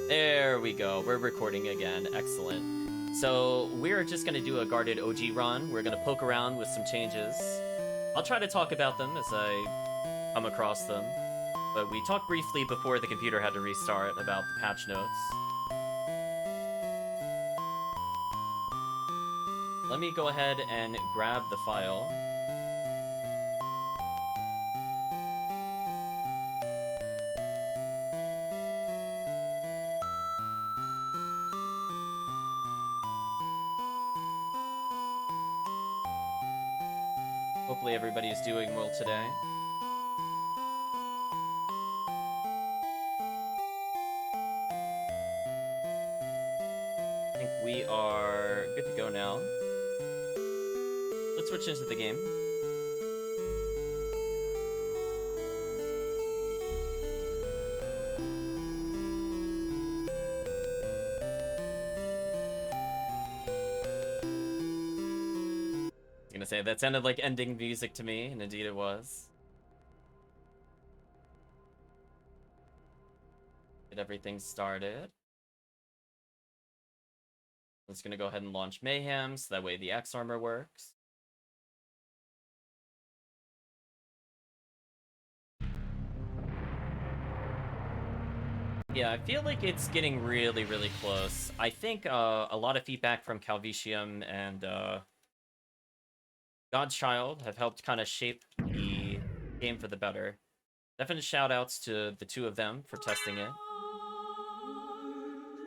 There we go. We're recording again. Excellent. So we're just going to do a guarded OG run. We're going to poke around with some changes. I'll try to talk about them as I come across them. But we talked briefly before the computer had to restart about the patch notes. Let me go ahead and grab the file. Hopefully everybody is doing well today. I think we are good to go now. Let's switch into the game. I was gonna say, that sounded like ending music to me, and indeed it was. Get everything started. I'm just gonna go ahead and launch Mayhem, so that way the X armor works. Yeah, I feel like it's getting really, really close. I think a lot of feedback from Calvicium and GodsChild have helped kind of shape the game for the better. Definite shout-outs to the two of them for testing it.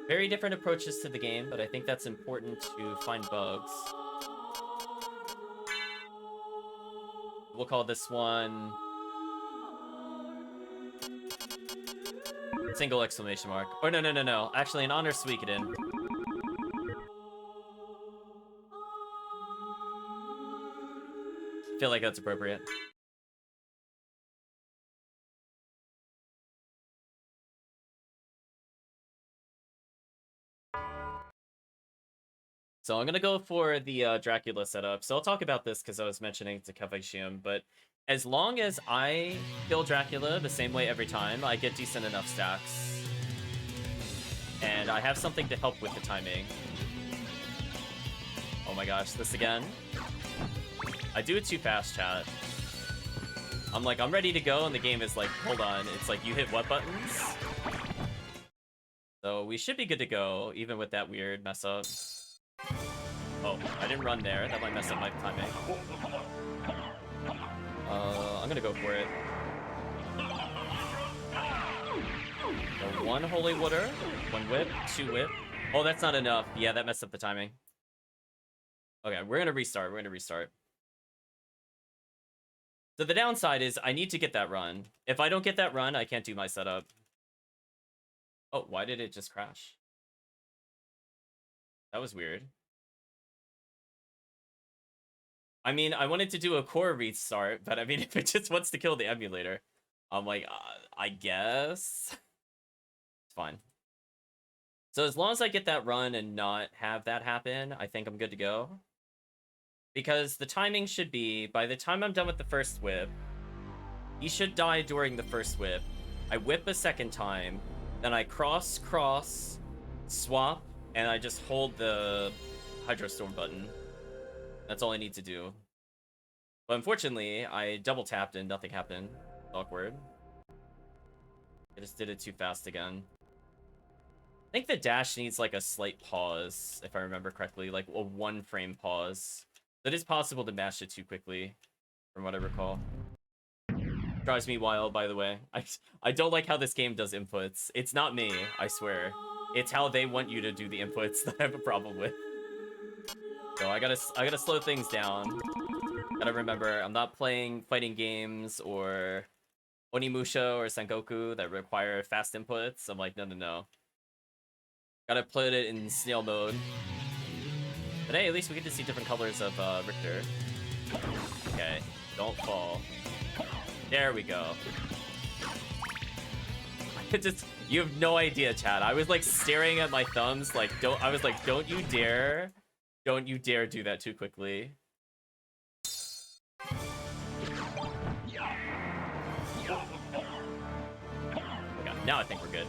Very different approaches to the game, but I think that's important to find bugs. We'll call this one single exclamation mark. Or no. Actually, an honor Suikoden. I feel like that's appropriate. So I'm gonna go for the Dracula setup. So I'll talk about this because I was mentioning to Calvicium, but as long as I kill Dracula the same way every time, I get decent enough stacks. And I have something to help with the timing. Oh my gosh, this again. I do it too fast, chat. I'm like, I'm ready to go, and the game is like, hold on. It's like, you hit what buttons? So we should be good to go, even with that weird mess up. Oh, I didn't run there. That might mess up my timing. I'm gonna go for it. So one Holy Water, one Whip, two Whip. Oh, that's not enough. Yeah, that messed up the timing. Okay, we're gonna restart. So the downside is I need to get that run. If I don't get that run, I can't do my setup. Oh, why did it just crash? That was weird. I mean, I wanted to do a core restart, but I mean, if it just wants to kill the emulator, I'm like, I guess. It's fine. So as long as I get that run and not have that happen, I think I'm good to go. Because the timing should be, by the time I'm done with the first whip, he should die during the first whip. I whip a second time, then I cross, swap, and I just hold the Hydrostorm button. That's all I need to do. But unfortunately, I double tapped and nothing happened. Awkward. I just did it too fast again. I think the dash needs like a slight pause, if I remember correctly, like a 1 frame pause. It is possible to mash it too quickly, from what I recall. Drives me wild, by the way. I don't like how this game does inputs. It's not me, I swear. It's how they want you to do the inputs that I have a problem with. So I gotta slow things down. Gotta remember, I'm not playing fighting games or Onimusha or Sengoku that require fast inputs. I'm like, no. Gotta put it in snail mode. But hey, at least we get to see different colors of Richter. Okay, don't fall. There we go. You have no idea, chat. I was like staring at my thumbs, like, don't you dare do that too quickly. Okay, now I think we're good.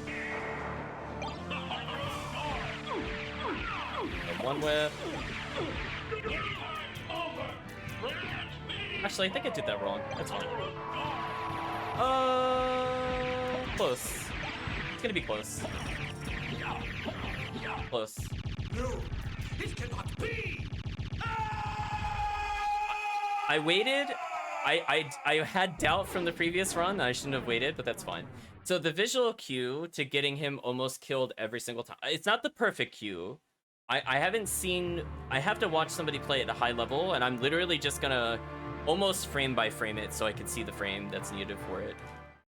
And one whip. Actually, I think I did that wrong. That's fine. Close. It's gonna be close. Close. No, this cannot be. I waited. I had doubt from the previous run. I shouldn't have waited, but that's fine. So the visual cue to getting him almost killed every single time. It's not the perfect cue. I haven't seen... I have to watch somebody play at a high level, and I'm literally just gonna almost frame by frame it so I can see the frame that's needed for it.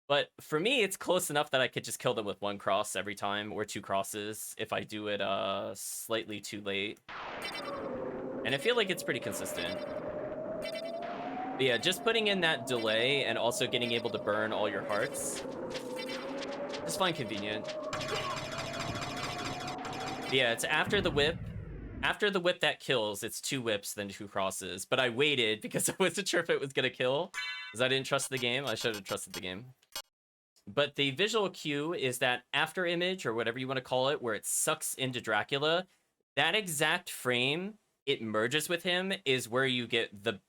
But for me, it's close enough that I could just kill them with one cross every time, or two crosses if I do it slightly too late. And I feel like it's pretty consistent. But yeah, just putting in that delay and also getting able to burn all your hearts is fine, convenient. But yeah, it's after the whip. After the whip that kills, it's 2 whips, then 2 crosses. But I waited because I wasn't sure if it was gonna kill, because I didn't trust the game. I should have trusted the game. But the visual cue is that after image, or whatever you want to call it, where it sucks into Dracula, that exact frame, it merges with him, is where you get the...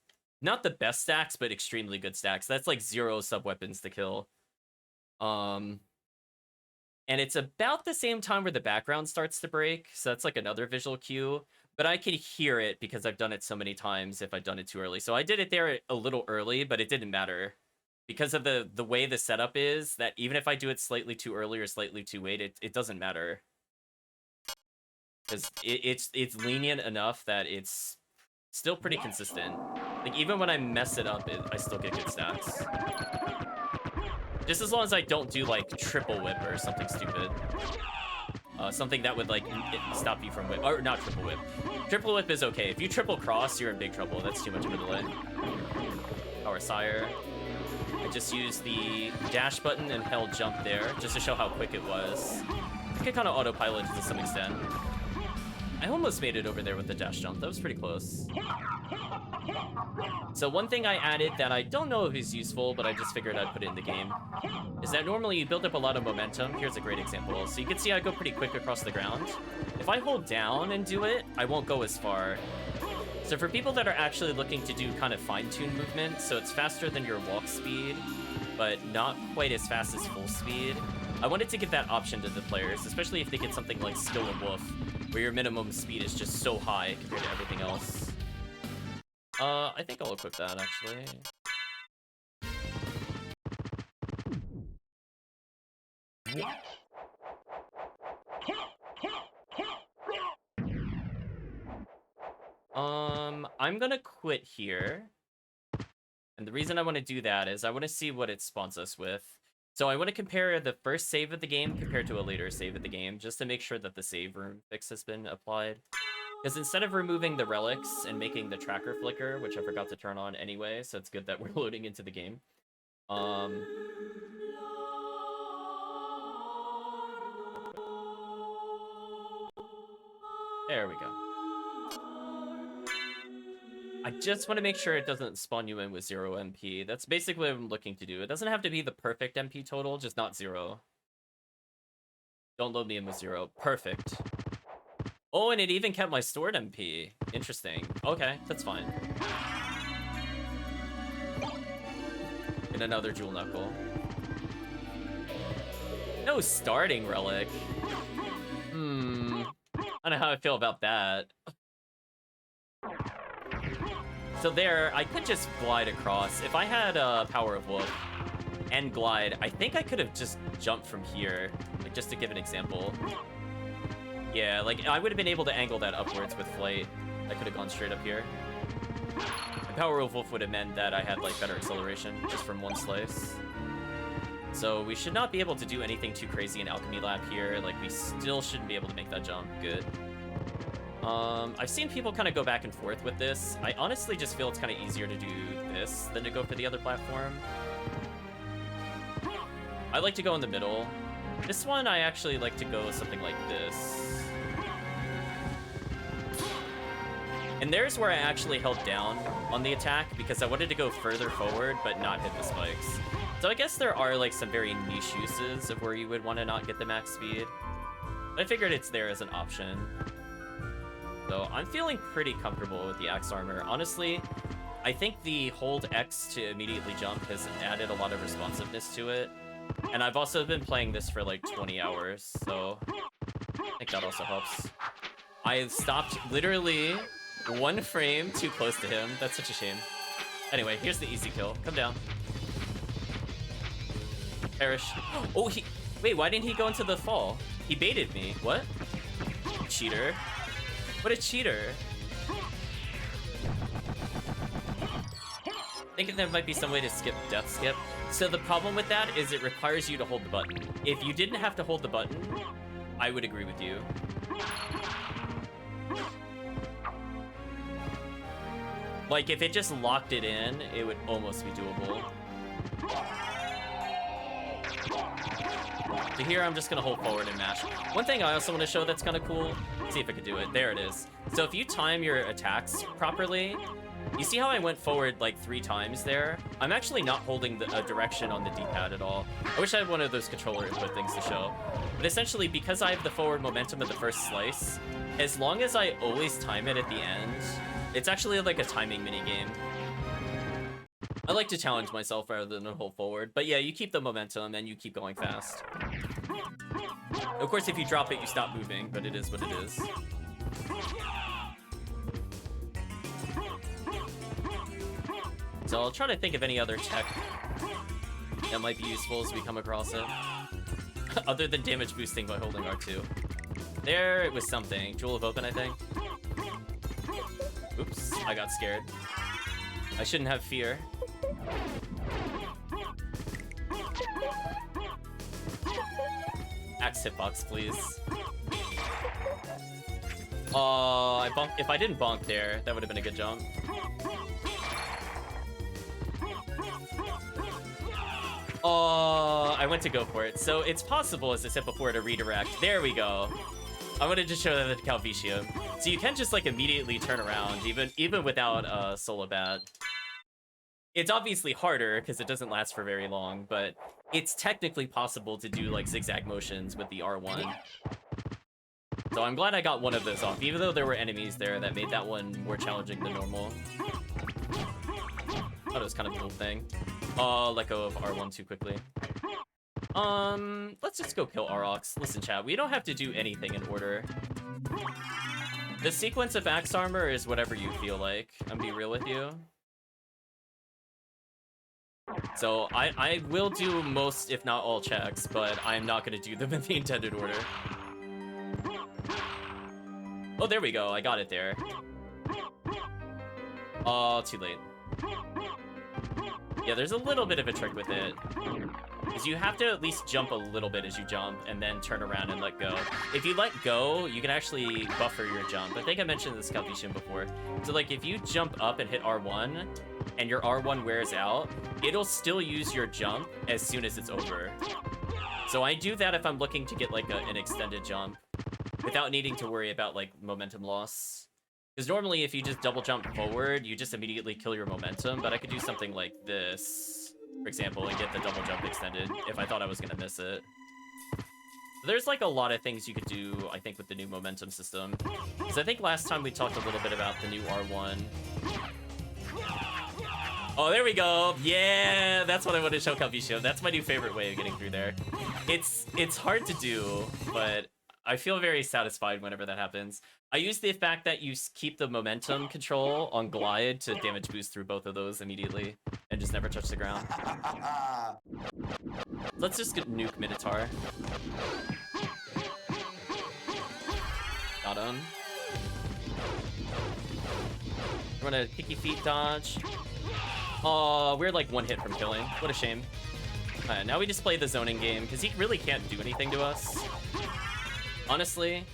not the best stacks, but extremely good stacks. That's like 0 sub-weapons to kill. And it's about the same time where the background starts to break, so that's like another visual cue. But I can hear it because I've done it so many times if I've done it too early. So I did it there a little early, but it didn't matter. Because of the way the setup is, that even if I do it slightly too early or slightly too late, it doesn't matter. Because it's lenient enough that it's still pretty consistent. Like, even when I mess it up, I still get good stats. Just as long as I don't do, like, triple whip or something stupid. Something that would, like, stop you from whip. Or, not triple whip. Triple whip is okay. If you triple cross, you're in big trouble. That's too much of a delay. Power Sire. I just used the dash button and held jump there, just to show how quick it was. I could kind of autopilot to some extent. I almost made it over there with the dash jump. That was pretty close. So one thing I added that I don't know if is useful, but I just figured I'd put it in the game, is that normally you build up a lot of momentum. Here's a great example. So you can see I go pretty quick across the ground. If I hold down and do it, I won't go as far. So for people that are actually looking to do kind of fine-tuned movement, so it's faster than your walk speed, but not quite as fast as full speed, I wanted to give that option to the players, especially if they get something like Skill of Wolf, where your minimum speed is just so high compared to everything else. I think I'll equip that, actually. I'm gonna quit here. And the reason I want to do that is I want to see what it spawns us with. So I want to compare the first save of the game compared to a later save of the game, just to make sure that the save room fix has been applied. Because instead of removing the relics and making the tracker flicker, which I forgot to turn on anyway, so it's good that we're loading into the game. There we go. I just want to make sure it doesn't spawn you in with 0 MP. That's basically what I'm looking to do. It doesn't have to be the perfect MP total, just not 0. Don't load me in with 0. Perfect. Oh, and it even kept my stored MP. Interesting. Okay, that's fine. And another Jewel Knuckle. No starting relic. I don't know how I feel about that. So there, I could just glide across. If I had Power of Wolf and glide, I think I could have just jumped from here, like just to give an example. Yeah, like I would have been able to angle that upwards with flight. I could have gone straight up here. And Power of Wolf would have meant that I had like better acceleration just from one slice. So we should not be able to do anything too crazy in Alchemy Lab here. Like we still shouldn't be able to make that jump. Good. I've seen people kind of go back and forth with this. I honestly just feel it's kind of easier to do this than to go for the other platform. I like to go in the middle. This one, I actually like to go something like this. And there's where I actually held down on the attack because I wanted to go further forward but not hit the spikes. So I guess there are like some very niche uses of where you would want to not get the max speed. But I figured it's there as an option. So I'm feeling pretty comfortable with the axe armor. Honestly, I think the hold X to immediately jump has added a lot of responsiveness to it. And I've also been playing this for like 20 hours, so I think that also helps. I stopped literally 1 frame too close to him. That's such a shame. Anyway, here's the easy kill. Come down. Perish. Oh, wait, why didn't he go into the fall? He baited me. What? Cheater. What a cheater. Thinking there might be some way to skip death skip. So the problem with that is it requires you to hold the button. If you didn't have to hold the button, I would agree with you. Like, if it just locked it in, it would almost be doable. So here, I'm just gonna hold forward and mash. One thing I also want to show that's kind of cool, let's see if I can do it. There it is. So if you time your attacks properly, you see how I went forward like 3 times there? I'm actually not holding a direction on the D-pad at all. I wish I had one of those controller input things to show. But essentially, because I have the forward momentum at the first slice, as long as I always time it at the end, it's actually like a timing minigame. I like to challenge myself rather than hold forward. But yeah, you keep the momentum and you keep going fast. Of course, if you drop it, you stop moving, but it is what it is. So I'll try to think of any other tech that might be useful as we come across it. Other than damage boosting by holding R2. There, it was something. Jewel of Open, I think. Oops, I got scared. I shouldn't have fear. Axe hitbox, please. I bumped. If I didn't bonk there, that would have been a good jump. I went to go for it. So it's possible, as I said before, to redirect. There we go. I wanted to show that the Calvicium. So you can just like immediately turn around, even without Solo Bat. It's obviously harder because it doesn't last for very long, but it's technically possible to do like zigzag motions with the R1. So I'm glad I got one of those off, even though there were enemies there that made that one more challenging than normal. Thought it was kind of a cool thing. Let go of R1 too quickly. Let's just go kill Aurochs. Listen, chat, we don't have to do anything in order. The sequence of axe armor is whatever you feel like. I'm gonna be real with you. So I will do most, if not all, checks, but I'm not gonna do them in the intended order. Oh, there we go. I got it there. Oh, too late. Yeah, there's a little bit of a trick with it. Because you have to at least jump a little bit as you jump, and then turn around and let go. If you let go, you can actually buffer your jump. I think I mentioned this Calvicium before. So, like, if you jump up and hit R1, and your R1 wears out, it'll still use your jump as soon as it's over. So I do that if I'm looking to get, like, an extended jump, without needing to worry about, like, momentum loss. Because normally, if you just double jump forward, you just immediately kill your momentum, but I could do something like this, for example, and get the double jump extended if I thought I was going to miss it. There's like a lot of things you could do, I think, with the new momentum system. Because I think last time we talked a little bit about the new R1. Oh, there we go. Yeah, that's what I wanted to show Calvicium. That's my new favorite way of getting through there. It's hard to do, but I feel very satisfied whenever that happens. I use the fact that you keep the momentum control on glide to damage boost through both of those immediately and just never touch the ground. Let's just get nuke Minotaur. Got him. We're gonna kicky feet dodge. Oh, we're like 1 hit from killing. What a shame. Now we just play the zoning game because he really can't do anything to us. Honestly,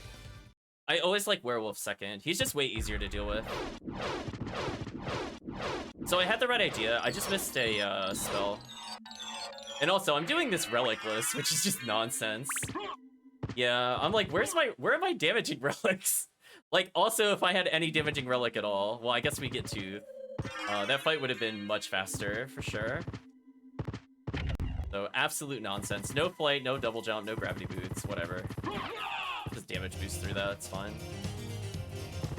I always like Werewolf second. He's just way easier to deal with. So I had the right idea. I just missed a spell. And also, I'm doing this relic list, which is just nonsense. Yeah, I'm like, where are my damaging relics? Like, also, if I had any damaging relic at all, well, I guess we get Tooth. That fight would have been much faster, for sure. So, absolute nonsense. No flight, no double jump, no gravity boots, whatever. Just damage boost through that, it's fine.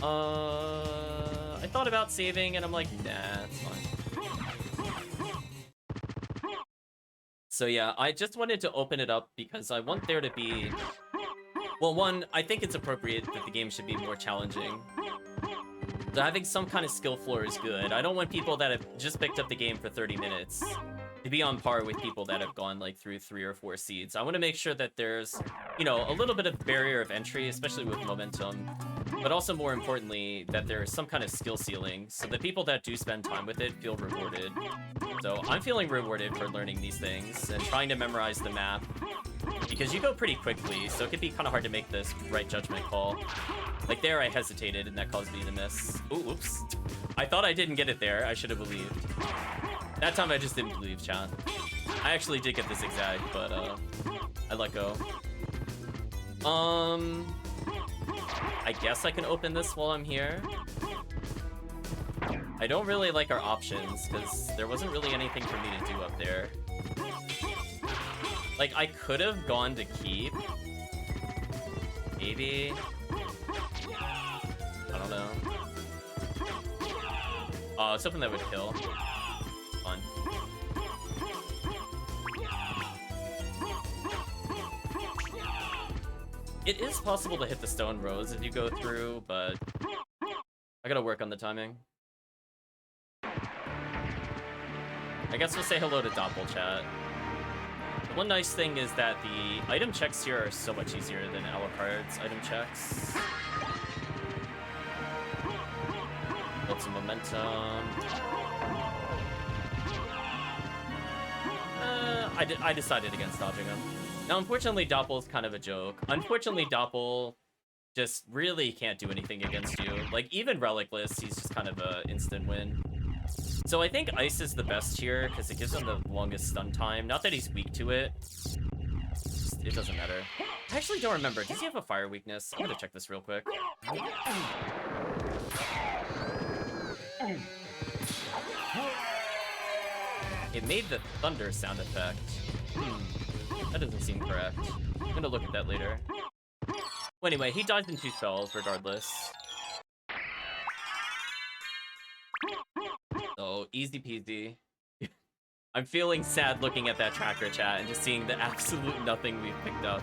I thought about saving, and I'm like, nah, it's fine. So yeah, I just wanted to open it up because I want there to be... Well, one, I think it's appropriate that the game should be more challenging. So having some kind of skill floor is good. I don't want people that have just picked up the game for 30 minutes to be on par with people that have gone like through 3 or 4 seeds. I want to make sure that there's, you know, a little bit of barrier of entry, especially with momentum, but also more importantly, that there is some kind of skill ceiling so the people that do spend time with it feel rewarded. So I'm feeling rewarded for learning these things and trying to memorize the map because you go pretty quickly, so it can be kind of hard to make this right judgment call. Like there, I hesitated, and that caused me to miss. Ooh, oops. I thought I didn't get it there. I should have believed. That time, I just didn't believe, chat. I actually did get the zigzag, but I let go. I guess I can open this while I'm here. I don't really like our options, because there wasn't really anything for me to do up there. Like, I could have gone to keep. Maybe. I don't know. Oh, something that would kill. Fun. It is possible to hit the stone rows if you go through, but I gotta work on the timing. I guess we'll say hello to Doppel chat. The one nice thing is that the item checks here are so much easier than Alucard's item checks. Build some momentum. I decided against dodging him. Now, unfortunately, Doppel's kind of a joke. Unfortunately, Doppel just really can't do anything against you. Like, even Relicless, he's just kind of an instant win. So I think Ice is the best here, because it gives him the longest stun time. Not that he's weak to it. It doesn't matter. I actually don't remember. Does he have a fire weakness? I'm gonna check this real quick. It made the thunder sound effect. That doesn't seem correct. I'm gonna look at that later. Well, anyway, he dies in 2 spells, regardless. So, easy peasy. I'm feeling sad looking at that tracker chat and just seeing the absolute nothing we've picked up.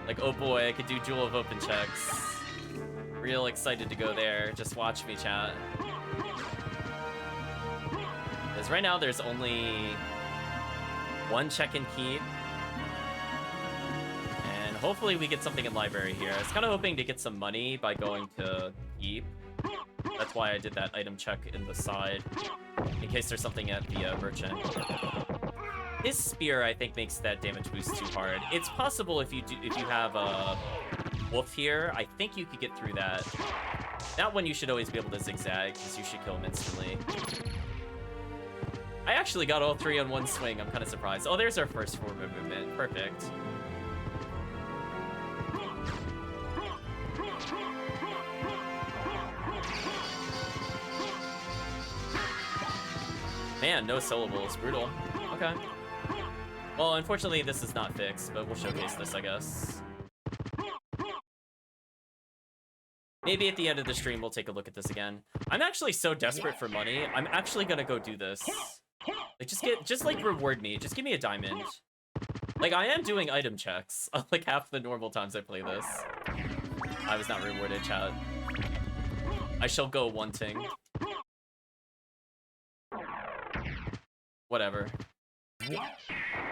Like, oh boy, I could do Jewel of Open checks. Real excited to go there. Just watch me, chat. Because right now there's only 1 check and keep. And hopefully we get something in library here. I was kind of hoping to get some money by going to keep. That's why I did that item check in the side, in case there's something at the merchant. His spear, I think, makes that damage boost too hard. It's possible if you have a wolf here, I think you could get through that. That one you should always be able to zigzag, because you should kill him instantly. I actually got all 3 on 1 swing. I'm kind of surprised. Oh, there's our first forward movement. Perfect. Man, no syllables. Brutal. Okay. Well, unfortunately, this is not fixed, but we'll showcase this, I guess. Maybe at the end of the stream, we'll take a look at this again. I'm actually so desperate for money. I'm actually gonna go do this. Like, just like, reward me. Just give me a diamond. Like, I am doing item checks. Like, half the normal times I play this. I was not rewarded, chat. I shall go wanting. Whatever.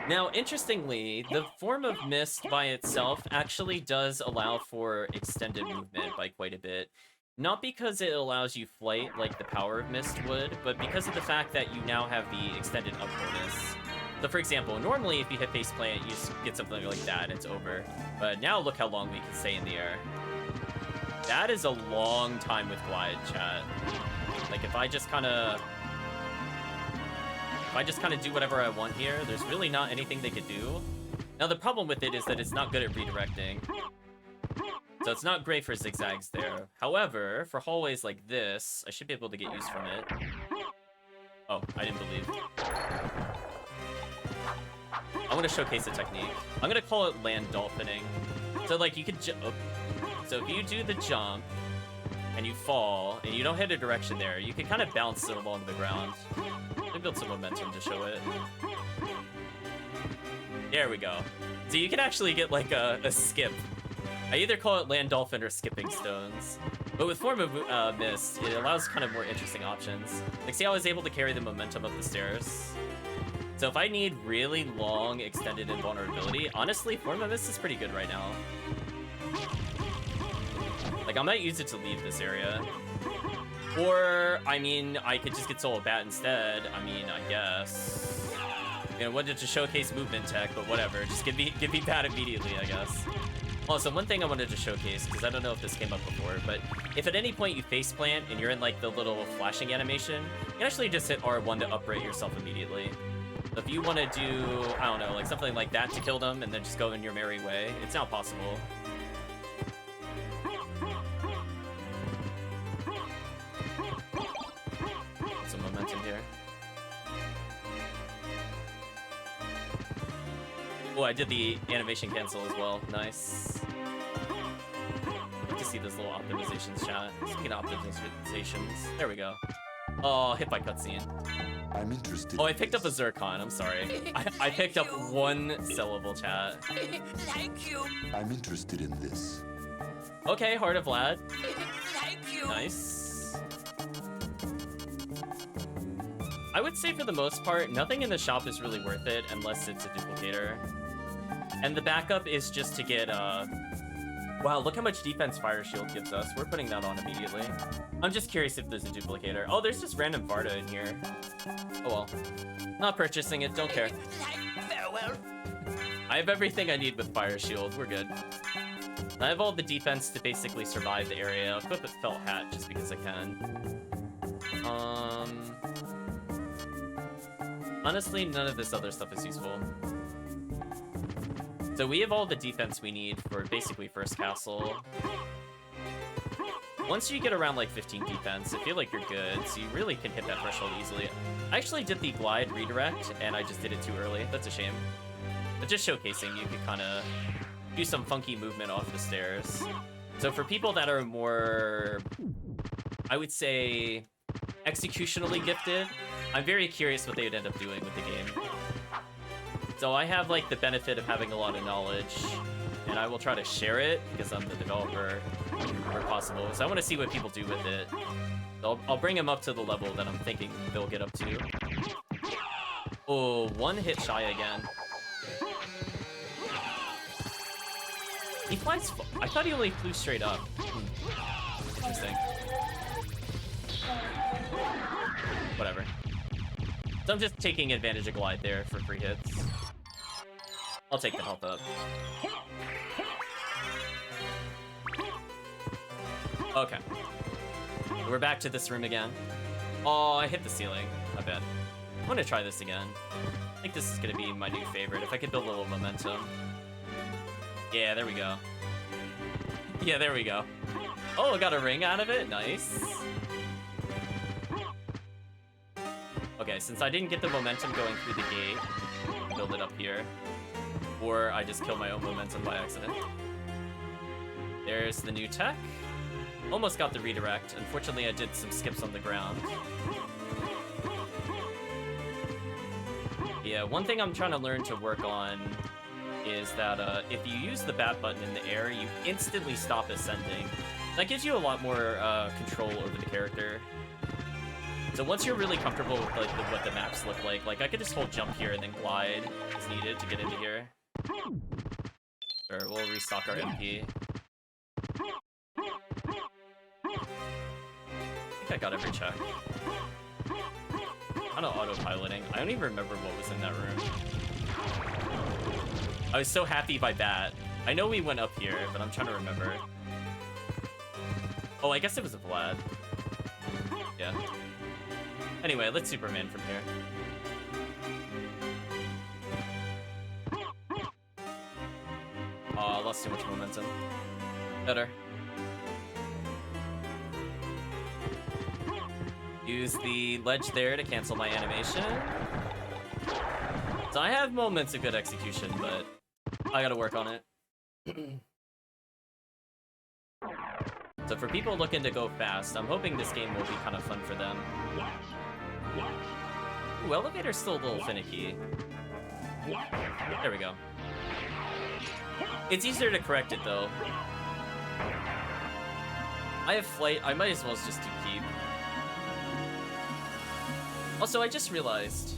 Now, interestingly, the form of mist by itself actually does allow for extended movement by quite a bit. Not because it allows you flight like the power of mist would, but because of the fact that you now have the extended up bonus. So for example, normally if you hit faceplant, you get something like that, it's over. But now look how long we can stay in the air. That is a long time with glide, chat. Like, if I just kind of do whatever I want here, there's really not anything they could do. Now, the problem with it is that it's not good at redirecting. So it's not great for zigzags there. However, for hallways like this, I should be able to get use from it. Oh, I didn't believe. I want to showcase a technique. I'm going to call it land dolphining. So, like, you could so if you do the jump, and you fall, and you don't hit a direction there, you can kind of bounce it along the ground. Let me build some momentum to show it. There we go. So you can actually get like a skip. I either call it land dolphin or skipping stones. But with Form of Mist, it allows kind of more interesting options. Like, see how I was able to carry the momentum up the stairs? So if I need really long, extended invulnerability, honestly, Form of Mist is pretty good right now. Like, I might use it to leave this area. Or, I mean, I could just get Soul of Bat instead. I mean, I guess. You know, wanted to showcase movement tech, but whatever. Just give me Bat immediately, I guess. Also, one thing I wanted to showcase, because I don't know if this came up before, but if at any point you faceplant and you're in, like, the little flashing animation, you can actually just hit R1 to uprate yourself immediately. So if you want to do, I don't know, like something like that to kill them and then just go in your merry way, it's now possible. Some momentum here. Oh, I did the animation cancel as well. Nice. Good to see those little optimizations, chat. Speaking of optimizations, there we go. Oh, hit by cutscene. I'm interested. Oh, I picked up a Zircon. I'm sorry. I picked up one syllable, chat. Thank you. I'm interested in this. Okay, Heart of Vlad. Thank you. Nice. I would say for the most part, nothing in the shop is really worth it unless it's a duplicator. And the backup is just to get, wow, look how much defense Fire Shield gives us. We're putting that on immediately. I'm just curious if there's a duplicator. Oh, there's just random Varda in here. Oh well. Not purchasing it, don't care. Farewell. I have everything I need with Fire Shield, we're good. I have all the defense to basically survive the area. I'll equip a felt hat just because I can. Honestly, none of this other stuff is useful. So we have all the defense we need for basically first castle. Once you get around like 15 defense, I feel like you're good, so you really can hit that threshold easily. I actually did the glide redirect, and I just did it too early. That's a shame. But just showcasing, you could kind of do some funky movement off the stairs. So for people that are more, I would say, executionally gifted, I'm very curious what they would end up doing with the game. So I have like the benefit of having a lot of knowledge, and I will try to share it because I'm the developer where possible. So I want to see what people do with it. So I'll bring them up to the level that I'm thinking they'll get up to. Oh, one hit shy again. He flies. I thought he only flew straight up. Interesting. Whatever. So I'm just taking advantage of glide there for free hits. I'll take the health up. Okay. We're back to this room again. Oh, I hit the ceiling. My bad. I'm gonna try this again. I think this is gonna be my new favorite. If I could build a little momentum. Yeah, there we go. Yeah, there we go. Oh, I got a ring out of it. Nice. Okay, since I didn't get the momentum going through the gate, I'll build it up here. Or I just kill my own momentum by accident. There's the new tech. Almost got the redirect. Unfortunately, I did some skips on the ground. Yeah, one thing I'm trying to learn to work on is that if you use the bat button in the air, you instantly stop ascending. That gives you a lot more control over the character. So once you're really comfortable with like what the maps look like I could just hold jump here and then glide as needed to get into here. Sure, we'll restock our MP. I think I got every check. Kind of autopiloting. I don't even remember what was in that room. I was so happy by Bat. I know we went up here, but I'm trying to remember. Oh, I guess it was a Vlad. Yeah. Anyway, let's Superman from here. Oh, I lost too much momentum. Better. Use the ledge there to cancel my animation. So I have moments of good execution, but I gotta work on it. So So for people looking to go fast, I'm hoping this game will be kind of fun for them. Ooh, elevator's still a little finicky. There we go. It's easier to correct it, though. I have flight. I might as well just do keep. Also, I just realized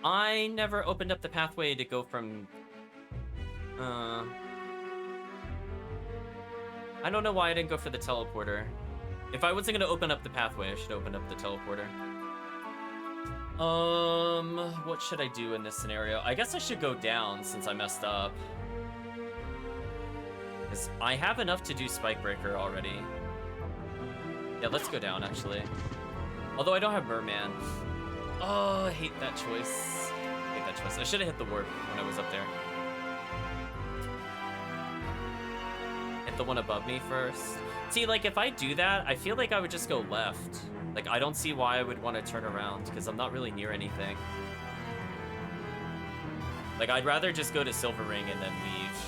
I never opened up the pathway to go from... I don't know why I didn't go for the teleporter. If I wasn't gonna open up the pathway, I should open up the teleporter. What should I do in this scenario? I guess I should go down since I messed up. Because I have enough to do Spike Breaker already. Yeah, let's go down, actually. Although I don't have Merman. Oh, I hate that choice. I hate that choice. I should have hit the warp when I was up there. Hit the one above me first. See, like, if I do that, I feel like I would just go left. Like, I don't see why I would want to turn around, because I'm not really near anything. Like, I'd rather just go to Silver Ring and then leave.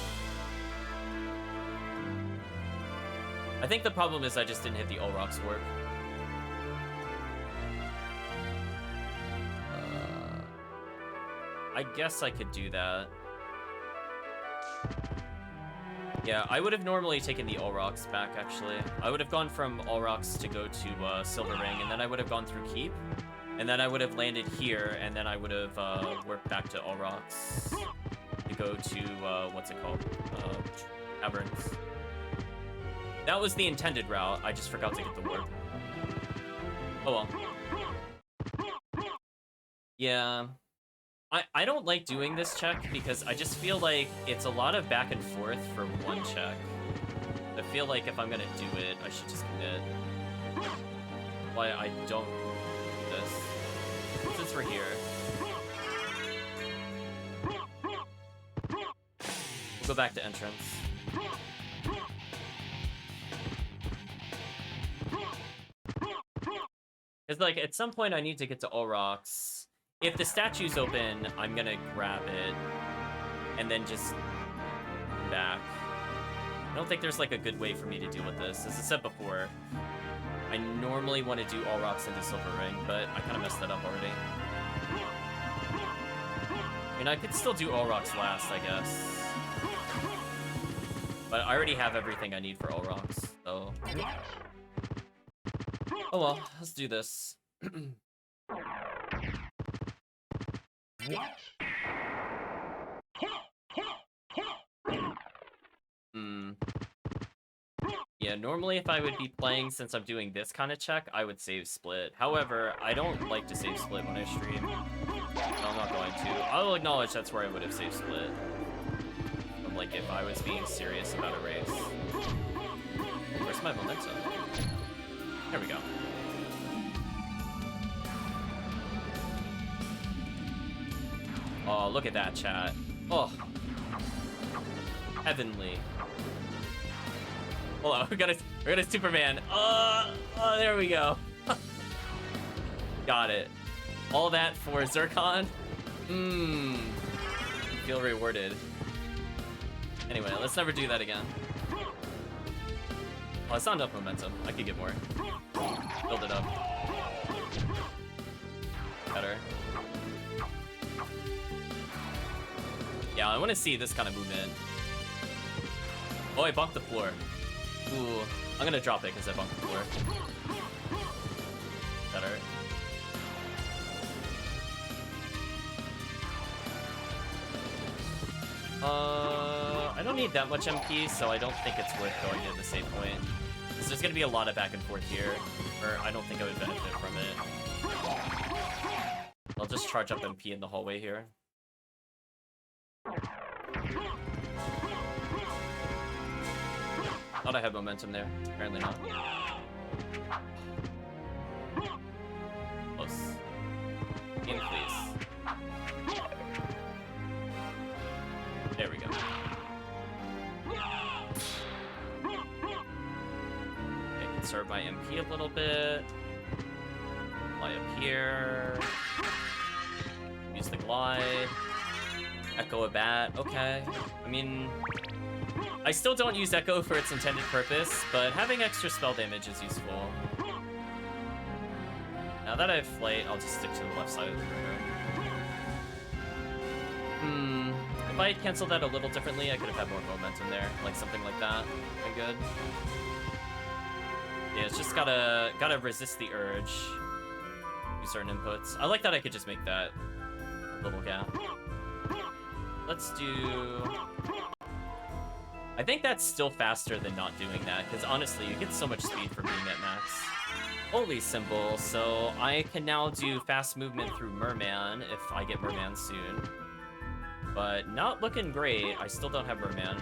I think the problem is I just didn't hit the Olrox warp. I guess I could do that. Yeah, I would have normally taken the Olrox back, actually. I would have gone from Olrox to go to Silver Ring, and then I would have gone through Keep. And then I would have landed here, and then I would have worked back to Olrox to go to, what's it called? Caverns. That was the intended route. I just forgot to get the warp. Oh well. Yeah. I don't like doing this check because I just feel like it's a lot of back and forth for one check. I feel like if I'm gonna do it, I should just commit. Why I don't do this. Since we're here. We'll go back to entrance. It's like, at some point I need to get to Olrox. If the statue's open, I'm gonna grab it and then just back. I don't think there's like a good way for me to deal with this. As I said before, I normally want to do Olrox into Silver Ring, but I kind of messed that up already. I mean, I could still do Olrox last, I guess. But I already have everything I need for Olrox, so... Oh well, let's do this. Yeah, normally if I would be playing, since I'm doing this kind of check, I would save split. However, I don't like to save split when I stream. So I'm not going to. I'll acknowledge that's where I would have saved split. But like if I was being serious about a race. Where's my momentum? There we go. Oh, look at that, chat. Oh. Heavenly. Hold on, we got a Superman. Oh, there we go. Got it. All that for Zircon? Feel rewarded. Anyway, let's never do that again. Oh, it's not enough momentum. I could get more. Build it up. Better. Yeah, I want to see this kind of movement. Oh, I bumped the floor. Ooh, I'm gonna drop it because I bumped the floor. Better. I don't need that much MP, so I don't think it's worth going to the save point. Because there's gonna be a lot of back and forth here, or I don't think I would benefit from it. I'll just charge up MP in the hallway here. Thought I had momentum there. Apparently not. Close. In, please. There we go. Okay, conserve my MP a little bit. Fly up here. Use the glide. Echo a bat. Okay. I mean... I still don't use Echo for its intended purpose, but having extra spell damage is useful. Now that I have Flight, I'll just stick to the left side of the room. If I had canceled that a little differently, I could have had more momentum there. Like something like that. Been good. Yeah, it's just gotta resist the urge. Do certain inputs. I like that I could just make that little gap. Let's do... I think that's still faster than not doing that, because honestly, you get so much speed from being at max. Holy symbol, so I can now do fast movement through Merman if I get Merman soon. But not looking great. I still don't have Merman.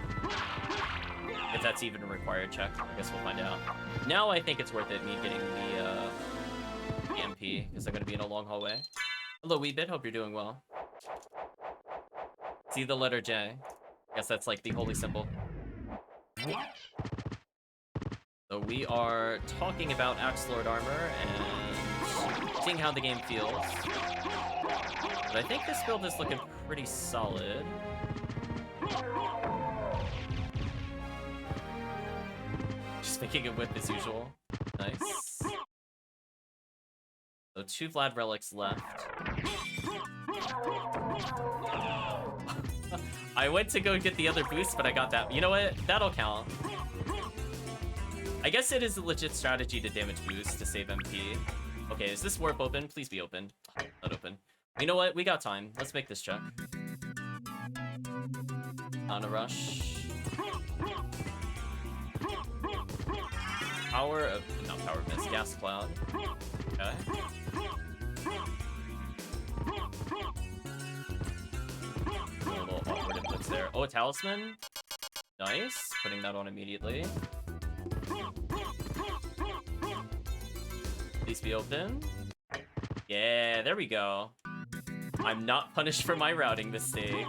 If that's even a required check, I guess we'll find out. Now I think it's worth it, me getting the MP, because I'm going to be in a long hallway. Hello, Weebit. Hope you're doing well. See the letter J. I guess that's like the holy symbol. So we are talking about Axe Lord armor and seeing how the game feels. But I think this build is looking pretty solid. Just making a whip as usual. Nice. So 2 Vlad relics left. I went to go get the other boost, but I got that. You know what? That'll count. I guess it is a legit strategy to damage boost to save MP. Okay, is this warp open? Please be open. Not open. You know what? We got time. Let's make this check. On a rush. Power of... Not power of mist. Gas cloud. Okay. A little awkward inputs there. Oh, a talisman. Nice. Putting that on immediately. Please be open. Yeah, there we go. I'm not punished for my routing mistake.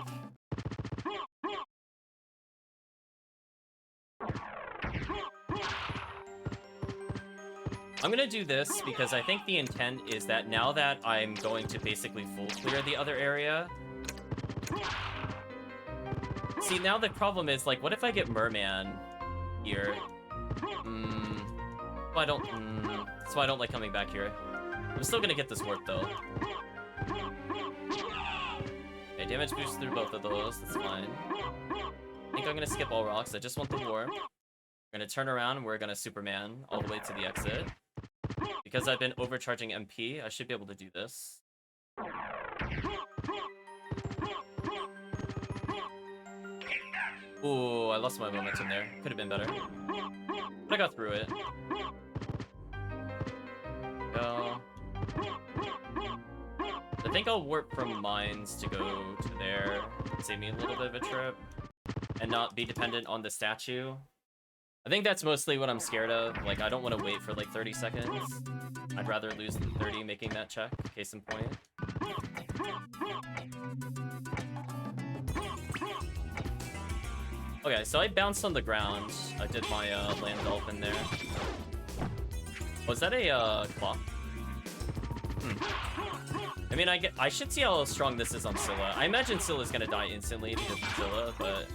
I'm gonna do this because I think the intent is that now that I'm going to basically full clear the other area. See, now the problem is, like, what if I get Merman here? Well, I don't... That's why I don't like coming back here. I'm still gonna get this warp, though. Okay, damage boost through both of those. That's fine. I think I'm gonna skip all rocks. I just want the warp. We're gonna turn around and we're gonna Superman all the way to the exit. Because I've been overcharging MP, I should be able to do this. Ooh, I lost my momentum there. Could have been better. But I got through it. Go. I think I'll warp from mines to go to there. Save me a little bit of a trip. And not be dependent on the statue. I think that's mostly what I'm scared of. Like, I don't want to wait for like 30 seconds. I'd rather lose than 30 making that check. Case in point. Okay, so I bounced on the ground. I did my land dolphin there. Was that a claw? I mean, I should see how strong this is on Scylla. I imagine Scylla's gonna die instantly because of Scylla, but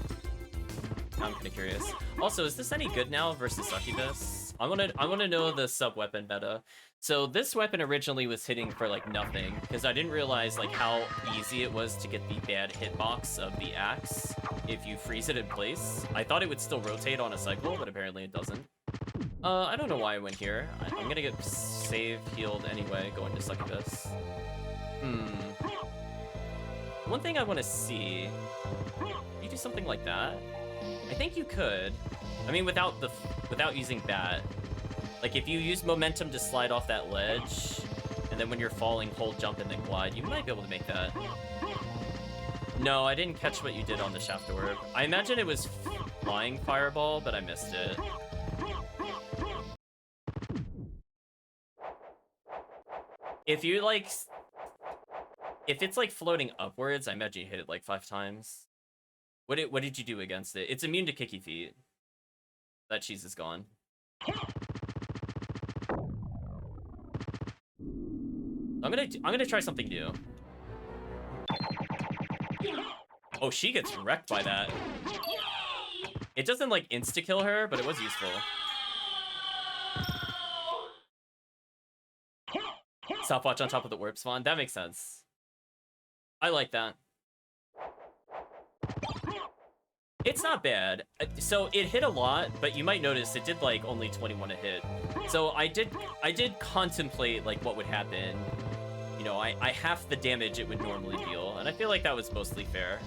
I'm kind of curious. Also, is this any good now versus Succubus? I wanna know the sub weapon meta. So this weapon originally was hitting for like nothing because I didn't realize like how easy it was to get the bad hitbox of the axe if you freeze it in place. I thought it would still rotate on a cycle, but apparently it doesn't. I don't know why I went here. I'm gonna get save healed anyway, going to Succubus. One thing I want to see. You do something like that? I think you could. I mean, without using Bat. Like, if you use momentum to slide off that ledge, and then when you're falling, hold jump and then glide, you might be able to make that. No, I didn't catch what you did on the Shaft Orb. I imagine it was flying Fireball, but I missed it. If you, like... If it's, like, floating upwards, I imagine you hit it, like, 5 times. What did you do against it? It's immune to Kicky Feet. That cheese is gone. I'm gonna try something new. Oh, she gets wrecked by that. It doesn't like insta-kill her, but it was useful. Stopwatch on top of the warp spawn. That makes sense. I like that. It's not bad. So it hit a lot, but you might notice it did like only 21 a hit. So I did contemplate like what would happen. You know, I half the damage it would normally deal, and I feel like that was mostly fair.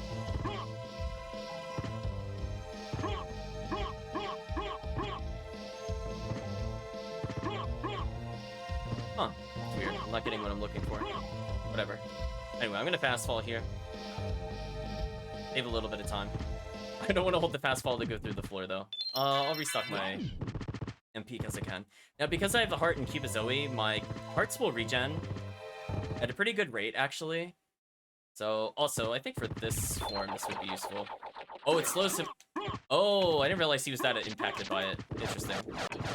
Huh. It's weird. I'm not getting what I'm looking for. Whatever. Anyway, I'm gonna fast fall here. Save a little bit of time. I don't want to hold the fast fall to go through the floor, though. I'll restock my MP as I can. Now, because I have the heart and Cubozoe, my hearts will regen at a pretty good rate, actually. So, also, I think for this form, this would be useful. Oh, it slows him. Oh, I didn't realize he was that impacted by it. Interesting.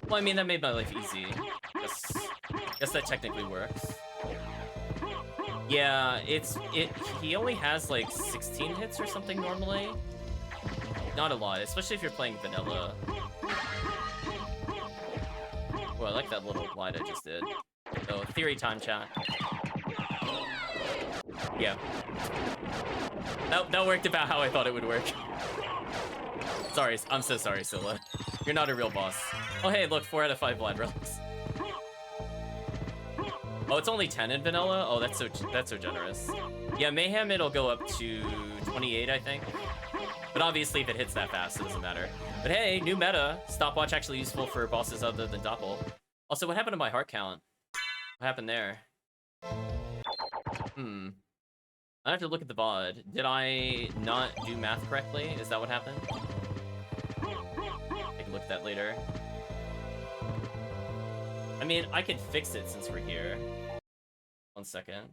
Well, I mean, that made my life easy. Guess that technically works. Yeah, he only has like 16 hits or something normally. Not a lot, especially if you're playing vanilla. Oh, I like that little glide I just did. So, theory time, chat. Yeah. That worked about how I thought it would work. Sorry, I'm so sorry, Scylla. You're not a real boss. Oh, hey, look, 4 out of 5 blind relics. Oh, it's only 10 in vanilla? Oh, that's so generous. Yeah, Mayhem, it'll go up to 28, I think. But obviously, if it hits that fast, it doesn't matter. But hey, new meta. Stopwatch actually useful for bosses other than Doppel. Also, what happened to my heart count? What happened there? I have to look at the VOD. Did I not do math correctly? Is that what happened? Take a look at that later. I mean, I could fix it since we're here. 1 second.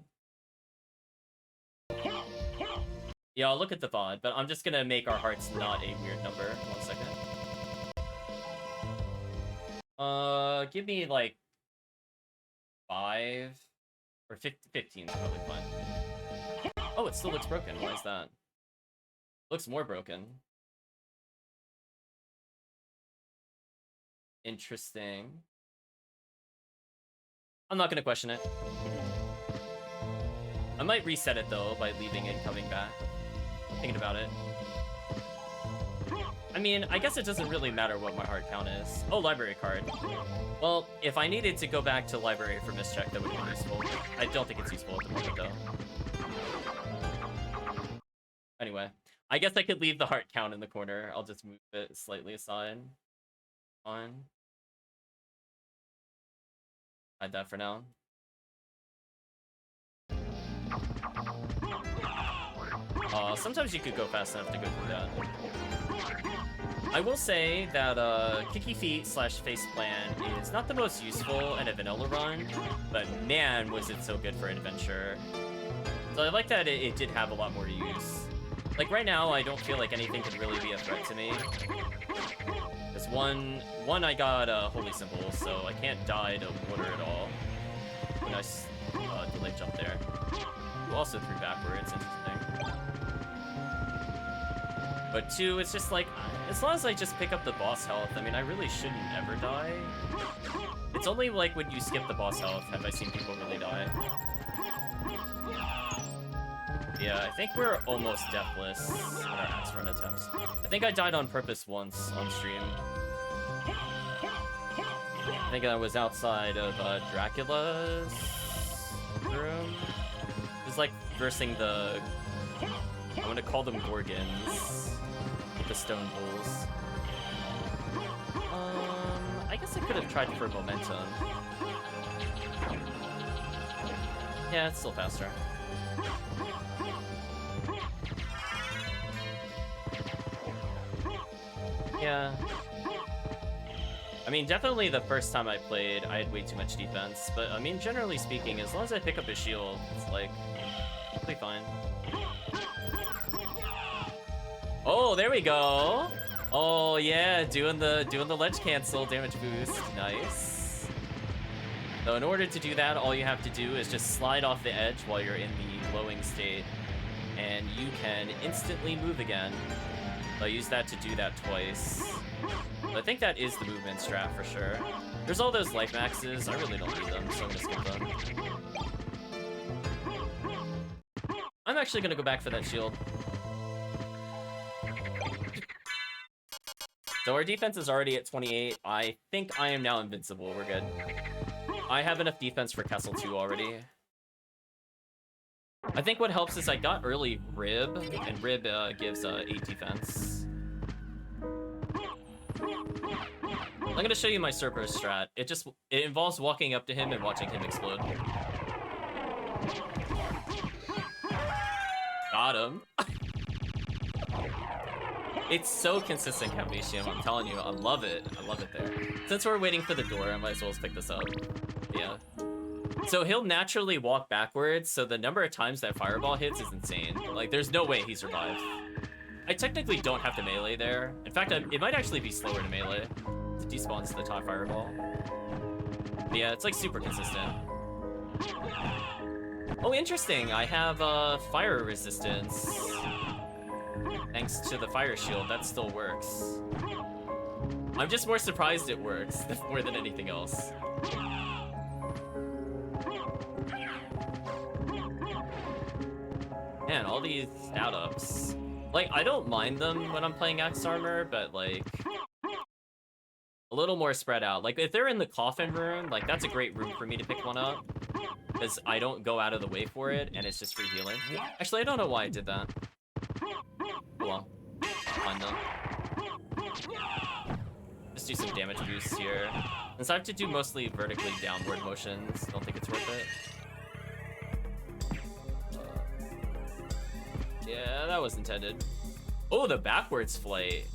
Yeah, I'll look at the VOD, but I'm just gonna make our hearts not a weird number. 1 second. Give me like 5 or 15 is probably fine. Oh, it still looks broken. Why is that? Looks more broken. Interesting. I'm not gonna question it. I might reset it though by leaving and coming back. Thinking about it. I mean, I guess it doesn't really matter what my heart count is. Oh, library card. Well, if I needed to go back to library for mischeck, that would be useful. I don't think it's useful at the moment though. Anyway, I guess I could leave the heart count in the corner. I'll just move it slightly aside. Fine. Hide that for now. Sometimes you could go fast enough to go through that. I will say that Kicky Feet / Face Plan is not the most useful in a vanilla run, but man, was it so good for an adventure. So I like that it did have a lot more use. Like right now, I don't feel like anything could really be a threat to me. Because one I got Holy Symbol, so I can't die to water at all. Nice delay jump there. Who also threw backwards, interesting. But 2, it's just like, as long as I just pick up the boss health, I mean, I really shouldn't ever die. It's only like when you skip the boss health have I seen people really die. Yeah, I think we're almost deathless in our axe run attempts. I think I died on purpose once on stream. I think I was outside of Dracula's room. It was like versing the... I want to call them Gorgons. With the stone bulls. I guess I could have tried for momentum. Yeah, it's still faster. Yeah. I mean, definitely the first time I played, I had way too much defense. But, I mean, generally speaking, as long as I pick up a shield, it's like, it'll be fine. Oh, there we go. Oh yeah, doing the ledge cancel damage boost. Nice. So in order to do that, all you have to do is just slide off the edge while you're in the glowing state, and you can instantly move again. So I use that to do that twice. But I think that is the movement strat for sure. There's all those life maxes. I really don't need them, so I'm gonna skip them. I'm actually gonna go back for that shield. So our defense is already at 28. I think I am now invincible. We're good. I have enough defense for Kessel 2 already. I think what helps is I got early Rib, and Rib gives 8 defense. I'm gonna show you my Cerberus strat. It involves walking up to him and watching him explode. Got him. It's so consistent, Capvicium. I'm telling you, I love it. I love it there. Since we're waiting for the door, I might as well just pick this up. Yeah. So he'll naturally walk backwards, so the number of times that fireball hits is insane. Like, there's no way he survives. I technically don't have to melee there. In fact, it might actually be slower to melee. It despawns the top fireball. But yeah, it's like super consistent. Oh, interesting. I have fire resistance. Thanks to the fire shield, that still works. I'm just more surprised it works more than anything else. Man, all these stat ups. Like, I don't mind them when I'm playing Axe Armor, but like a little more spread out. Like, if they're in the coffin room, like that's a great room for me to pick one up. Because I don't go out of the way for it, and it's just free healing. Actually, I don't know why I did that. Hold on. Find them. Just do some damage boosts here. Since I have to do mostly vertically downward motions, don't think it's worth it. Yeah, that was intended. Oh, the backwards flight.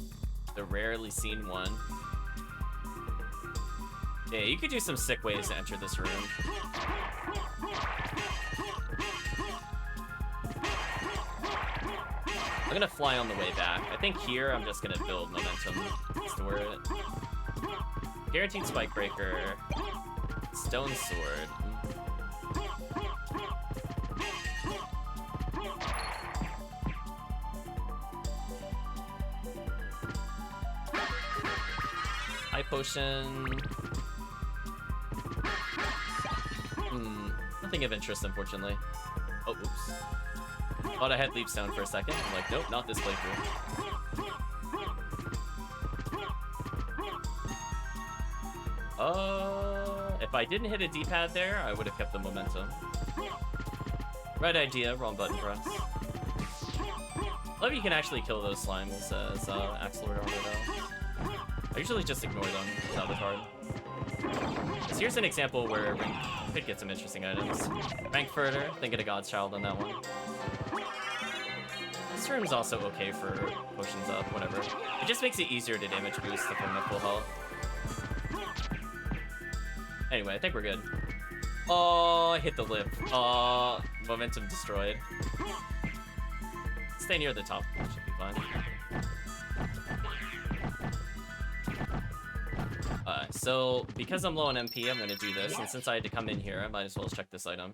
The rarely seen one. Yeah, you could do some sick ways to enter this room. I'm gonna fly on the way back. I think here I'm just gonna build momentum. Store it. Guaranteed spike breaker. Stone sword. High potion. Nothing of interest, unfortunately. Oh, oops. Thought I had Leap Stone for a second. I'm like, nope, not this playthrough. If I didn't hit a D-pad there, I would have kept the momentum. Right idea, wrong button press. Love you can actually kill those slimes as Axe Lord Armor though. I usually just ignore them, it's not that hard. So here's an example where we could get some interesting items. Frankfurter, thinking of GodsChild on that one. This room's also okay for potions up, whatever. It just makes it easier to damage boost if I'm at full health. Anyway, I think we're good. Oh, I hit the lip. Oh, momentum destroyed. Stay near the top, should be fine. So because I'm low on MP, I'm gonna do this, and since I had to come in here, I might as well check this item.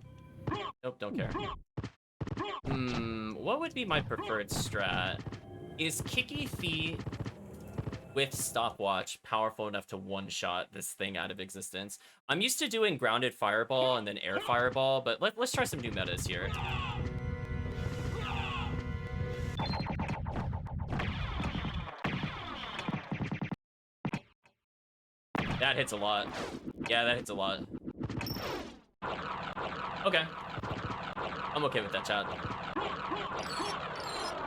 Nope, don't care. What would be my preferred strat? Is Kicky Feet with Stopwatch powerful enough to one-shot this thing out of existence? I'm used to doing grounded fireball and then air fireball, but let's try some new metas here. That hits a lot. Yeah, that hits a lot. Okay. I'm okay with that, chat.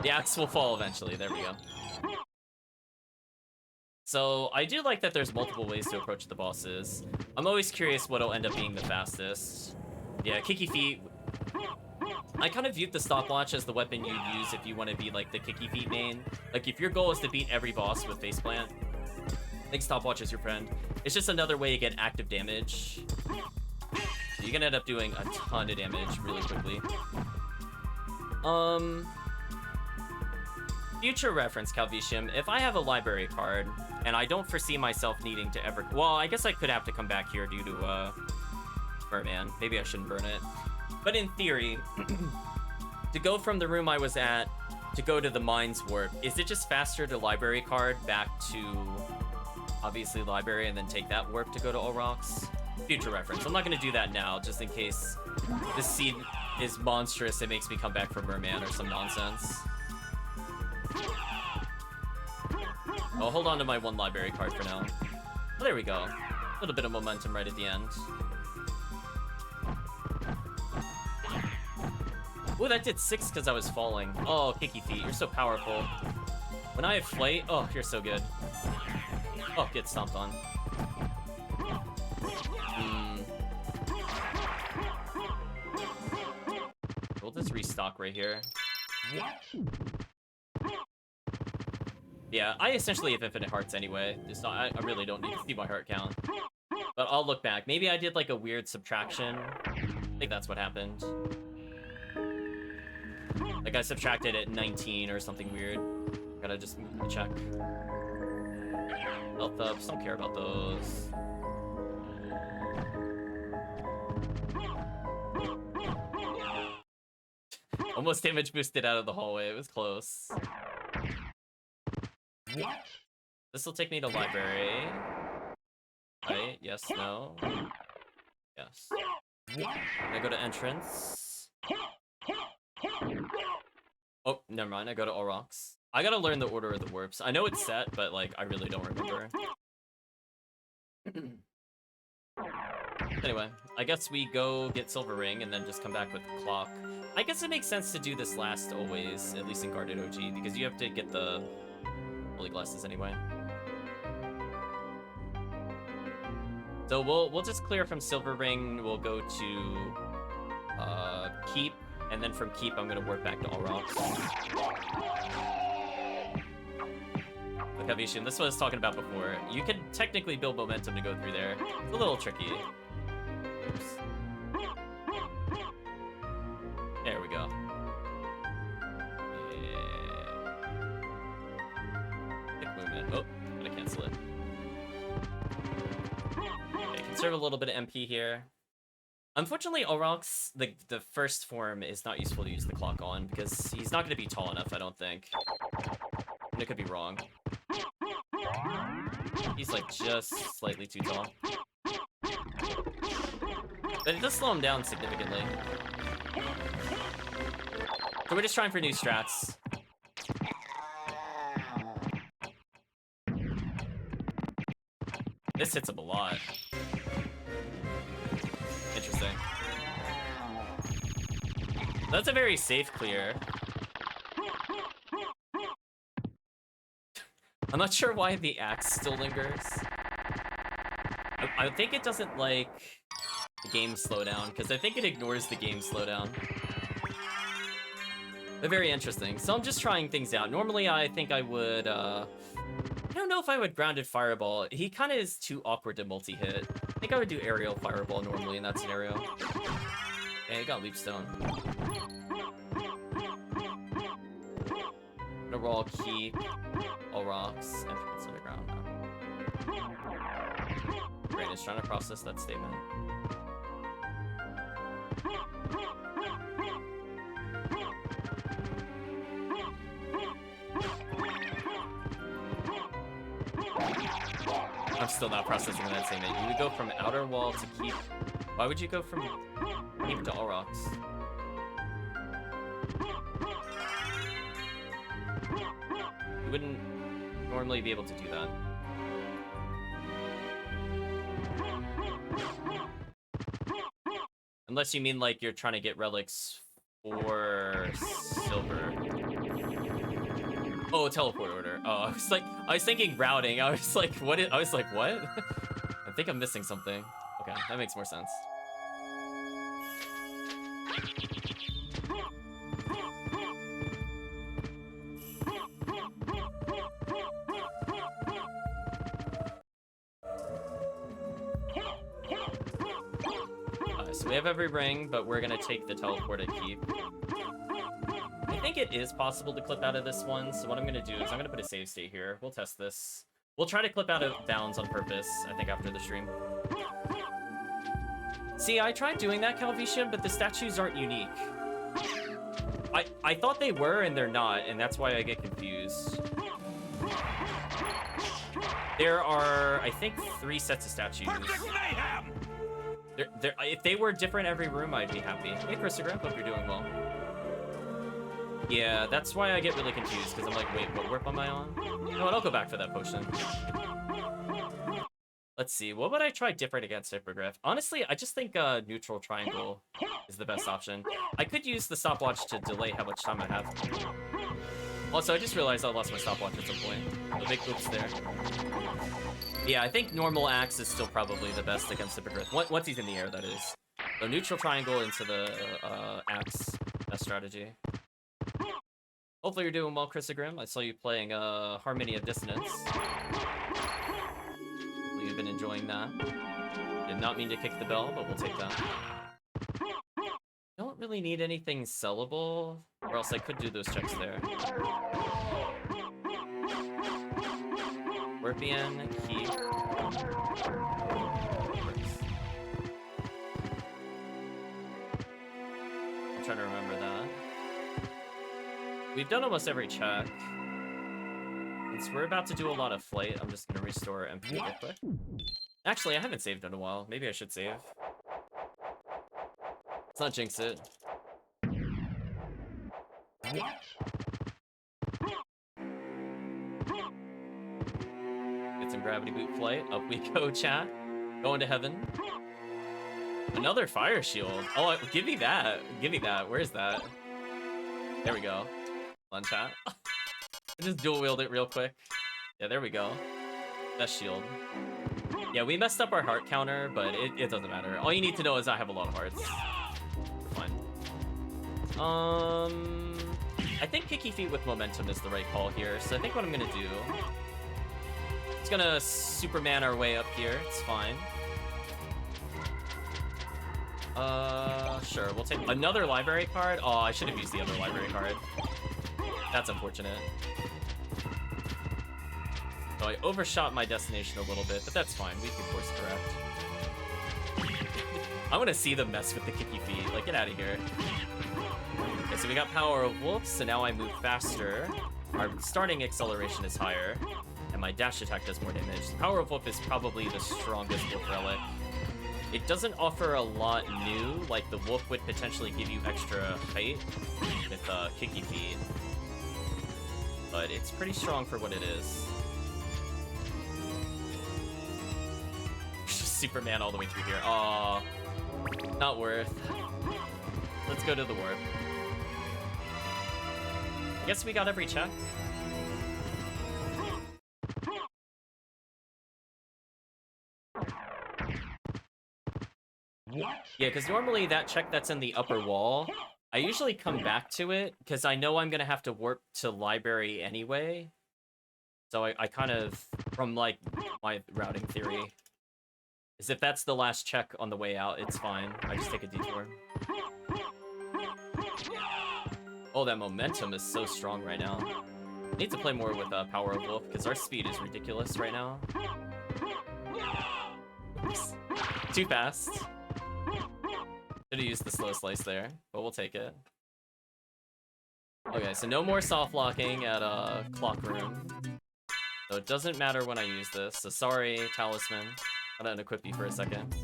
The axe will fall eventually. There we go. So, I do like that there's multiple ways to approach the bosses. I'm always curious what'll end up being the fastest. Yeah, Kicky Feet. I kind of viewed the Stopwatch as the weapon you'd use if you want to be like the Kicky Feet main. Like, if your goal is to beat every boss with Faceplant, I think Stopwatch is your friend. It's just another way to get active damage. You can end up doing a ton of damage really quickly. Future reference, Calvicium. If I have a library card, and I don't foresee myself needing to ever... Well, I guess I could have to come back here due to, Birdman. Maybe I shouldn't burn it. But in theory, to go from the room I was at to go to the Mines Warp. Is it just faster to library card back to, obviously, library and then take that warp to go to Aurochs? Future reference. I'm not going to do that now, just in case this seed is monstrous. It makes me come back for Merman or some nonsense. I'll hold on to my one library card for now. Oh, there we go. A little bit of momentum right at the end. Oh, that did 6 because I was falling. Oh, Kicky Feet, you're so powerful. When I have Flight, oh, you're so good. Oh, get stomped on. We'll just restock right here. Yeah, I essentially have infinite hearts anyway. Just not, I really don't need to see my heart count. But I'll look back. Maybe I did like a weird subtraction. I think that's what happened. Like I subtracted at 19 or something weird. Gotta just check. Health ups, don't care about those. Almost damage boosted out of the hallway. It was close. This will take me to library. Right? Yes, no. Yes. I go to entrance. Oh, never mind. I go to Aurochs. I gotta learn the order of the warps. I know it's set, but like I really don't remember. Anyway, I guess we go get Silver Ring and then just come back with the clock. I guess it makes sense to do this last always, at least in Guarded OG, because you have to get the Holy Glasses anyway. So we'll just clear from Silver Ring. We'll go to Keep, and then from Keep I'm gonna work back to Aurochs. Look, Havishian, this is what I was talking about before. You can technically build momentum to go through there. It's a little tricky. Oops. There we go. Yeah. Quick movement. Oh, gotta cancel it. Okay, conserve a little bit of MP here. Unfortunately, Aurochs, the first form, is not useful to use the clock on because he's not going to be tall enough, I don't think. And it could be wrong. He's like just slightly too tall. But it does slow him down significantly. So we're just trying for new strats. This hits up a lot. Interesting. That's a very safe clear. I'm not sure why the axe still lingers. I think it doesn't like the game slowdown, because I think it ignores the game slowdown. But very interesting. So I'm just trying things out. Normally I think I would, I don't know if I would Grounded Fireball. He kind of is too awkward to multi-hit. I think I would do Aerial Fireball normally in that scenario. Okay, I got Leap Stone. Gonna roll Keep, Aurochs, Entrance Underground. Brain is trying to process that statement. I'm still not processing that statement. You would go from Outer Wall to Keep. Why would you go from Keep to Aurochs? You wouldn't normally be able to do that. Unless you mean like you're trying to get relics for silver. Oh, teleport order. Oh, I was thinking routing. I was like, what? I was like, what? I think I'm missing something. Okay, that makes more sense. So we have every ring, but we're gonna take the teleport at Keep. I think it is possible to clip out of this one, so what I'm gonna do is I'm gonna put a save state here. We'll test this. We'll try to clip out of Bounds on purpose, I think, after the stream. See, I tried doing that, Calvitian, but the statues aren't unique. I thought they were and they're not, and that's why I get confused. There are, I think, 3 sets of statues. Mayhem! If they were different every room, I'd be happy. Hey, Christopher, hope you're doing well. Yeah, that's why I get really confused, because I'm like, wait, what warp am I on? You know what, I'll go back for that potion. Let's see, what would I try different against Hippogriff? Honestly, I just think neutral triangle is the best option. I could use the stopwatch to delay how much time I have. Also, I just realized I lost my stopwatch at some point. A big oops there. Yeah, I think normal axe is still probably the best against Hippogriff. Once he's in the air, that is. So neutral triangle into the axe, best strategy. Hopefully you're doing well, Chris Grimm. I saw you playing Harmony of Dissonance. Hopefully you've been enjoying that. Did not mean to kick the bell, but we'll take that. Don't really need anything sellable, or else I could do those checks there. Scorpion, key. I'll try to remember that. We've done almost every check. Since we're about to do a lot of flight, I'm just gonna restore MP real quick. Actually, I haven't saved in a while. Maybe I should save. Let's not jinx it. Get some gravity boot flight. Up we go, chat. Going to heaven. Another fire shield. Oh, give me that. Give me that. Where is that? There we go. On chat. I just dual wield it real quick. Yeah, there we go. Best shield. Yeah, we messed up our heart counter, but it doesn't matter. All you need to know is I have a lot of hearts. Fine. I think Kicky Feet with momentum is the right call here. So I think what I'm gonna do, it's gonna Superman our way up here. It's fine. Sure. We'll take another library card. Oh, I should have used the other library card. That's unfortunate. So I overshot my destination a little bit, but that's fine. We can course correct. I want to see them mess with the Kicky Feet. Like, get out of here. Okay, so we got Power of Wolf, so now I move faster. Our starting acceleration is higher, and my dash attack does more damage. Power of Wolf is probably the strongest Wolf Relic. It doesn't offer a lot new, like the Wolf would potentially give you extra height with Kicky Feet. But it's pretty strong for what it is. Superman all the way through here. Aw, not worth. Let's go to the warp. I guess we got every check. Yeah, because normally that check that's in the upper wall, I usually come back to it because I know I'm gonna have to warp to library anyway. So I kind of, from like my routing theory, is if that's the last check on the way out, it's fine. I just take a detour. Oh, that momentum is so strong right now. I need to play more with Power of Wolf because our speed is ridiculous right now. Oops. Too fast. Should have used the slow slice there, but we'll take it. Okay, so no more soft locking at Clock Room. So it doesn't matter when I use this. So sorry, Talisman. I'm gonna unequip you for a second.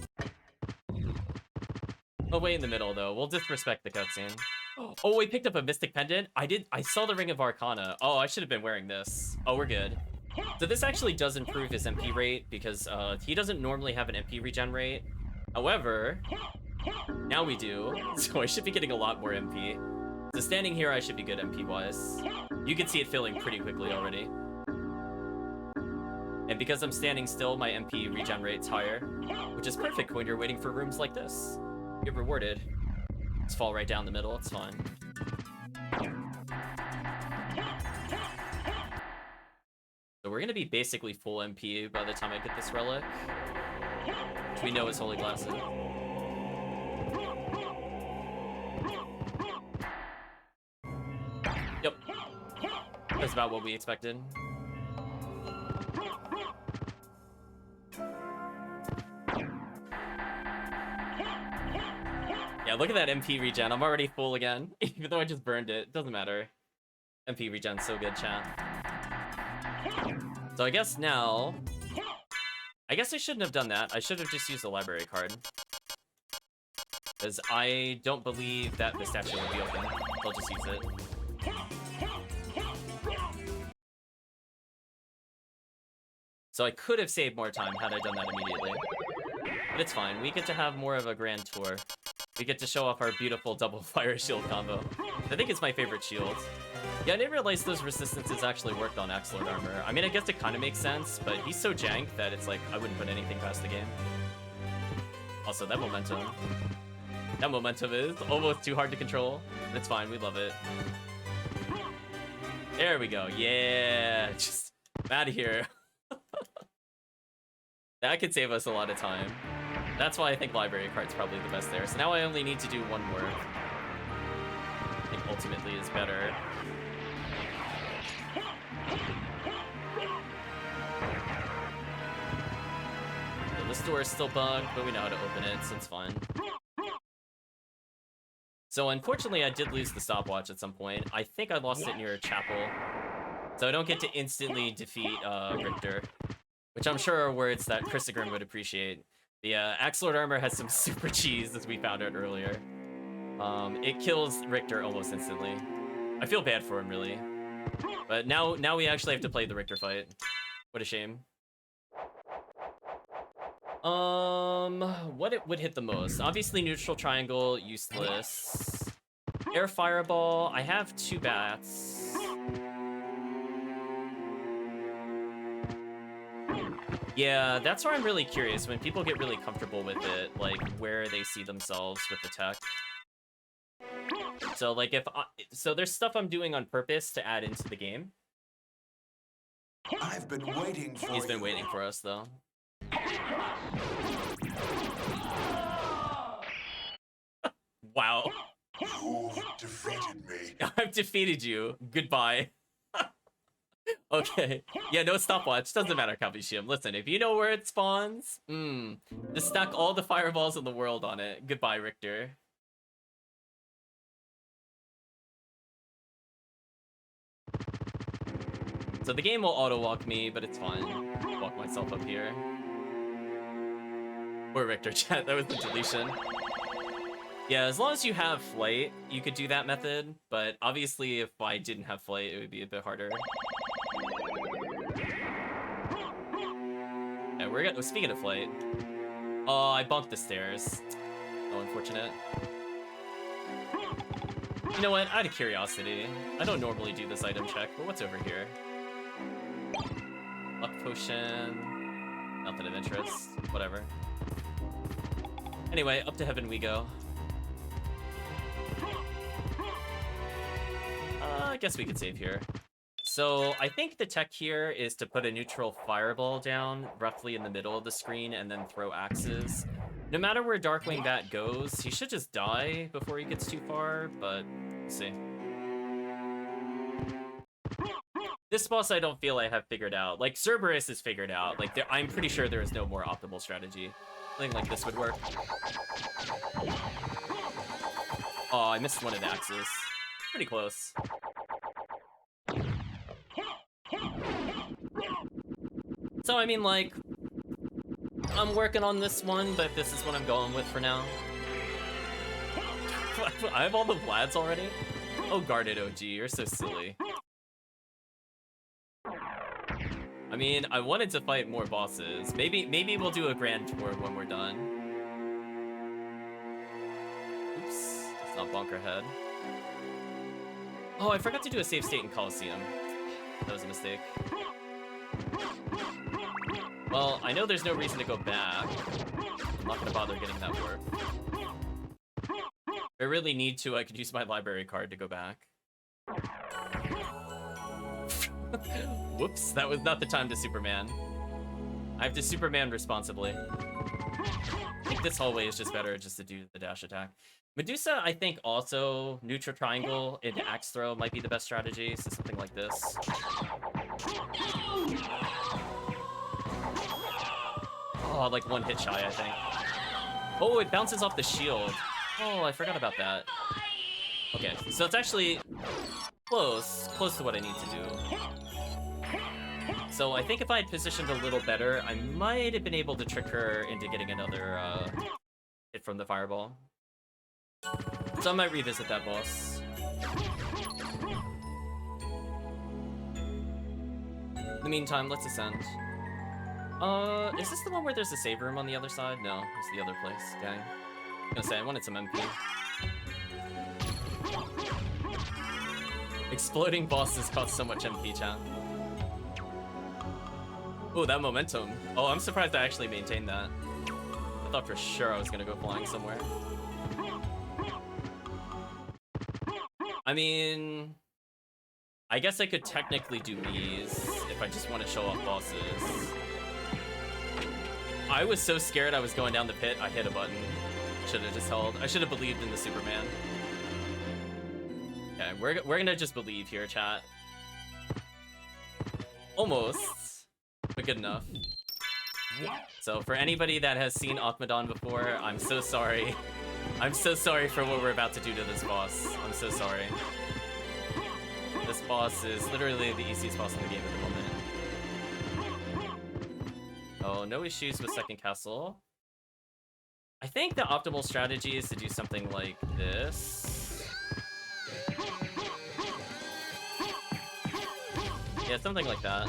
Oh, way in the middle though. We'll disrespect the cutscene. Oh, we picked up a Mystic Pendant. I saw the Ring of Arcana. Oh, I should have been wearing this. Oh, we're good. So this actually does improve his MP rate because he doesn't normally have an MP regen rate. However, now we do. So I should be getting a lot more MP. So standing here, I should be good MP-wise. You can see it filling pretty quickly already. And because I'm standing still, my MP regen rate's higher, which is perfect when you're waiting for rooms like this. Get rewarded. Just fall right down the middle, it's fine. So we're gonna be basically full MP by the time I get this relic, which we know is Holy Glasses. Yep. That's about what we expected. Yeah, look at that MP regen. I'm already full again, even though I just burned it. Doesn't matter. MP regen's so good, chat. So I guess now... I guess I shouldn't have done that. I should have just used the library card. Because I don't believe that the statue will be open. I'll just use it. So I could have saved more time had I done that immediately. But it's fine. We get to have more of a grand tour. We get to show off our beautiful double fire shield combo. I think it's my favorite shield. Yeah, I didn't realize those resistances actually worked on Axelord armor. I mean, I guess it kind of makes sense, but he's so jank that it's like, I wouldn't put anything past the game. Also, that momentum. That momentum is almost too hard to control. It's fine, we love it. There we go, yeah! Just, I'm out of here. That could save us a lot of time. That's why I think library card's probably the best there. So now I only need to do one more. I think ultimately is better. So this door is still bugged, but we know how to open it, so it's fine. So unfortunately, I did lose the stopwatch at some point. I think I lost it near a chapel. So I don't get to instantly defeat Richter. Which I'm sure are words that Christogrim would appreciate. The Axelord armor has some super cheese, as we found out earlier. It kills Richter almost instantly. I feel bad for him, really. But now we actually have to play the Richter fight. What a shame. What it would hit the most? Obviously, neutral triangle, useless. Air fireball. I have 2 bats. Yeah, that's where I'm really curious, when people get really comfortable with it, like, where they see themselves with the tech. So, like, so there's stuff I'm doing on purpose to add into the game. I've been waiting for He's been waiting for us, though. Wow. You've defeated me. I've defeated you. Goodbye. Okay. Yeah, no stopwatch. Doesn't matter, Kalvishim. Listen, if you know where it spawns, just stack all the fireballs in the world on it. Goodbye, Richter. So the game will auto-walk me, but it's fine. I'll walk myself up here. Poor Richter, chat. That was the deletion. Yeah, as long as you have flight, you could do that method, but obviously if I didn't have flight, it would be a bit harder. Yeah, speaking of flight. Oh, I bumped the stairs. So unfortunate. You know what? Out of curiosity, I don't normally do this item check, but what's over here? Luck potion. Nothing of interest. Whatever. Anyway, up to heaven we go. I guess we could save here. So I think the tech here is to put a neutral fireball down roughly in the middle of the screen and then throw axes. No matter where Darkwing Bat goes, he should just die before he gets too far, but we'll see. This boss I don't feel I have figured out. Like, Cerberus is figured out. Like, I'm pretty sure there is no more optimal strategy. Something like this would work. Oh, I missed one of the axes. Pretty close. So, I mean, like, I'm working on this one, but this is what I'm going with for now. I have all the Vlads already? Oh, guarded OG, you're so silly. I mean, I wanted to fight more bosses. Maybe we'll do a grand tour when we're done. Oops, that's not Bunkerhead. Oh, I forgot to do a save state in Coliseum. That was a mistake. Well, I know there's no reason to go back. I'm not gonna bother getting that work. If I really need to, I could use my library card to go back. Whoops, that was not the time to Superman. I have to Superman responsibly. I think this hallway is just better just to do the dash attack. Medusa, I think also neutral triangle into axe throw might be the best strategy, so something like this. Oh, like one hit shy, I think. Oh, it bounces off the shield. Oh, I forgot about that. Okay, so it's actually close to what I need to do. So I think if I had positioned a little better, I might have been able to trick her into getting another hit from the fireball. So I might revisit that boss. In the meantime, let's ascend. Is this the one where there's a save room on the other side? No, it's the other place. Dang. I was gonna say, I wanted some MP. Exploding bosses cost so much MP, chat. Oh, that momentum. Oh, I'm surprised I actually maintained that. I thought for sure I was gonna go flying somewhere. I mean, I guess I could technically do these if I just want to show off bosses. I was so scared I was going down the pit, I hit a button. Should have just held. I should have believed in the Superman. Okay, we're gonna just believe here, chat. Almost, but good enough. So for anybody that has seen Akmadon before, I'm so sorry. I'm so sorry for what we're about to do to this boss. I'm so sorry. This boss is literally the easiest boss in the game at the moment. Oh, no issues with second castle. I think the optimal strategy is to do something like this. Yeah, something like that.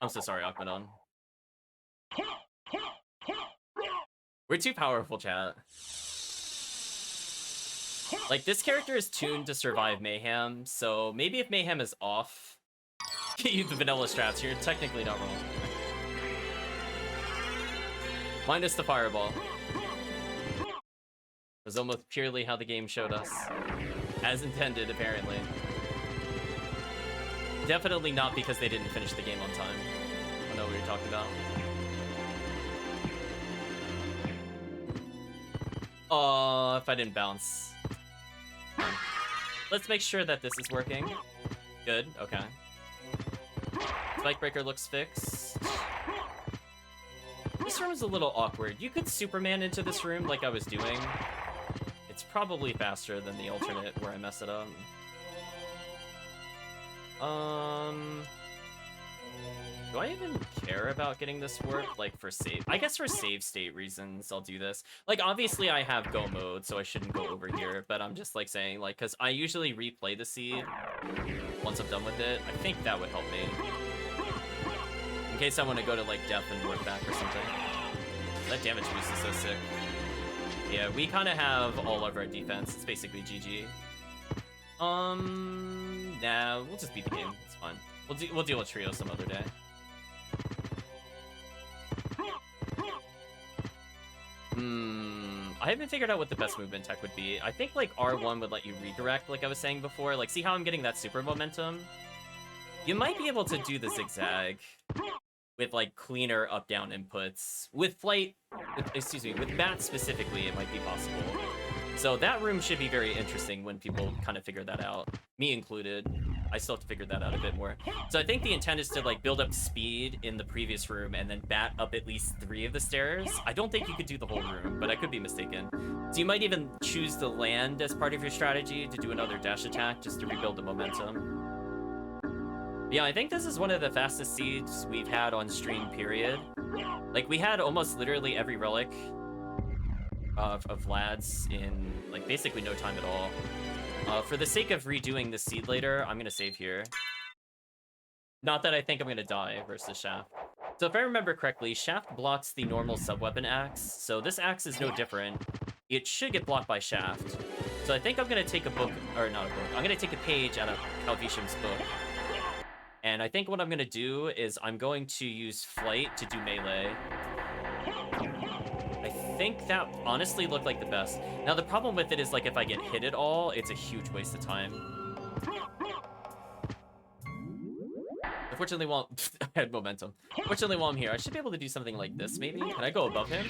I'm so sorry, Akmadon. We're too powerful, chat. Like, this character is tuned to survive Mayhem, so maybe if Mayhem is off, use the vanilla strats, you're technically not wrong. Minus the fireball. It was almost purely how the game showed us. As intended, apparently. Definitely not because they didn't finish the game on time. I know what you're talking about. Oh, if I didn't bounce. Let's make sure that this is working. Good, okay. Spike breaker looks fixed. This room is a little awkward. You could Superman into this room like I was doing. It's probably faster than the alternate where I mess it up. Do I even care about getting this warp? Like, for save... I guess for save state reasons, I'll do this. Like, obviously I have go mode, so I shouldn't go over here, but I'm just, like, saying, like, because I usually replay the seed once I'm done with it. I think that would help me. In case I want to go to, like, death and warp back or something. That damage boost is so sick. Yeah, we kind of have all of our defense. It's basically GG. Nah, we'll just beat the game. It's fine. We'll deal with trio some other day. I haven't figured out what the best movement tech would be. I think, like, R1 would let you redirect, like I was saying before. Like, see how I'm getting that super momentum? You might be able to do the zigzag with, like, cleaner up-down inputs. With flight, with bat specifically, it might be possible. So that room should be very interesting when people kind of figure that out. Me included. I still have to figure that out a bit more. So I think the intent is to, like, build up speed in the previous room and then bat up at least 3 of the stairs. I don't think you could do the whole room, but I could be mistaken. So you might even choose to land as part of your strategy to do another dash attack just to rebuild the momentum. Yeah, I think this is one of the fastest seeds we've had on stream, period. Like, we had almost literally every relic of lads in, like, basically no time at all. For the sake of redoing the seed later, I'm gonna save here. Not that I think I'm gonna die versus Shaft. So if I remember correctly, Shaft blocks the normal sub-weapon axe, so this axe is no different. It should get blocked by Shaft. So I think I'm gonna take a book, or not a book, I'm gonna take a page out of Calvisham's book. And I think what I'm gonna do is I'm going to use Flight to do melee. I think that honestly looked like the best. Now the problem with it is, like, if I get hit at all, it's a huge waste of time. Unfortunately, while I had momentum. Fortunately, while I'm here, I should be able to do something like this, maybe? Can I go above him?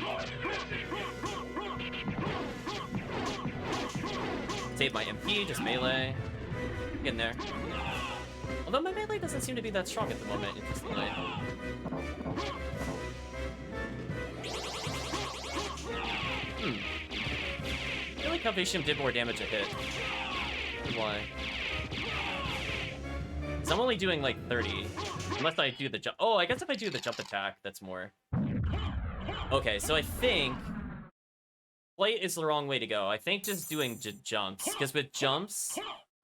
Save my MP, just melee. Get in there. Although my melee doesn't seem to be that strong at the moment, interestingly. how Vatium did more damage a hit. Why? So I'm only doing like 30. Unless I do the jump. Oh, I guess if I do the jump attack, that's more. Okay, so I think flight is the wrong way to go. I think just doing jumps, because with jumps,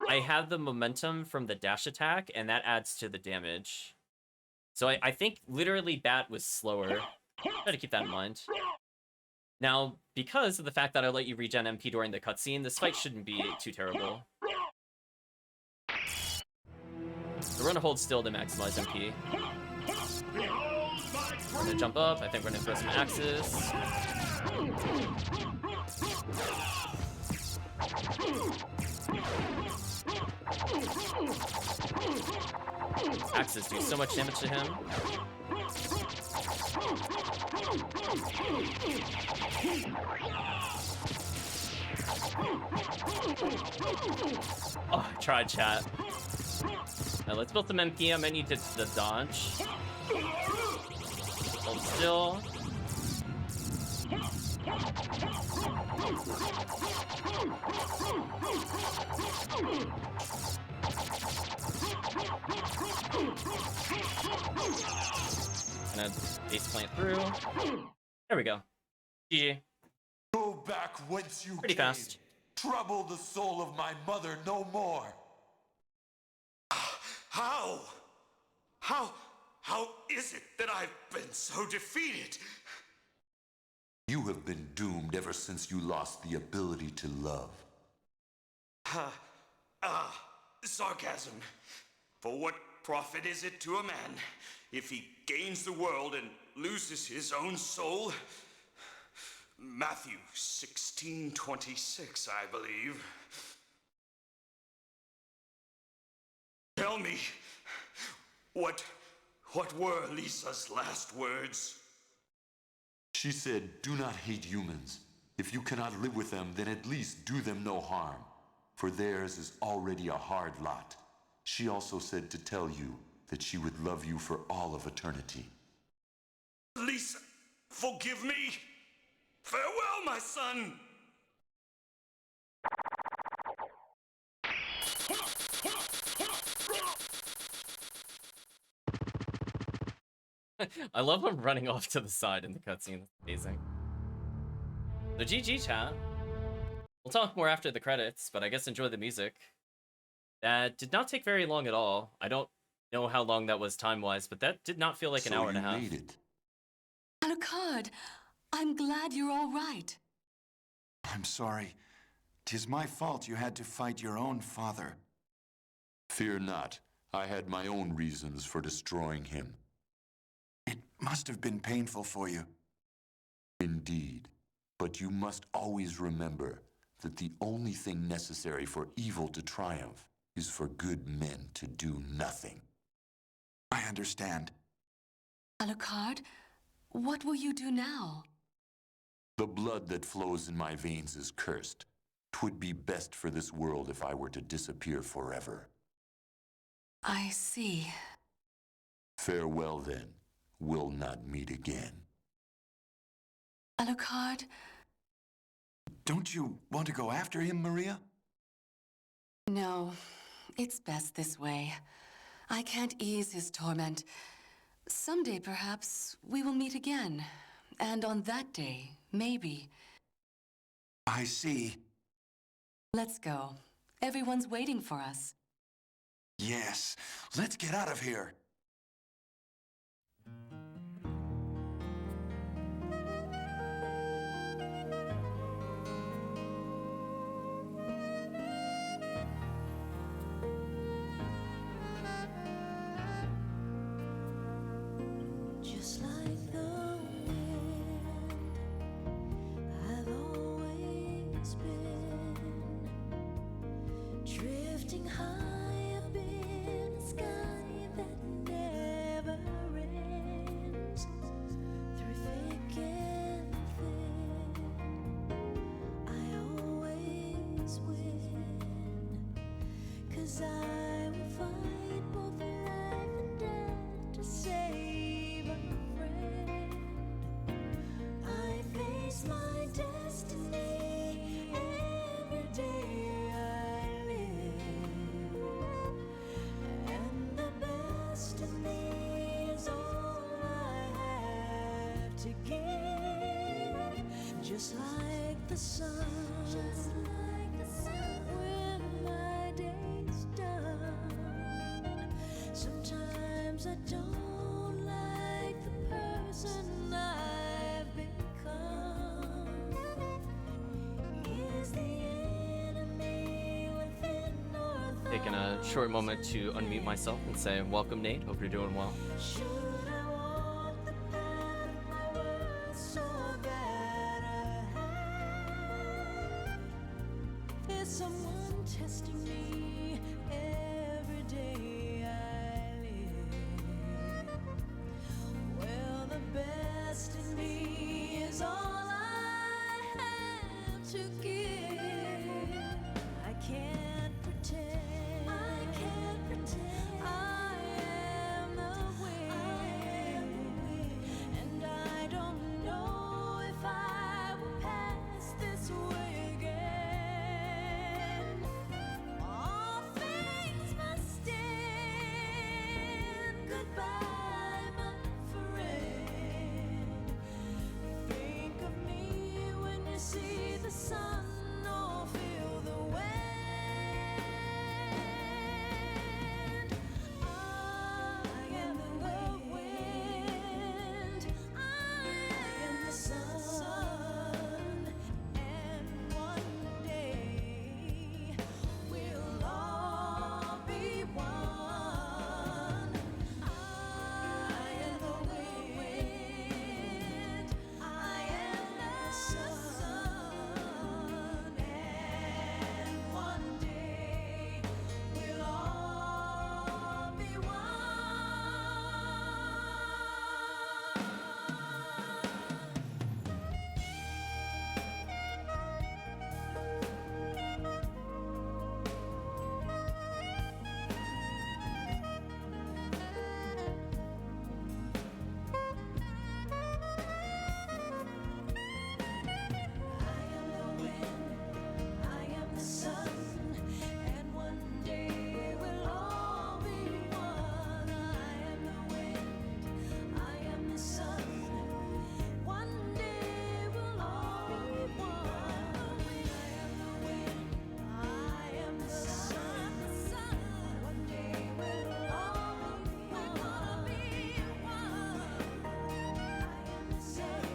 I have the momentum from the dash attack, and that adds to the damage. So I think literally Bat was slower. Try to keep that in mind. Now, because of the fact that I let you regen MP during the cutscene, this fight shouldn't be too terrible. So we're gonna hold still to maximize MP. We're gonna jump up. I think we're gonna throw some axes. Axes do so much damage to him. Oh, I tried, chat. Now let's build some MP. I might need to the dodge. Hold still. Gonna base plant through. There we go. GG. Go back whence you Pretty came. fast. Trouble the soul of my mother no more. How? How is it that I've been so defeated? You have been doomed ever since you lost the ability to love. Sarcasm. For what profit is it to a man if he gains the world and loses his own soul? Matthew 16:26, I believe. Tell me, what were Lisa's last words? She said, "Do not hate humans. If you cannot live with them, then at least do them no harm, for theirs is already a hard lot." She also said to tell you that she would love you for all of eternity. Lisa, forgive me. Farewell, my son. I love him running off to the side in the cutscene. That's amazing. So GG, chat. We'll talk more after the credits, but I guess enjoy the music. That did not take very long at all. I don't know how long that was time-wise, but that did not feel like an hour and a half. So you made it. Alucard, I'm glad you're all right. I'm sorry. 'Tis my fault you had to fight your own father. Fear not. I had my own reasons for destroying him. It must have been painful for you. Indeed. But you must always remember that the only thing necessary for evil to triumph is for good men to do nothing. I understand. Alucard, what will you do now? The blood that flows in my veins is cursed. 'Twould be best for this world if I were to disappear forever. I see. Farewell, then. We'll not meet again. Alucard, Don't you want to go after him, Maria? no, it's best this way. I can't ease his torment. Someday, perhaps, we will meet again. And on that day, maybe. I see. Let's go. Everyone's waiting for us. Yes. Let's get out of here. Just like the wind, I've always been drifting high up in a sky that never ends. Through thick and thin, I always win, 'cause I will fight both life and death to save a friend. I face my destiny meet again, just like the sun. When my day's done, sometimes I don't like the person I've become. Is the enemy within or Taking a short moment to unmute myself and say, welcome, Nate. Hope you're doing well. should I walk the path my words so that I have? Is someone testing me every day I live? Well, the best in me is all I have to give. I can't pretend. I am the wind, and I don't know if I will pass this way again. All things must end. Goodbye, my friend. Think of me when you see the sun or feel the wind. I am the wind. I am the sun. And one day we'll all be one. I am the wind. I am the sun. And one day we'll all be one. I am the wind, I am the sun, and one day we'll all be one. I am the wind, I am the sun, one day we'll all be one. I am the wind, I am the sun, one day we'll all be one. I am the sun.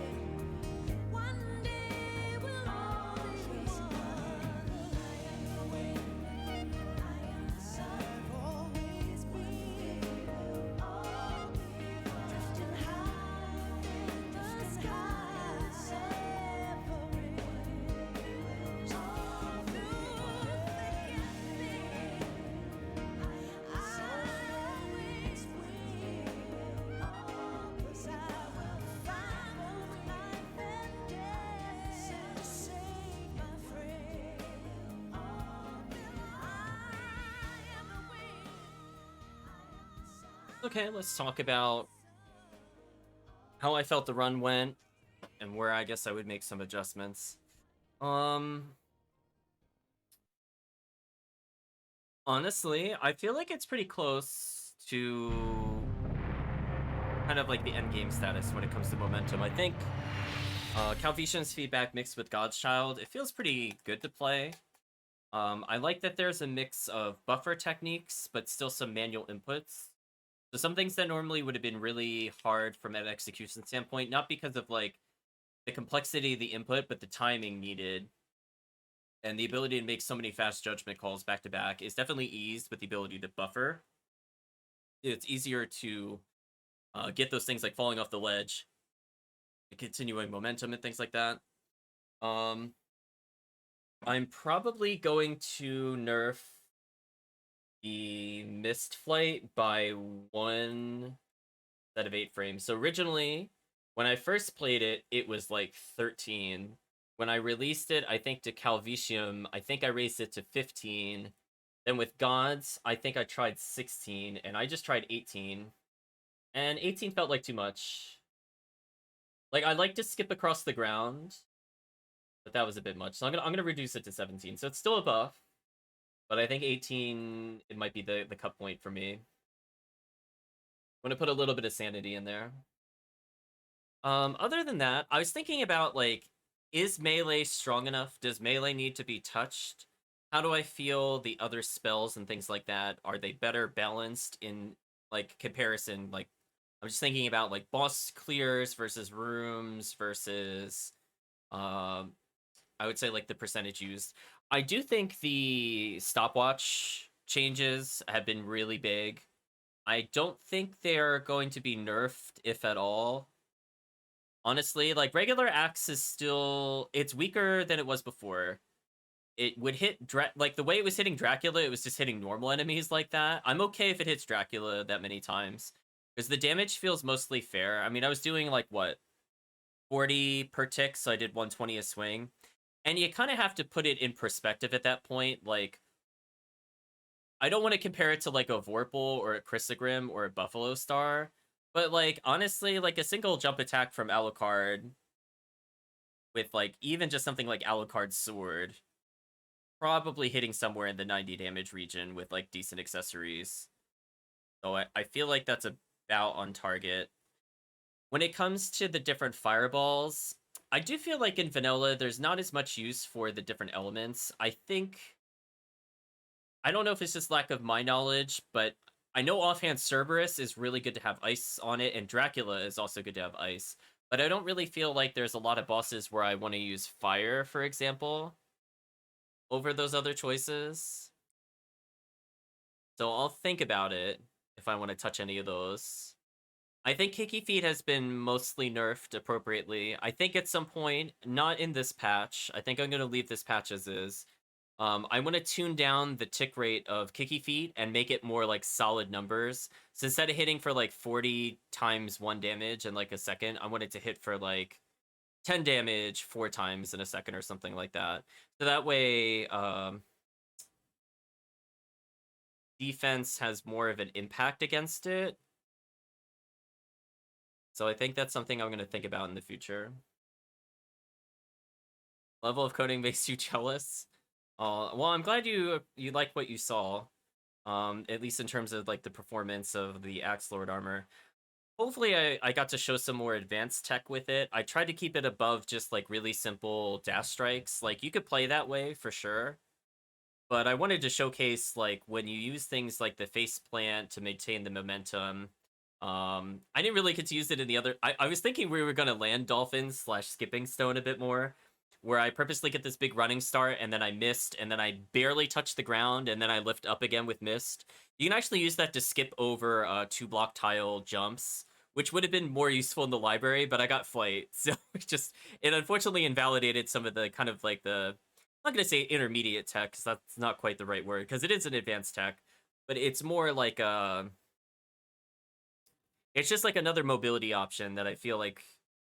One day we'll all be one. I am the wind, I am the sun, always be. We'll all be drifting high in the sky, separate. All through thick and thin, I always will. 'Cause I will find life and death to save my friend. I am the wind. Okay, let's talk about how I felt the run went and where I guess I would make some adjustments. Honestly, I feel like it's pretty close to kind of like the end game status when it comes to momentum. I think Calvician's feedback mixed with GodsChild, it feels pretty good to play. I like that there's a mix of buffer techniques, but still some manual inputs. So some things that normally would have been really hard from an execution standpoint, not because of like the complexity of the input, but the timing needed. And the ability to make so many fast judgment calls back to back is definitely eased with the ability to buffer. It's easier to get those things like falling off the ledge, continuing momentum, and things like that. I'm probably going to nerf the missed flight by 1 set of 8 frames. So originally, when I first played it, it was like 13. When I released it, I think to Calvicium, I think I raised it to 15. Then with Gods, I think I tried 16, and I just tried 18. And 18 felt like too much. Like, I like to skip across the ground, but that was a bit much. So I'm gonna reduce it to 17. So it's still a buff, but I think 18, it might be the cut point for me. I'm gonna put a little bit of sanity in there. Other than that, I was thinking about like, is melee strong enough? Does melee need to be touched? How do I feel the other spells and things like that? Are they better balanced in like comparison? Like, I'm just thinking about like boss clears versus rooms versus um I would say like the percentage used. I do think the stopwatch changes have been really big. I don't think they're going to be nerfed, if at all. Honestly, like regular axe is still it's weaker than it was before. It would hit like the way it was hitting Dracula, it was just hitting normal enemies like that. I'm okay if it hits Dracula that many times because the damage feels mostly fair. I mean, I was doing like what 40 per tick, so I did 120 a swing. And you kind of have to put it in perspective at that point. Like, I don't want to compare it to like a Vorpal or a Chrysogrim or a Buffalo Star, but like honestly, like a single jump attack from Alucard with like even just something like Alucard's sword, probably hitting somewhere in the 90 damage region with like decent accessories. So I feel like that's about on target. When it comes to the different fireballs, I do feel like in vanilla, there's not as much use for the different elements. I don't know if it's just lack of my knowledge, but I know offhand Cerberus is really good to have ice on it, and Dracula is also good to have ice. But I don't really feel like there's a lot of bosses where I want to use fire, for example, over those other choices. So I'll think about it if I want to touch any of those. I think Kicky Feet has been mostly nerfed appropriately. I think at some point, not in this patch, I think I'm going to leave this patch as is. I want to tune down the tick rate of Kicky Feet and make it more like solid numbers. So instead of hitting for like 40 times 1 damage in like a second, I want it to hit for like 10 damage 4 times in a second or something like that. So that way, defense has more of an impact against it. So I think that's something I'm going to think about in the future. Level of coding makes you jealous. Well, I'm glad you like what you saw. At least in terms of like the performance of the Axe Lord armor. Hopefully I got to show some more advanced tech with it. I tried to keep it above just like really simple dash strikes. Like you could play that way for sure. But I wanted to showcase like when you use things like the face plant to maintain the momentum. I didn't really get to use it in the other. I was thinking we were gonna land dolphins / skipping stone a bit more, where I purposely get this big running start and then I missed and then I barely touch the ground and then I lift up again with mist. You can actually use that to skip over 2-block tile jumps, which would have been more useful in the library, but I got flight, so it unfortunately invalidated some of the kind of like the I'm not gonna say intermediate tech because that's not quite the right word because it is an advanced tech, but it's more like it's just like another mobility option that I feel like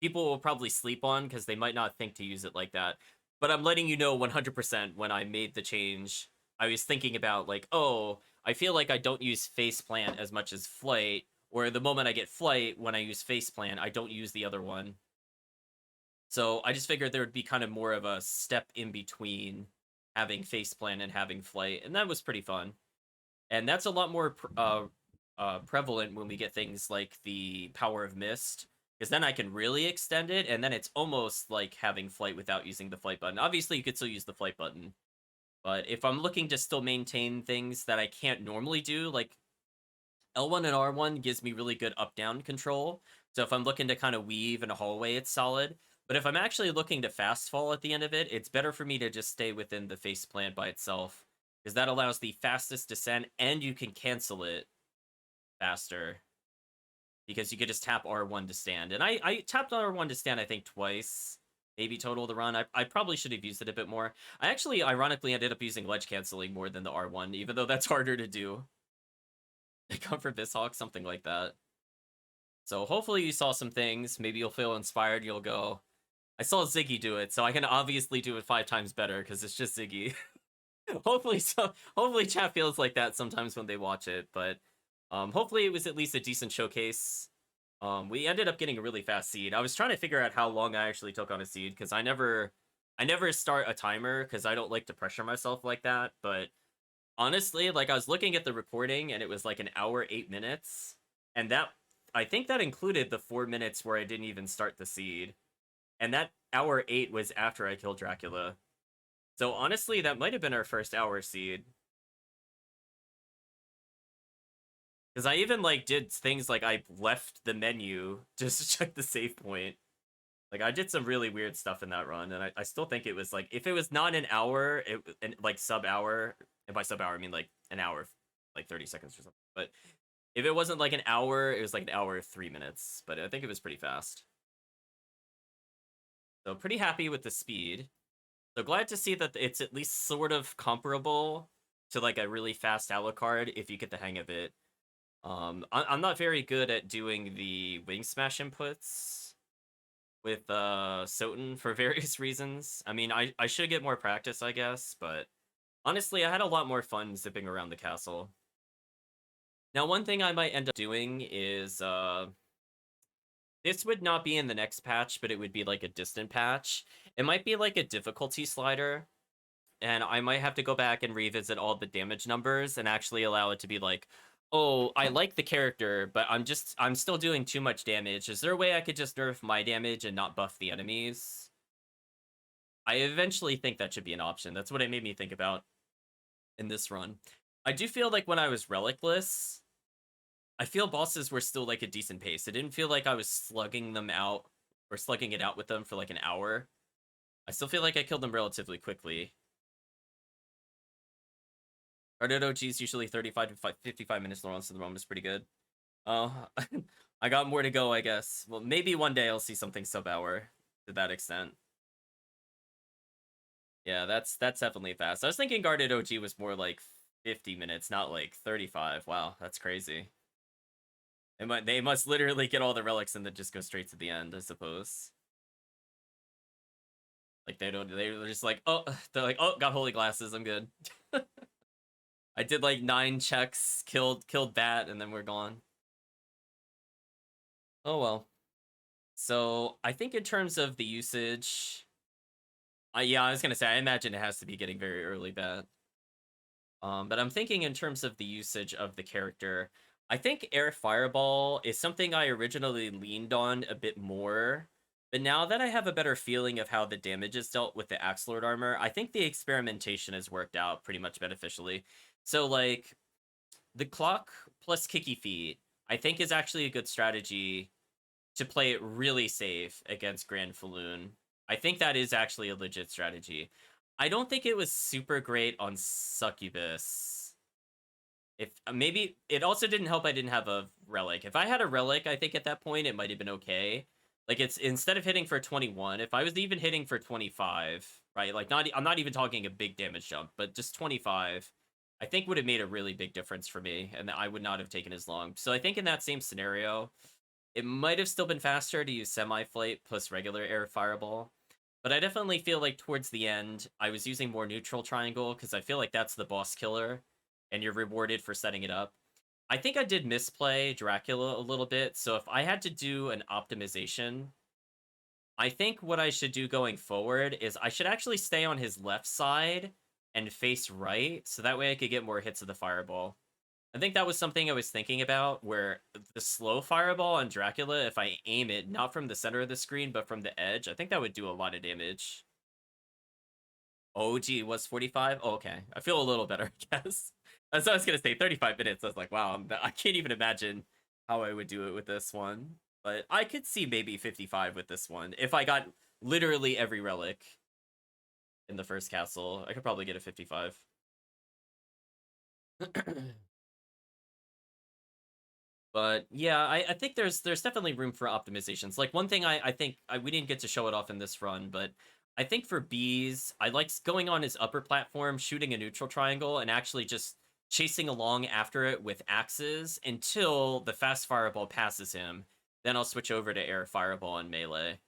people will probably sleep on because they might not think to use it like that. But I'm letting you know 100% when I made the change, I was thinking about like, oh, I feel like I don't use faceplant as much as flight, or the moment I get flight, when I use faceplant, I don't use the other one. So I just figured there would be kind of more of a step in between having faceplant and having flight, and that was pretty fun. And that's a lot more prevalent when we get things like the power of mist, because then I can really extend it, and then it's almost like having flight without using the flight button. Obviously, you could still use the flight button, but if I'm looking to still maintain things that I can't normally do, like L1 and R1 gives me really good up-down control, so if I'm looking to kind of weave in a hallway, it's solid. But if I'm actually looking to fast fall at the end of it, it's better for me to just stay within the faceplant by itself, because that allows the fastest descent, and you can cancel it faster because you could just tap R1 to stand. And I tapped R1 to stand, I think, twice, maybe total the run. I probably should have used it a bit more. I actually, ironically, ended up using ledge canceling more than the R1, even though that's harder to do. Comfort Bisshawk, something like that. So hopefully you saw some things. Maybe you'll feel inspired. You'll go, I saw Ziggy do it, so I can obviously do it 5 times better because it's just Ziggy. Hopefully chat feels like that sometimes when they watch it, but hopefully it was at least a decent showcase. We ended up getting a really fast seed. I was trying to figure out how long I actually took on a seed because I never start a timer because I don't like to pressure myself like that. But honestly, like I was looking at the recording and it was like an hour 8 minutes, and that I think that included the 4 minutes where I didn't even start the seed. And that hour 8 was after I killed Dracula. So honestly, that might have been our first hour seed. Because I even, like, did things like I left the menu just to check the save point. Like, I did some really weird stuff in that run, and I still think it was, like, if it was not an hour, like, sub-hour, and by sub-hour, I mean, like, an hour, like, 30 seconds or something. But if it wasn't, like, an hour, it was, like, an hour, 3 minutes. But I think it was pretty fast. So pretty happy with the speed. So glad to see that it's at least sort of comparable to, like, a really fast Alucard if you get the hang of it. I'm not very good at doing the wing smash inputs with SotN for various reasons. I mean, I should get more practice, I guess, but honestly, I had a lot more fun zipping around the castle. Now, one thing I might end up doing is this would not be in the next patch, but it would be like a distant patch. It might be like a difficulty slider, and I might have to go back and revisit all the damage numbers and actually allow it to be like, oh, I like the character, but I'm still doing too much damage. Is there a way I could just nerf my damage and not buff the enemies? I eventually think that should be an option. That's what it made me think about in this run. I do feel like when I was relicless, I feel bosses were still like a decent pace. It didn't feel like I was slugging them out or slugging it out with them for like an hour. I still feel like I killed them relatively quickly. Guarded OG is usually 35 to 55 minutes long, so the ROM is pretty good. Oh, I got more to go, I guess. Well, maybe one day I'll see something sub-hour to that extent. Yeah, that's definitely fast. I was thinking Guarded OG was more like 50 minutes, not like 35. Wow, that's crazy. They must literally get all the relics and then just go straight to the end, I suppose. Like they're just like, oh, they're like, oh, got holy glasses, I'm good. I did like 9 checks, killed that, and then we're gone. Oh well. So I think in terms of the usage, yeah, I was gonna say I imagine it has to be getting very early bad. But I'm thinking in terms of the usage of the character, I think Air Fireball is something I originally leaned on a bit more. But now that I have a better feeling of how the damage is dealt with the Axe Lord armor, I think the experimentation has worked out pretty much beneficially. So, like, the clock plus Kicky Feet, I think is actually a good strategy to play it really safe against Grand Falloon. I think that is actually a legit strategy. I don't think it was super great on Succubus. If maybe it also didn't help I didn't have a relic. If I had a relic, I think at that point it might have been okay. Like, it's instead of hitting for 21, if I was even hitting for 25, right? Like, I'm not even talking a big damage jump, but just 25, I think would have made a really big difference for me, and I would not have taken as long. So I think in that same scenario, it might have still been faster to use semi-flight plus regular air fireball. But I definitely feel like towards the end, I was using more neutral triangle because I feel like that's the boss killer, and you're rewarded for setting it up. I think I did misplay Dracula a little bit, so if I had to do an optimization, I think what I should do going forward is I should actually stay on his left side and face right, so that way I could get more hits of the fireball. I think that was something I was thinking about, where the slow fireball on Dracula, if I aim it not from the center of the screen, but from the edge, I think that would do a lot of damage. Oh, gee, it was 45? Oh, okay. I feel a little better, I guess. That's what I was going to say, 35 minutes. I was like, wow, I can't even imagine how I would do it with this one. But I could see maybe 55 with this one. If I got literally every relic in the first castle, I could probably get a 55. But yeah, I think there's definitely room for optimizations. Like, one thing I think we didn't get to show it off in this run, but I think for bees, I like going on his upper platform, shooting a neutral triangle, and actually just chasing along after it with axes until the fast fireball passes him. Then I'll switch over to air fireball and melee.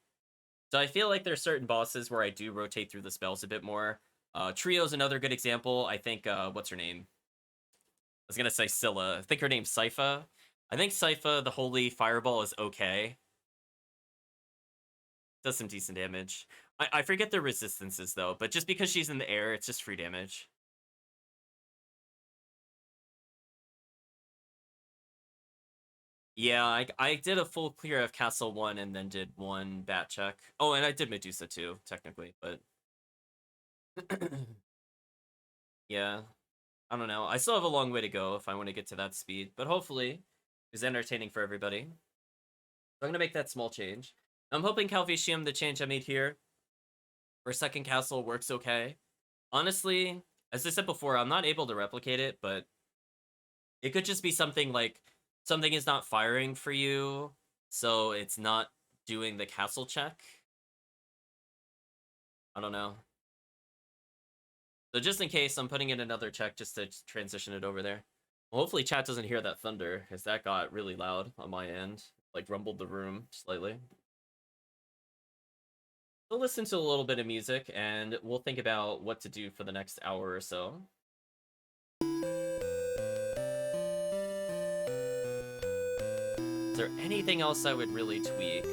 So I feel like there's certain bosses where I do rotate through the spells a bit more. Trio's another good example. I think, what's her name? I was gonna say Scylla. I think her name's Sypha. I think Sypha, the Holy Fireball, is okay. Does some decent damage. I forget the resistances, though, but just because she's in the air, it's just free damage. Yeah, I did a full clear of Castle 1 and then did one bat check. Oh, and I did Medusa too, technically, but yeah. I don't know. I still have a long way to go if I want to get to that speed, but hopefully it's entertaining for everybody. So I'm gonna make that small change. I'm hoping Calvitium, the change I made here for second castle, works okay. Honestly, as I said before, I'm not able to replicate it, but it could just be something like something is not firing for you, so it's not doing the castle check. I don't know. So just in case, I'm putting in another check just to transition it over there. Well, hopefully chat doesn't hear that thunder, because that got really loud on my end. Like, rumbled the room slightly. We'll listen to a little bit of music, and we'll think about what to do for the next hour or so. Is there anything else I would really tweak?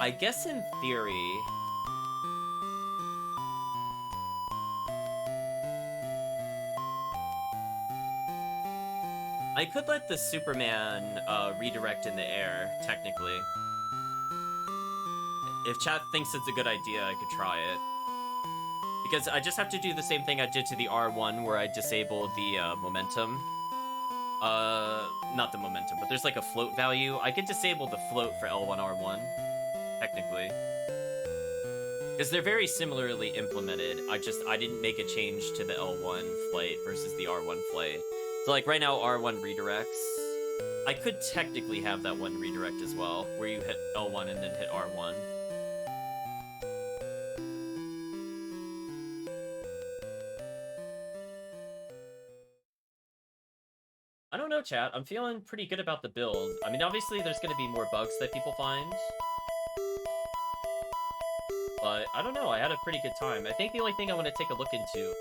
I guess in theory, I could let the Superman redirect in the air, technically. If chat thinks it's a good idea, I could try it. Because I just have to do the same thing I did to the R1 where I disabled the momentum. Not the momentum, but there's like a float value. I could disable the float for L1 R1, technically. Because they're very similarly implemented. I didn't make a change to the L1 flight versus the R1 flight. So like right now R1 redirects. I could technically have that one redirect as well, where you hit L1 and then hit R1. I don't know, chat. I'm feeling pretty good about the build. I mean, obviously there's going to be more bugs that people find. But I don't know, I had a pretty good time. I think the only thing I want to take a look into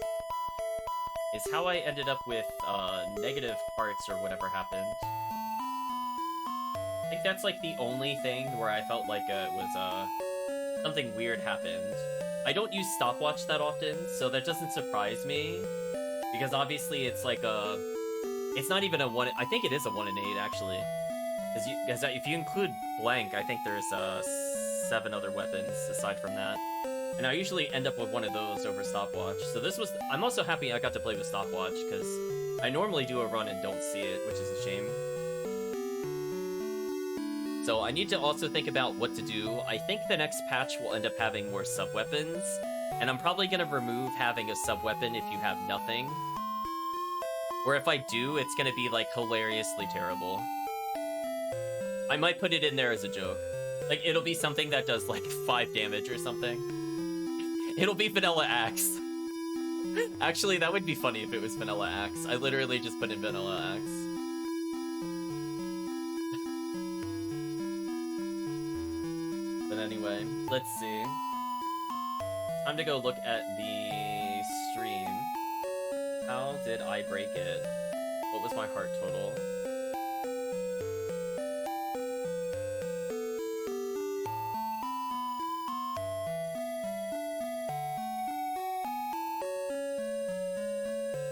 is how I ended up with negative parts or whatever happened. I think that's like the only thing where I felt like it was something weird happened. I don't use stopwatch that often, so that doesn't surprise me. Because obviously it's like it's not even a 1... I think it is a 1 in 8, actually. Because if you include blank, I think there's 7 other weapons aside from that. And I usually end up with one of those over stopwatch. So this was... I'm also happy I got to play with stopwatch, because I normally do a run and don't see it, which is a shame. So I need to also think about what to do. I think the next patch will end up having more sub-weapons. And I'm probably going to remove having a sub-weapon if you have nothing. Or if I do, it's going to be, like, hilariously terrible. I might put it in there as a joke. Like, it'll be something that does, like, 5 damage or something. It'll be Vanilla Axe. Actually, that would be funny if it was Vanilla Axe. I literally just put in Vanilla Axe. But anyway, let's see. Time to go look at the stream. How did I break it? What was my heart total?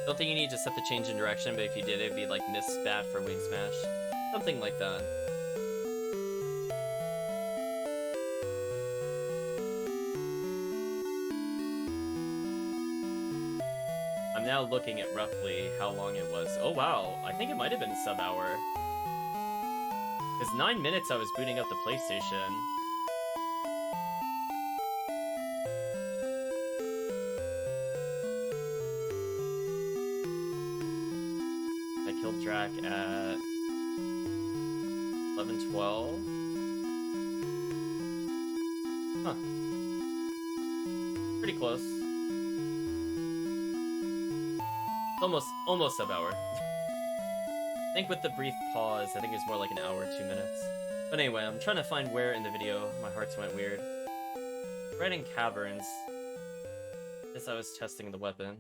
Don't think you need to set the change in direction, but if you did, it'd be like miss bat for wing smash. Something like that. I'm now looking at roughly how long it was. Oh wow, I think it might have been a sub-hour. Because 9 minutes I was booting up the PlayStation. I killed Drac at 11:12. Huh. Pretty close. Almost sub-hour. I think with the brief pause, I think it's more like an hour, 2 minutes. But anyway, I'm trying to find where in the video my hearts went weird. Right in caverns. As I was testing the weapon.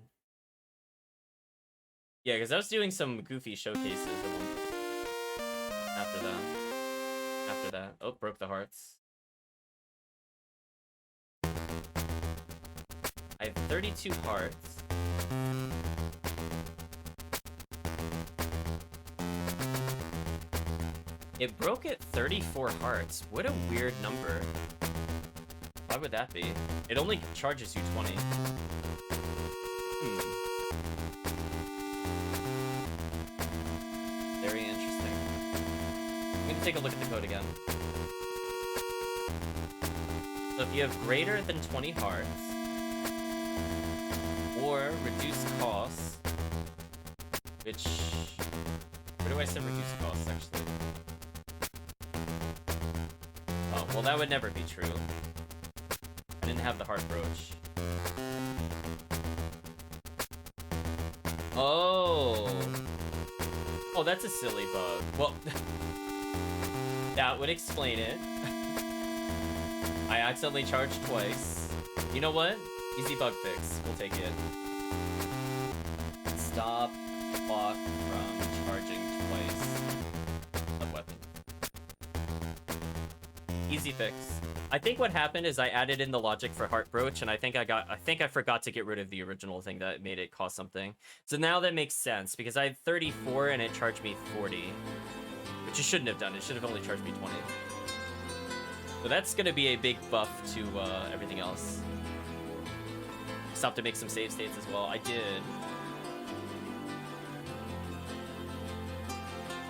Yeah, because I was doing some goofy showcases at one point. with that. Oh, broke the hearts. I have 32 hearts. It broke at 34 hearts. What a weird number. Why would that be? It only charges you 20. Very interesting. I'm gonna take a look at the code again. So if you have greater than 20 hearts, or reduce costs, which... Where do I set reduce costs, actually? Oh, well that would never be true. I didn't have the heart brooch. Oh! Oh, that's a silly bug. Well, that would explain it. I accidentally charged twice. You know what? Easy bug fix. We'll take it. Stop clock from charging twice. Of weapon. Easy fix. I think what happened is I added in the logic for heart brooch, and I think I forgot to get rid of the original thing that made it cost something. So now that makes sense because I had 34 and it charged me 40, which it shouldn't have done. It should have only charged me 20. So that's gonna be a big buff to everything else. Stopped to make some save states as well. I did.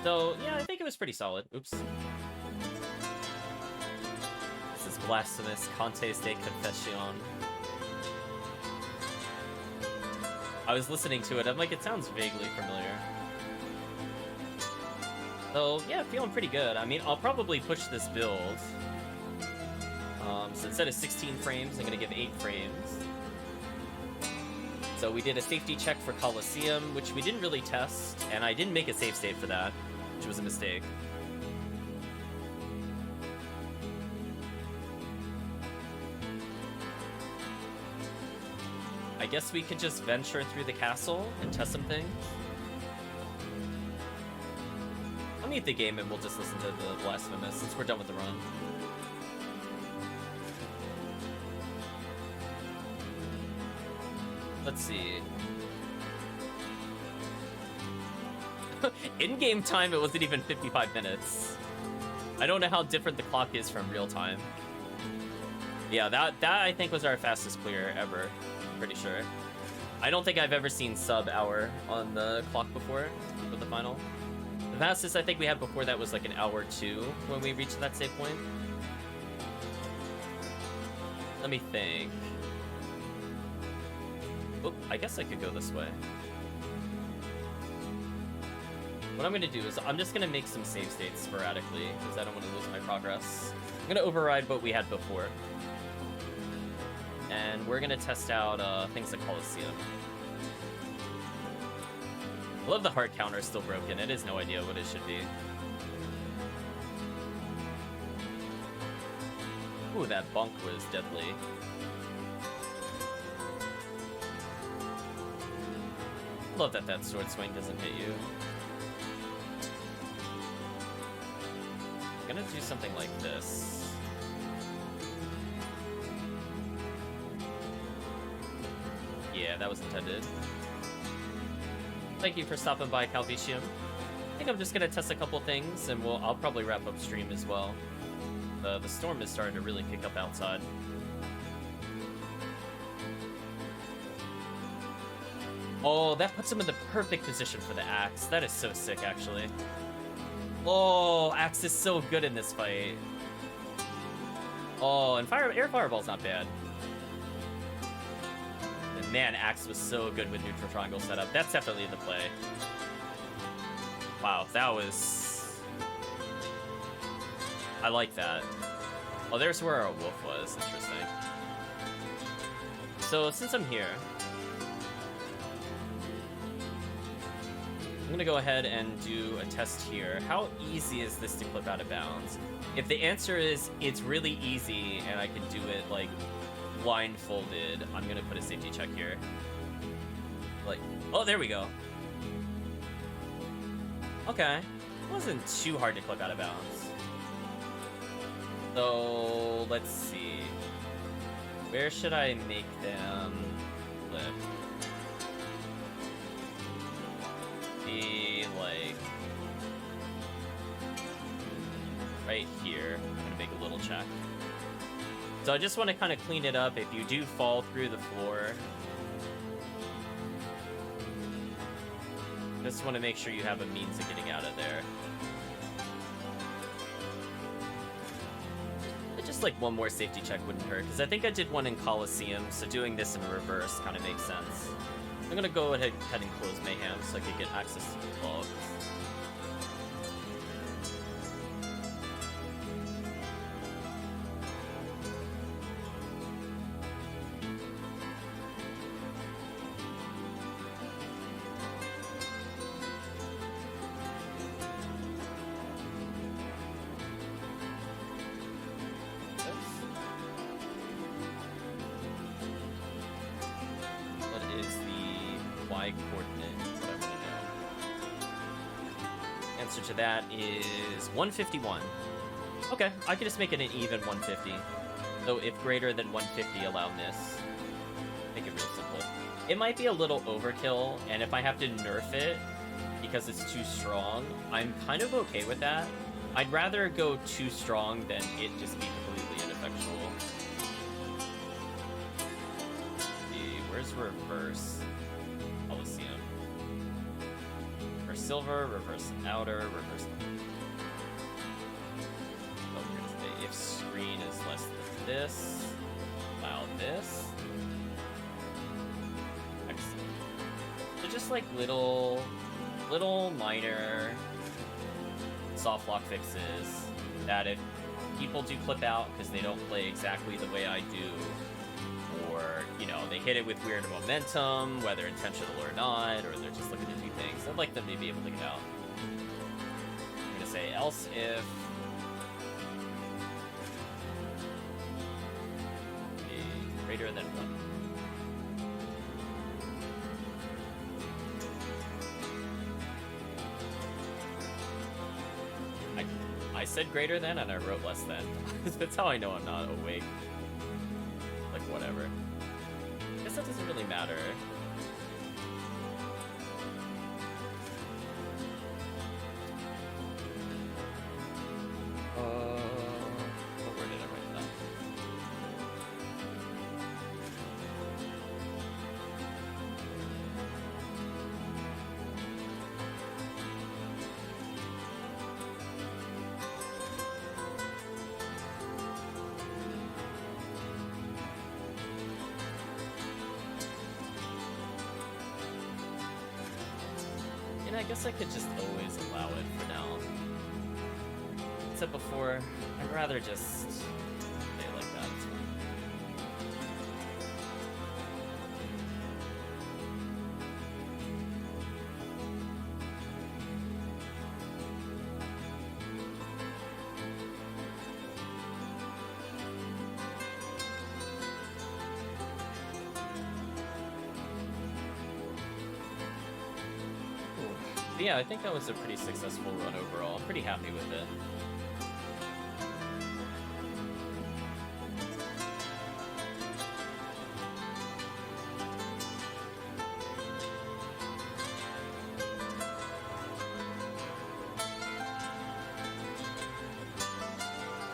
So yeah, I think it was pretty solid. Oops. This is blasphemous. Contes de Confession. I was listening to it. I'm like, it sounds vaguely familiar. So yeah, feeling pretty good. I mean, I'll probably push this build. So instead of 16 frames, I'm gonna give 8 frames. So we did a safety check for Coliseum, which we didn't really test, and I didn't make a save state for that, which was a mistake. I guess we could just venture through the castle and test some things. I'll mute the game and we'll just listen to the Blasphemous since we're done with the run. Let's see. In-game time, it wasn't even 55 minutes. I don't know how different the clock is from real time. Yeah, that I think was our fastest clear ever. Pretty sure. I don't think I've ever seen sub-hour on the clock before for the final. The fastest I think we had before that was like an hour 2 when we reached that save point. Let me think. Oh, I guess I could go this way. What I'm going to do is I'm just going to make some save states sporadically because I don't want to lose my progress. I'm going to override what we had before. And we're going to test out things like Coliseum. I love the heart counter still broken. It has no idea what it should be. Ooh, that bunk was deadly. Love that sword swing doesn't hit you. I'm gonna do something like this. Yeah, that was intended. Thank you for stopping by, Calvicium. I think I'm just gonna test a couple things, and I'll probably wrap up stream as well. The storm is starting to really pick up outside. Oh, that puts him in the perfect position for the axe. That is so sick, actually. Oh, axe is so good in this fight. Oh, and air fireball's not bad. And man, axe was so good with neutral triangle setup. That's definitely the play. Wow, that was... I like that. Oh, there's where our wolf was. Interesting. So, since I'm here... I'm gonna go ahead and do a test here. How easy is this to clip out of bounds? If the answer is it's really easy and I can do it like blindfolded, I'm gonna put a safety check here. Like, oh, there we go. Okay, it wasn't too hard to clip out of bounds. So let's see. Where should I make them live? Be like right here. I'm gonna make a little check. So I just want to kind of clean it up. If you do fall through the floor, just want to make sure you have a means of getting out of there. Just like one more safety check wouldn't hurt, because I think I did one in Coliseum, so doing this in reverse kind of makes sense. I'm gonna go ahead and close Mayhem so I can get access to the logs. What is the Y coordinate? That's what I want to know. Answer to that is 151. Okay, I can just make it an even 150. So if greater than 150, allow miss. Make it real simple. It might be a little overkill, and if I have to nerf it because it's too strong, I'm kind of okay with that. I'd rather go too strong than it just be completely ineffectual. Where's reverse? Coliseum. Reverse silver, reverse outer, reverse. Oh, here's the if screen is less than this. Allow this. Excellent. So just like little minor soft lock fixes that if people do clip out because they don't play exactly the way I do, or, you know, they hit it with weird momentum, whether intentional or not, or they're just looking to do things, I'd like them to be able to get out. I'm gonna say else if is greater than 1. I said greater than and I wrote less than. That's how I know I'm not awake. Like, whatever. I guess that doesn't really matter. Where did I write that? And I guess I could just always allow it for now. Said before, I'd rather just stay like that. But yeah, I think that was a pretty successful run overall. I'm pretty happy with it.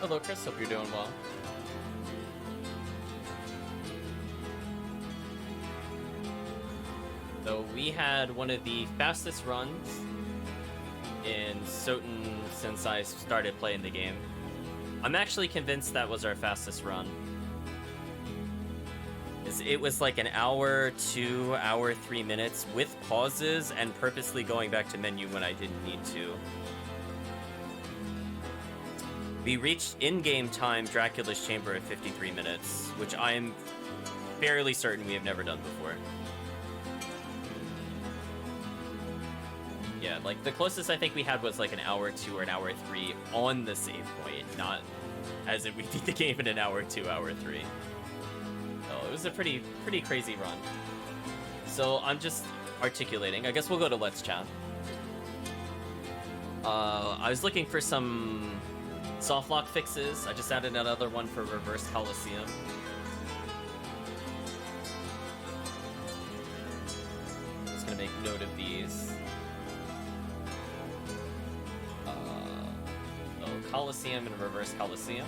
Hello, Chris. Hope you're doing well. So we had one of the fastest runs in SotN since I started playing the game. I'm actually convinced that was our fastest run. It was like an hour, 2 hour, 3 minutes with pauses and purposely going back to menu when I didn't need to. We reached in-game time Dracula's Chamber at 53 minutes, which I am fairly certain we have never done before. Yeah, like the closest I think we had was like an hour 2 or an hour 3 on the save point, not as if we beat the game in an hour 2, hour 3. So it was a pretty crazy run. So I'm just articulating. I guess we'll go to Let's Chat. I was looking for some Soft lock fixes. I just added another one for Reverse Coliseum. Just gonna make note of these. Coliseum and Reverse Coliseum.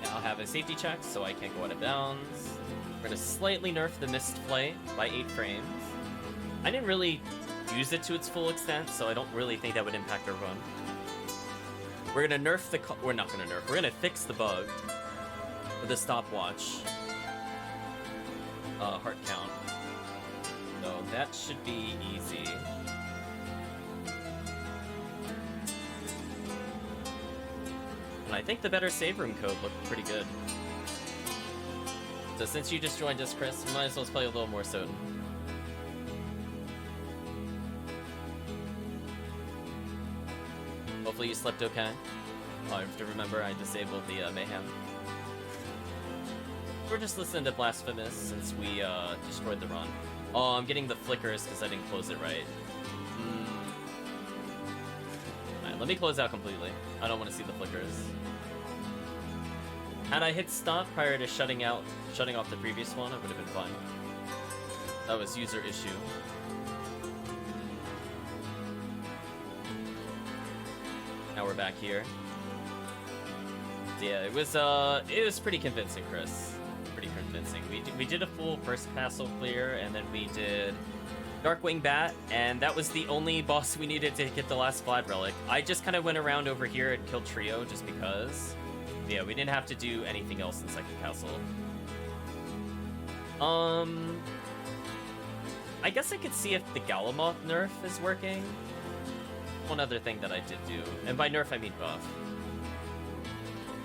Now I'll have a safety check so I can't go out of bounds. We're gonna slightly nerf the missed play by 8 frames. I didn't really use it to its full extent, so I don't really think that would impact our run. We're gonna nerf the... We're not gonna nerf. We're gonna fix the bug with the stopwatch. Heart count. So that should be easy. And I think the better save room code looked pretty good. So since you just joined us, Chris, you might as well play a little more SotN. Hopefully you slept okay. I have to remember I disabled the Mayhem. We're just listening to Blasphemous since we destroyed the run. Oh, I'm getting the flickers because I didn't close it right. Alright, let me close out completely. I don't want to see the flickers. Had I hit stop prior to shutting off the previous one, it would have been fine. That was user issue. Now we're back here. Yeah, it was pretty convincing, Chris. Pretty convincing. We did a full first castle clear, and then we did Darkwing Bat, and that was the only boss we needed to get the last Vlad relic. I just kind of went around over here and killed Trio just because. Yeah, we didn't have to do anything else in second castle. I guess I could see if the Galamoth nerf is working. One other thing that I did do, and by nerf I mean buff.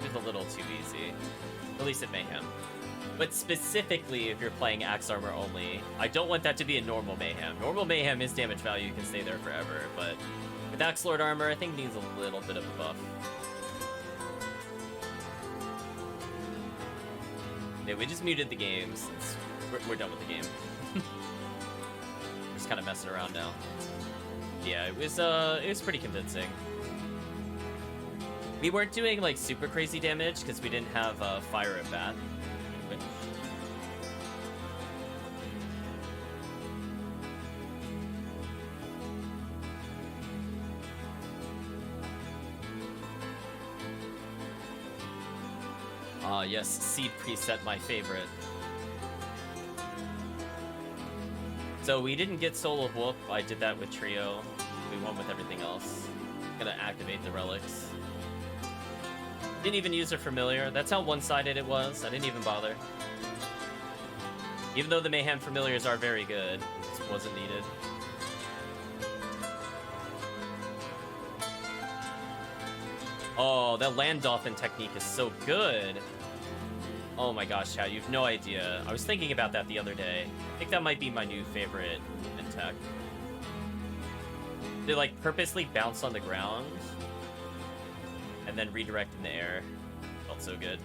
It was a little too easy, at least at Mayhem. But specifically, if you're playing Axe Armor only, I don't want that to be a normal Mayhem. Normal Mayhem, his damage value can stay there forever, but with Axe Lord Armor, I think it needs a little bit of a buff. Yeah, we just muted the game since we're done with the game. We're just kind of messing around now. Yeah, it was pretty convincing. We weren't doing like super crazy damage because we didn't have fire at bat. Yes, seed preset, my favorite. So we didn't get Soul of Wolf. I did that with Trio. We won with everything else. Gonna activate the relics. Didn't even use her familiar. That's how one-sided it was. I didn't even bother. Even though the Mayhem familiars are very good, it just wasn't needed. Oh, that land dolphin technique is so good. Oh my gosh, chat, you have no idea. I was thinking about that the other day. I think that might be my new favorite in tech. They like purposely bounce on the ground and then redirect in the air. Felt so good.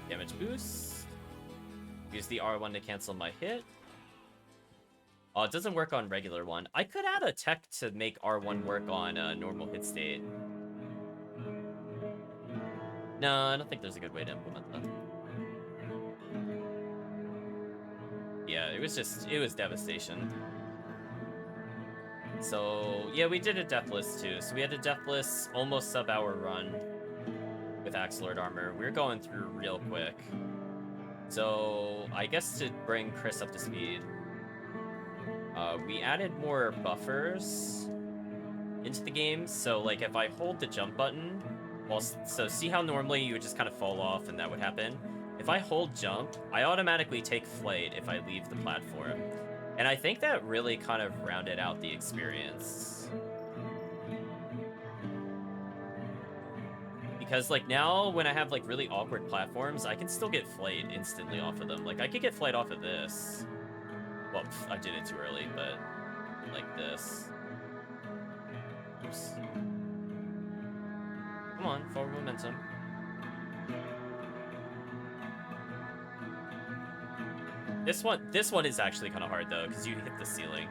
Damage boost. Use the R1 to cancel my hit. Oh, it doesn't work on regular one. I could add a tech to make R1 work on normal hit state. No, I don't think there's a good way to implement that. Yeah, it was devastation. So, yeah, we did a deathless too. So we had a deathless almost sub-hour run with Axe Lord Armor. We were going through real quick. So, I guess to bring Chris up to speed, we added more buffers into the game. So, like, if I hold the jump button, so see how normally you would just kind of fall off and that would happen? If I hold jump, I automatically take flight if I leave the platform. And I think that really kind of rounded out the experience. Because like now when I have like really awkward platforms, I can still get flight instantly off of them. Like I could get flight off of this. Well, I did it too early, but like this. Oops. Come on, forward momentum. This one is actually kind of hard though, because you hit the ceiling.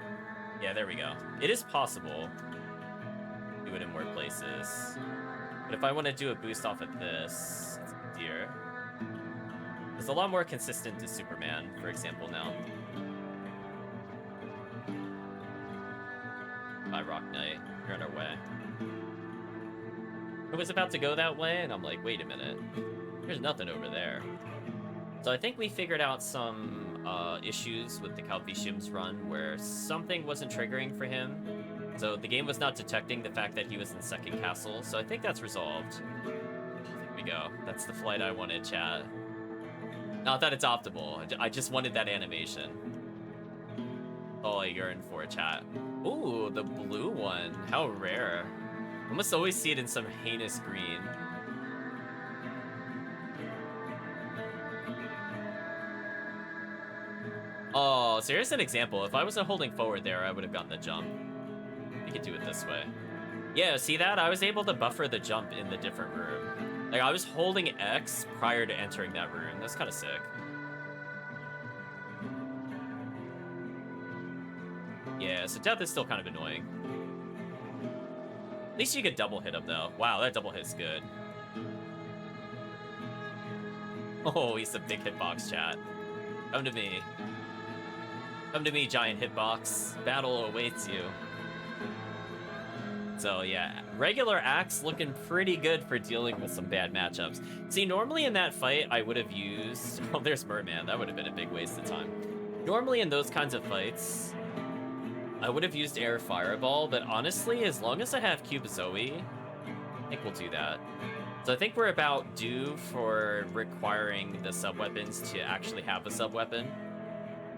Yeah, there we go. It is possible. Do it in more places. But if I want to do a boost off of this, it's easier. It's a lot more consistent to Superman, for example, now. By Rock Knight, you're on our way. I was about to go that way, and I'm like, wait a minute. There's nothing over there. So I think we figured out some issues with the Calvisium's run where something wasn't triggering for him. So the game was not detecting the fact that he was in second castle. So I think that's resolved. There we go. That's the flight I wanted, chat. Not that it's optimal. I just wanted that animation. Oh, you're in for a chat. Ooh, the blue one. How rare. I must always see it in some heinous green. Oh, so here's an example. If I wasn't holding forward there, I would have gotten the jump. We could do it this way. Yeah, see that? I was able to buffer the jump in the different room. Like, I was holding X prior to entering that room. That's kind of sick. Yeah, so death is still kind of annoying. At least you could double hit him, though. Wow, that double hit's good. Oh, he's a big hitbox, chat. Come to me. Come to me, giant hitbox. Battle awaits you. So yeah, regular axe looking pretty good for dealing with some bad matchups. See, normally in that fight, I would have used... Oh, there's Merman. That would have been a big waste of time. Normally in those kinds of fights, I would have used Air Fireball, but honestly, as long as I have Cube Zoe, I think we'll do that. So I think we're about due for requiring the sub-weapons to actually have a sub-weapon.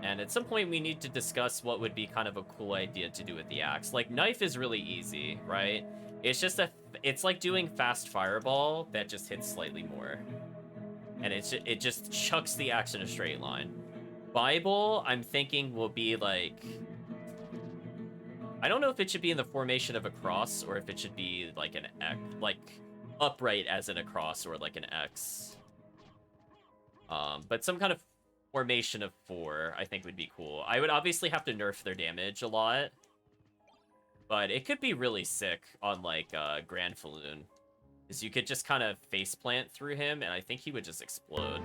And at some point, we need to discuss what would be kind of a cool idea to do with the axe. Like, knife is really easy, right? It's just it's like doing fast fireball that just hits slightly more. And it just chucks the axe in a straight line. Bible, I'm thinking will be like... I don't know if it should be in the formation of a cross or if it should be like an X, like upright as in a cross or like an X. But some kind of formation of 4, I think would be cool. I would obviously have to nerf their damage a lot, but it could be really sick on like Grand Falloon, because you could just kind of faceplant through him, and I think he would just explode.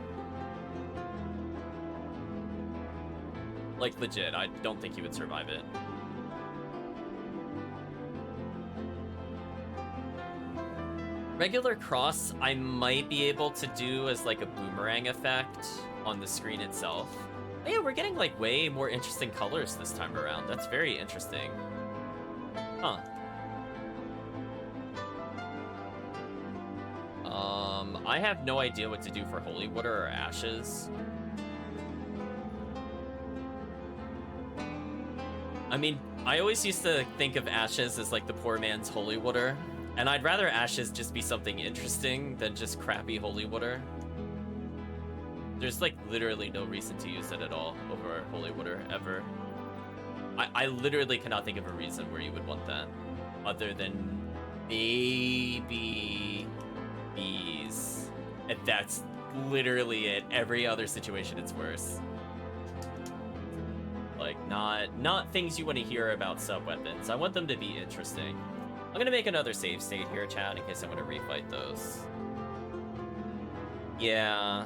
Like legit, I don't think he would survive it. Regular cross, I might be able to do as like a boomerang effect on the screen itself. Oh, yeah, we're getting like way more interesting colors this time around. That's very interesting. Huh. I have no idea what to do for Holy Water or Ashes. I mean, I always used to think of Ashes as like the poor man's Holy Water. And I'd rather Ashes just be something interesting than just crappy Holy Water. There's like literally no reason to use it at all over Holy Water ever. I literally cannot think of a reason where you would want that. Other than maybe bees. And that's literally it. Every other situation it's worse. Like not things you want to hear about sub-weapons. I want them to be interesting. I'm gonna make another save state here, chat, in case I'm gonna refight those. Yeah.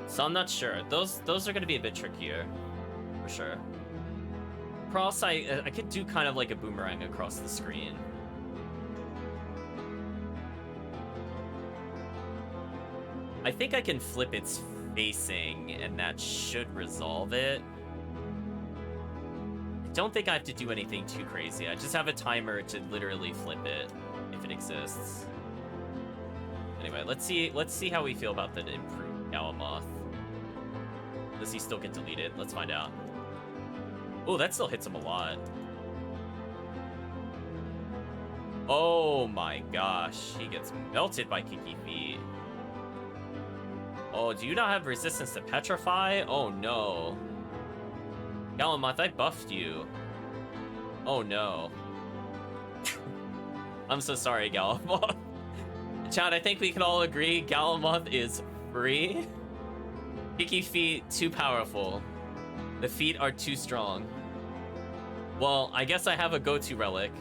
So I'm not sure. Those are gonna be a bit trickier, for sure. Cross, I could do kind of like a boomerang across the screen. I think I can flip its facing, and that should resolve it. Don't think I have to do anything too crazy. I just have a timer to literally flip it if it exists. Anyway, let's see how we feel about the improved Galamoth. Does he still get deleted? Let's find out. Oh, that still hits him a lot. Oh my gosh, he gets melted by Kiki Feet. Oh, do you not have resistance to Petrify? Oh no. Galamoth, I buffed you. Oh no. I'm so sorry, Galamoth. Chad, I think we can all agree Galamoth is Free? Kicky feet too powerful. The feet are too strong. Well, I guess I have a go-to relic.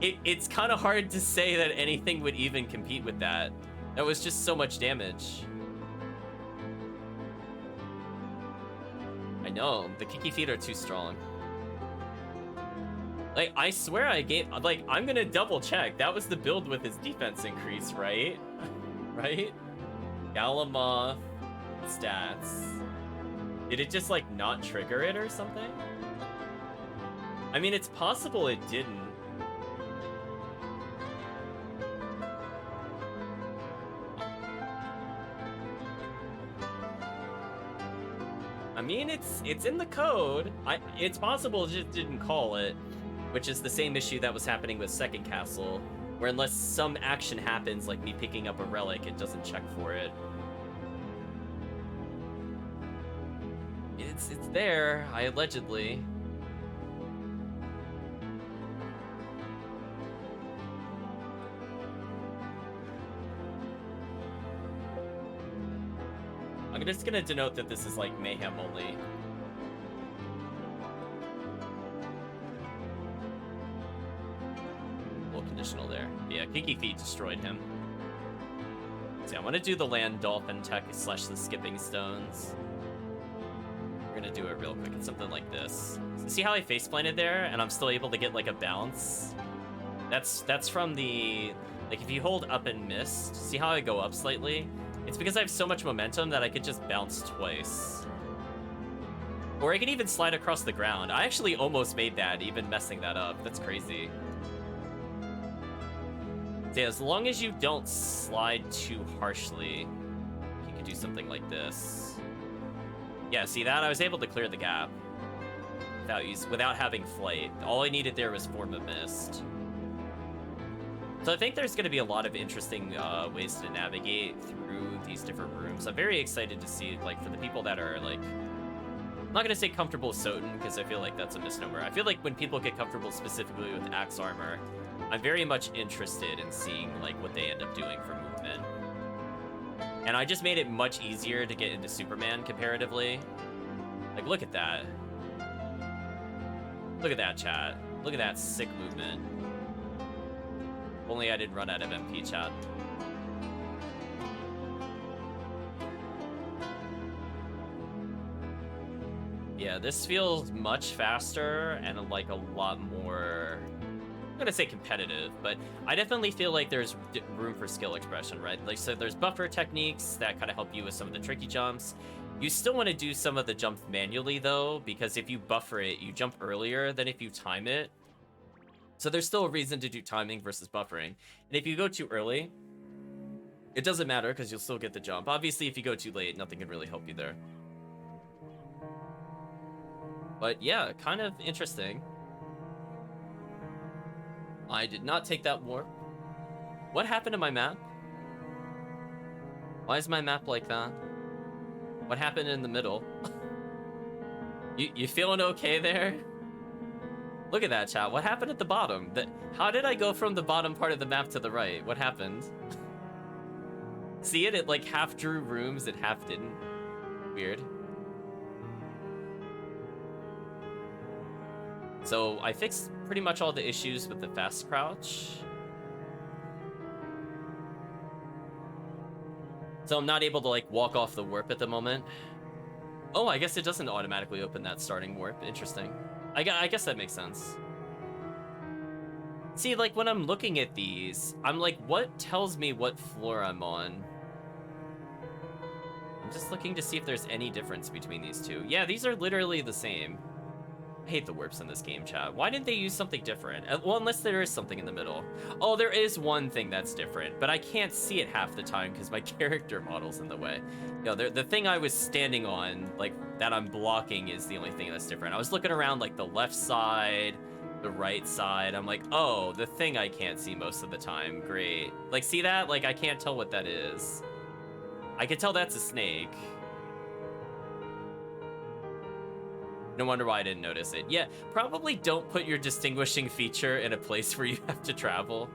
It's kind of hard to say that anything would even compete with that. That was just so much damage. I know, the Kicky feet are too strong. Like, I swear I gave, like, I'm gonna double check. That was the build with his defense increase, right? Right? Galamoth stats. Did it just, like, not trigger it or something? I mean, it's possible it didn't. I mean, it's in the code. It's possible it just didn't call it, which is the same issue that was happening with Second Castle, where unless some action happens, like me picking up a relic, it doesn't check for it. It's there, allegedly. I'm just gonna denote that this is like Mayhem only. Little conditional there. But yeah, Kicky Feet destroyed him. So yeah, I want to do the land dolphin tech / the skipping stones. We're gonna do it real quick. It's something like this. So see how I face planted there, and I'm still able to get like a bounce? That's from the, like, if you hold up and missed, see how I go up slightly? It's because I have so much momentum that I could just bounce twice. Or I could even slide across the ground. I actually almost made that, even messing that up. That's crazy. So yeah, as long as you don't slide too harshly, you can do something like this. Yeah, see that? I was able to clear the gap without having flight. All I needed there was Form of Mist. So I think there's going to be a lot of interesting ways to navigate through these different rooms. I'm very excited to see, like, for the people that are, like, I'm not going to say comfortable with SotN, because I feel like that's a misnomer. I feel like when people get comfortable specifically with Axe Armor, I'm very much interested in seeing, like, what they end up doing for movement. And I just made it much easier to get into Superman comparatively. Like, look at that. Look at that, chat. Look at that sick movement. Only I didn't run out of MP, chat. Yeah, this feels much faster and like a lot more, I'm gonna say competitive, but I definitely feel like there's room for skill expression, right? Like, so there's buffer techniques that kind of help you with some of the tricky jumps. You still want to do some of the jumps manually though, because if you buffer it, you jump earlier than if you time it. So there's still a reason to do timing versus buffering. And if you go too early, it doesn't matter because you'll still get the jump. Obviously, if you go too late, nothing can really help you there. But yeah, kind of interesting. I did not take that warp. What happened to my map? Why is my map like that? What happened in the middle? You feeling okay there? Look at that, chat. What happened at the bottom? How did I go from the bottom part of the map to the right? What happened? See it? It like half drew rooms and half didn't. Weird. So I fixed pretty much all the issues with the fast crouch. So I'm not able to like walk off the warp at the moment. Oh, I guess it doesn't automatically open that starting warp. Interesting. I guess that makes sense. See, like, when I'm looking at these, I'm like, what tells me what floor I'm on? I'm just looking to see if there's any difference between these two. Yeah, these are literally the same. I hate the warps in this game, chat. Why didn't they use something different? Well, unless there is something in the middle. Oh, there is one thing that's different, but I can't see it half the time because my character model's in the way. You know, the thing I was standing on, like, that I'm blocking is the only thing that's different. I was looking around, like, the left side, the right side. I'm like, oh, the thing I can't see most of the time. Great. Like, see that? Like, I can't tell what that is. I can tell that's a snake. No wonder why I didn't notice it. Yeah, probably don't put your distinguishing feature in a place where you have to travel.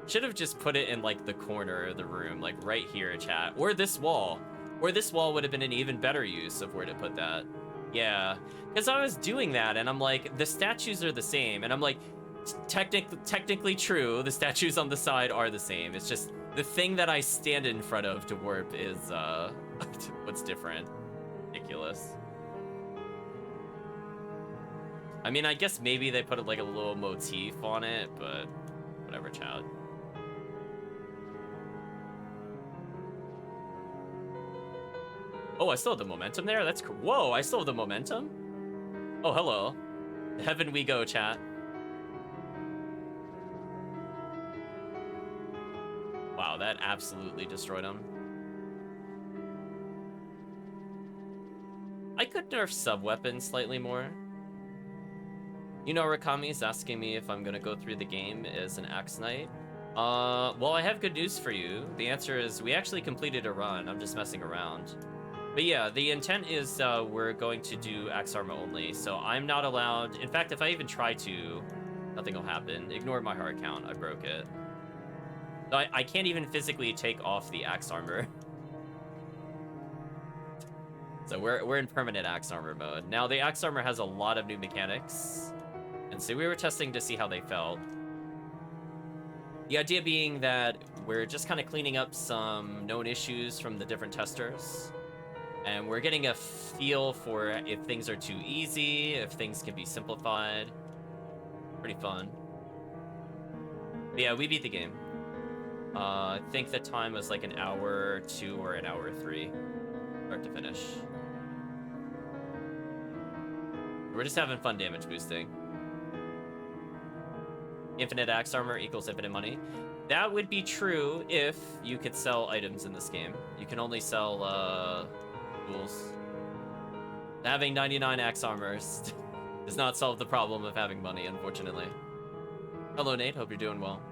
Should have just put it in like the corner of the room, like right here, chat, or this wall. Or this wall would have been an even better use of where to put that. Yeah, because I was doing that and I'm like, the statues are the same, and I'm like, technically true, the statues on the side are the same. It's just the thing that I stand in front of to warp is what's different. Ridiculous. I mean, I guess maybe they put like a little motif on it, but whatever, child. Oh, I still have the momentum there? That's cool. Whoa, I still have the momentum? Oh, hello. Heaven we go, chat. Wow, that absolutely destroyed him. I could nerf sub-weapons slightly more. You know, Rakami's asking me if I'm gonna go through the game as an Axe Knight. Well, I have good news for you. The answer is we actually completed a run. I'm just messing around. But yeah, the intent is we're going to do Axe Armor only, so I'm not allowed... In fact, if I even try to, nothing will happen. Ignore my hard count, I broke it. So I can't even physically take off the Axe Armor. So we're in permanent Axe Armor mode. Now, the Axe Armor has a lot of new mechanics, and so we were testing to see how they felt. The idea being that we're just kind of cleaning up some known issues from the different testers. And we're getting a feel for if things are too easy, if things can be simplified. Pretty fun. But yeah, we beat the game. I think the time was like an hour 2 or an hour 3, start to finish. We're just having fun damage boosting. Infinite Axe Armor equals infinite money. That would be true if you could sell items in this game. You can only sell, tools. Having 99 Axe Armors does not solve the problem of having money, unfortunately. Hello, Nate. Hope you're doing well.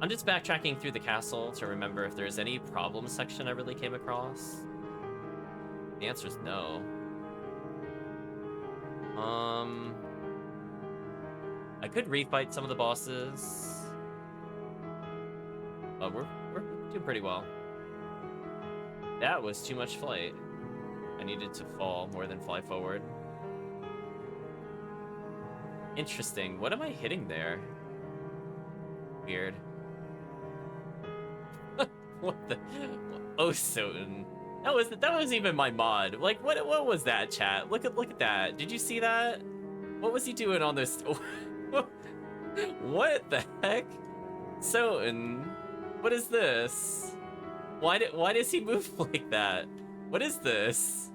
I'm just backtracking through the castle to remember if there's any problem section I really came across. The answer is no. I could refight some of the bosses. But we're doing pretty well. That was too much flight. I needed to fall more than fly forward. Interesting. What am I hitting there? Weird. What the? Oh, SotN. That was even my mod. Like, what was that, chat? Look at that. Did you see that? What was he doing on this? What the heck? SotN, what is this? Why does he move like that? What is this?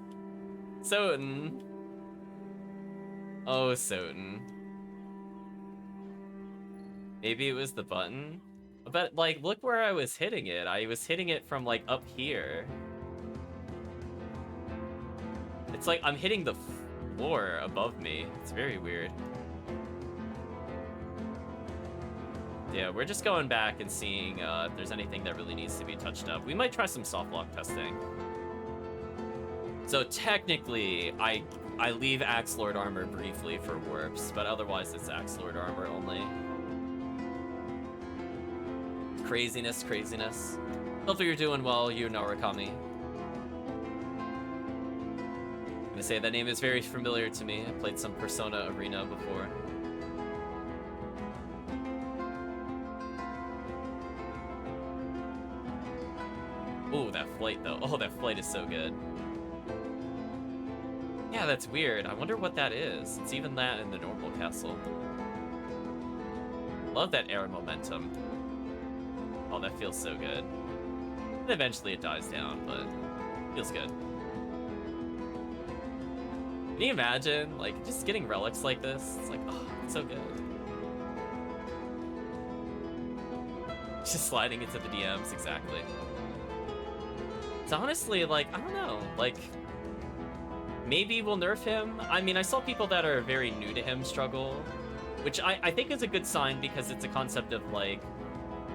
SotN. Oh, SotN. Maybe it was the button? But, like, look where I was hitting it. I was hitting it from, like, up here. It's like I'm hitting the floor above me. It's very weird. Yeah, we're just going back and seeing if there's anything that really needs to be touched up. We might try some soft lock testing. So technically, I leave Axe Lord Armor briefly for warps, but otherwise it's Axe Lord Armor only. Craziness. Hopefully you're doing well, you Narakami. I'm gonna say that name is very familiar to me. I played some Persona Arena before. Oh, that flight though. Oh, that flight is so good. Yeah, that's weird. I wonder what that is. It's even that in the normal castle. Love that air momentum. Oh, that feels so good. And eventually it dies down, but feels good. Can you imagine, like, just getting relics like this? It's like, oh, it's so good. Just sliding into the DMs, exactly. It's honestly, like, I don't know, like, maybe we'll nerf him. I mean, I saw people that are very new to him struggle, which I think is a good sign because it's a concept of, like,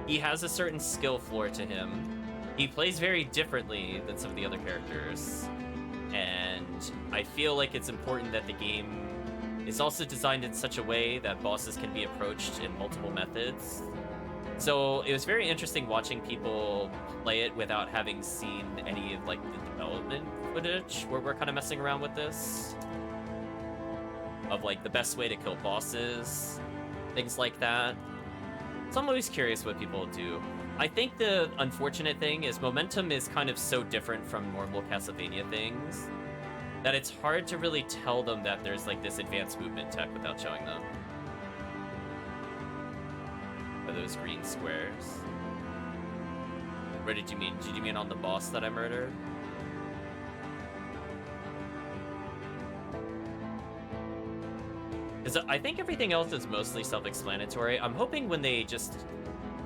he has a certain skill floor to him. He plays very differently than some of the other characters. And I feel like it's important that the game is also designed in such a way that bosses can be approached in multiple methods. So it was very interesting watching people play it without having seen any of like the development footage where we're kind of messing around with this. Of like the best way to kill bosses, things like that. So I'm always curious what people do. I think the unfortunate thing is momentum is kind of so different from normal Castlevania things that it's hard to really tell them that there's like this advanced movement tech without showing them. Are those green squares? What did you mean? Did you mean on the boss that I murdered? Because I think everything else is mostly self-explanatory. I'm hoping when they just...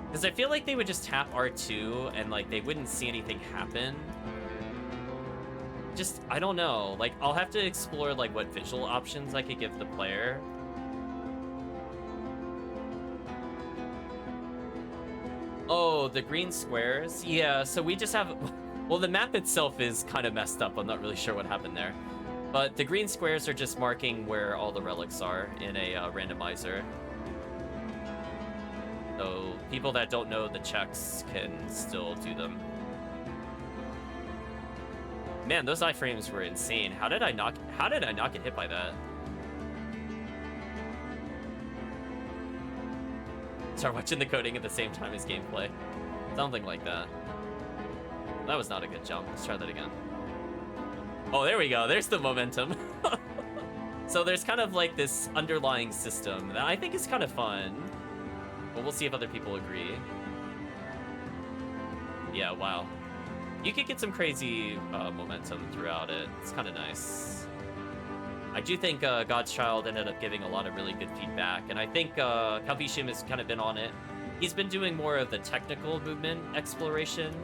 Because I feel like they would just tap R2 and like they wouldn't see anything happen. Just, I don't know. Like, I'll have to explore like what visual options I could give the player. Oh, the green squares? Yeah, so we just have... Well, the map itself is kind of messed up. I'm not really sure what happened there. But the green squares are just marking where all the relics are in a randomizer. So people that don't know the checks can still do them. Man, those iframes were insane. How did I not get hit by that? Start watching the coding at the same time as gameplay. Something like that. That was not a good jump. Let's try that again. Oh, there we go. There's the momentum. So there's kind of like this underlying system that I think is kind of fun. But we'll see if other people agree. Yeah, wow. You could get some crazy momentum throughout it. It's kind of nice. I do think GodsChild ended up giving a lot of really good feedback, and I think Calvishim has kind of been on it. He's been doing more of the technical movement exploration,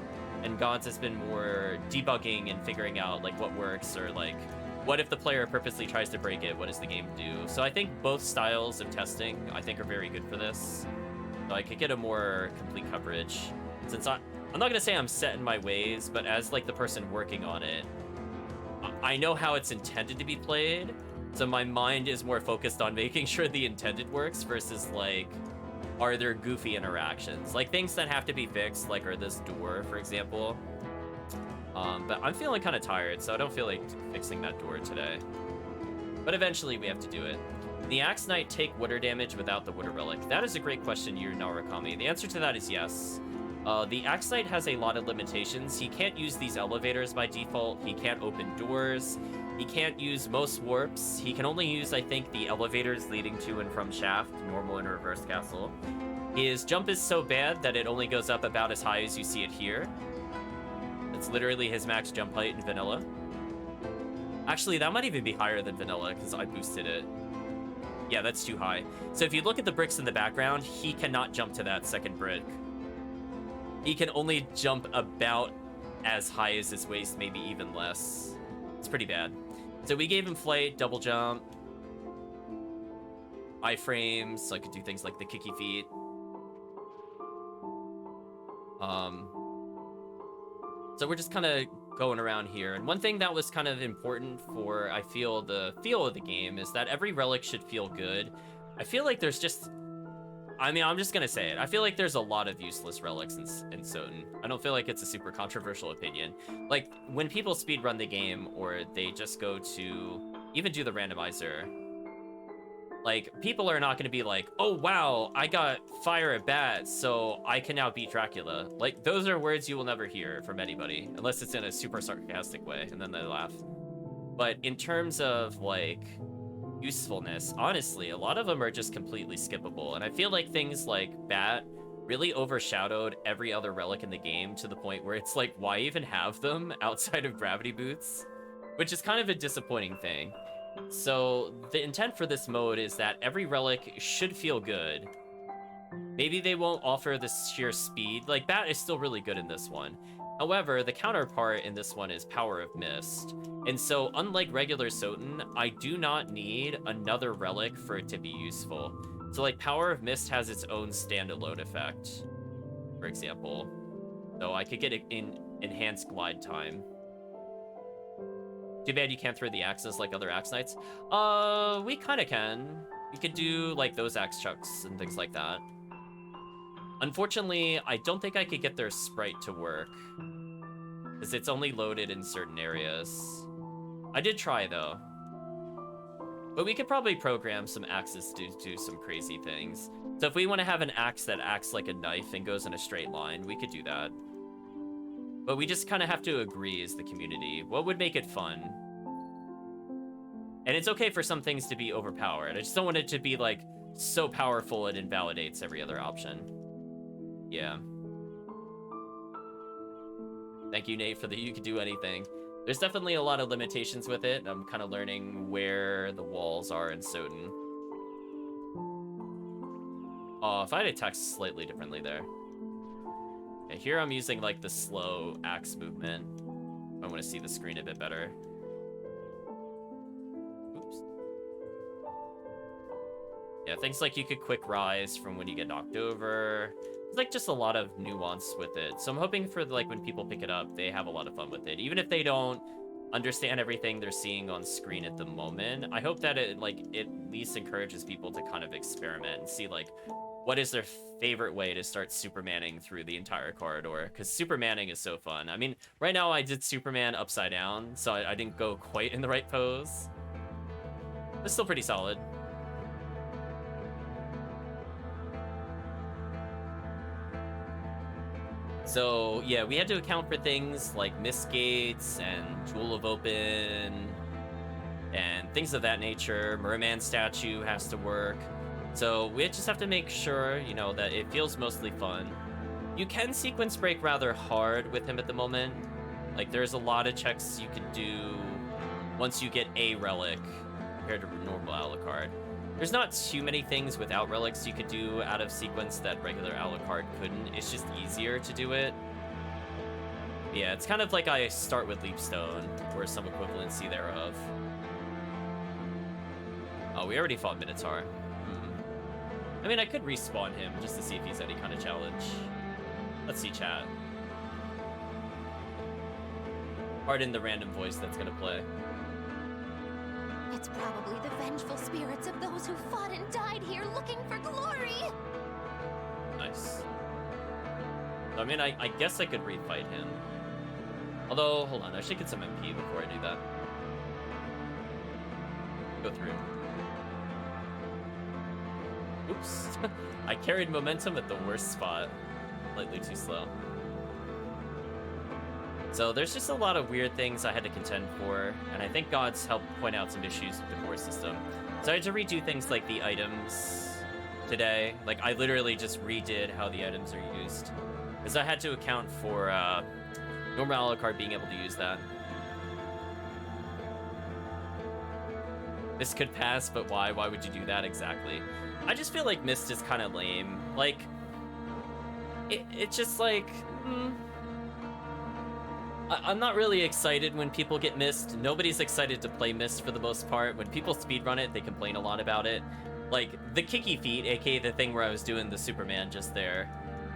and Gods has been more debugging and figuring out like what works, or like what if the player purposely tries to break it, what does the game do? So I think both styles of testing I think are very good for this. So I could get a more complete coverage. Since I'm not gonna say I'm set in my ways, but as like the person working on it, I know how it's intended to be played, so my mind is more focused on making sure the intended works versus like, are there goofy interactions? Like things that have to be fixed, like are this door, for example. But I'm feeling kind of tired, so I don't feel like fixing that door today. But eventually we have to do it. The Axe Knight take water damage without the water relic? That is a great question, Yu Narakami. The answer to that is yes. The Axe Knight has a lot of limitations. He can't use these elevators by default. He can't open doors. He can't use most warps. He can only use, I think, the elevators leading to and from Shaft, normal and reverse castle. His jump is so bad that it only goes up about as high as you see it here. It's literally his max jump height in vanilla. Actually, that might even be higher than vanilla because I boosted it. Yeah, that's too high. So if you look at the bricks in the background, he cannot jump to that second brick. He can only jump about as high as his waist, maybe even less. It's pretty bad. So we gave him flight, double jump, iframes, so I could do things like the kicky feet. So we're just kind of going around here. And one thing that was kind of important for, I feel, the feel of the game is that every relic should feel good. I feel like there's just... I mean, I'm just gonna say it. I feel like there's a lot of useless relics in SotN. I don't feel like it's a super controversial opinion. Like, when people speedrun the game, or they just go to even do the randomizer, like, people are not gonna be like, oh wow, I got fire at bat, so I can now beat Dracula. Like, those are words you will never hear from anybody, unless it's in a super sarcastic way, and then they laugh. But in terms of, like, usefulness, honestly, a lot of them are just completely skippable, and I feel like things like Bat really overshadowed every other relic in the game to the point where it's like, why even have them outside of gravity boots? Which is kind of a disappointing thing. So the intent for this mode is that every relic should feel good. Maybe they won't offer the sheer speed. Like, Bat is still really good in this one. However, the counterpart in this one is Power of Mist. And so, unlike regular SotN, I do not need another relic for it to be useful. So, like, Power of Mist has its own standalone effect, for example. So I could get it in enhanced glide time. Too bad you can't throw the axes like other Axe Knights. We kind of can. You could do, like, those axe chucks and things like that. Unfortunately, I don't think I could get their sprite to work, because it's only loaded in certain areas. I did try, though. But we could probably program some axes to do some crazy things. So if we want to have an axe that acts like a knife and goes in a straight line, we could do that. But we just kind of have to agree as the community. What would make it fun? And it's okay for some things to be overpowered. I just don't want it to be, like, so powerful it invalidates every other option. Yeah. Thank you, Nate, for the you could do anything. There's definitely a lot of limitations with it. I'm kind of learning where the walls are in SotN. Oh, if I had attacked slightly differently there. Okay, here I'm using, like, the slow axe movement. I want to see the screen a bit better. Oops. Yeah, things like you could quick rise from when you get knocked over. It's like just a lot of nuance with it. So I'm hoping for, like, when people pick it up, they have a lot of fun with it. Even if they don't understand everything they're seeing on screen at the moment, I hope that it, like, at least encourages people to kind of experiment and see, like, what is their favorite way to start Supermaning through the entire corridor? Because Supermaning is so fun. I mean, right now I did Superman upside down, so I didn't go quite in the right pose. It's still pretty solid. So, yeah, we had to account for things like Mist Gates and Jewel of Open and things of that nature. Merman statue has to work. So we just have to make sure, you know, that it feels mostly fun. You can sequence break rather hard with him at the moment. Like, there's a lot of checks you can do once you get a relic compared to normal Alucard. There's not too many things without relics you could do out of sequence that regular Alucard couldn't. It's just easier to do it. Yeah, it's kind of like I start with Leapstone, or some equivalency thereof. Oh, we already fought Minotaur. I mean, I could respawn him just to see if he's any kind of challenge. Let's see, chat. Pardon the random voice that's gonna play. It's probably the vengeful spirits of those who fought and died here looking for glory. Nice. I mean, I guess I could refight him. Although, hold on, I should get some MP before I do that. Go through. Oops. I carried momentum at the worst spot. Slightly too slow. So there's just a lot of weird things I had to contend for, and I think Gods helped point out some issues with the core system. So I had to redo things like the items today. Like, I literally just redid how the items are used, because I had to account for normal Alucard being able to use that. This could pass, but why? Why would you do that exactly? I just feel like Mist is kind of lame. Like, it's just like, I'm not really excited when people get Mist. Nobody's excited to play Mist for the most part. When people speedrun it, they complain a lot about it. Like, the kicky feat, aka the thing where I was doing the Superman just there.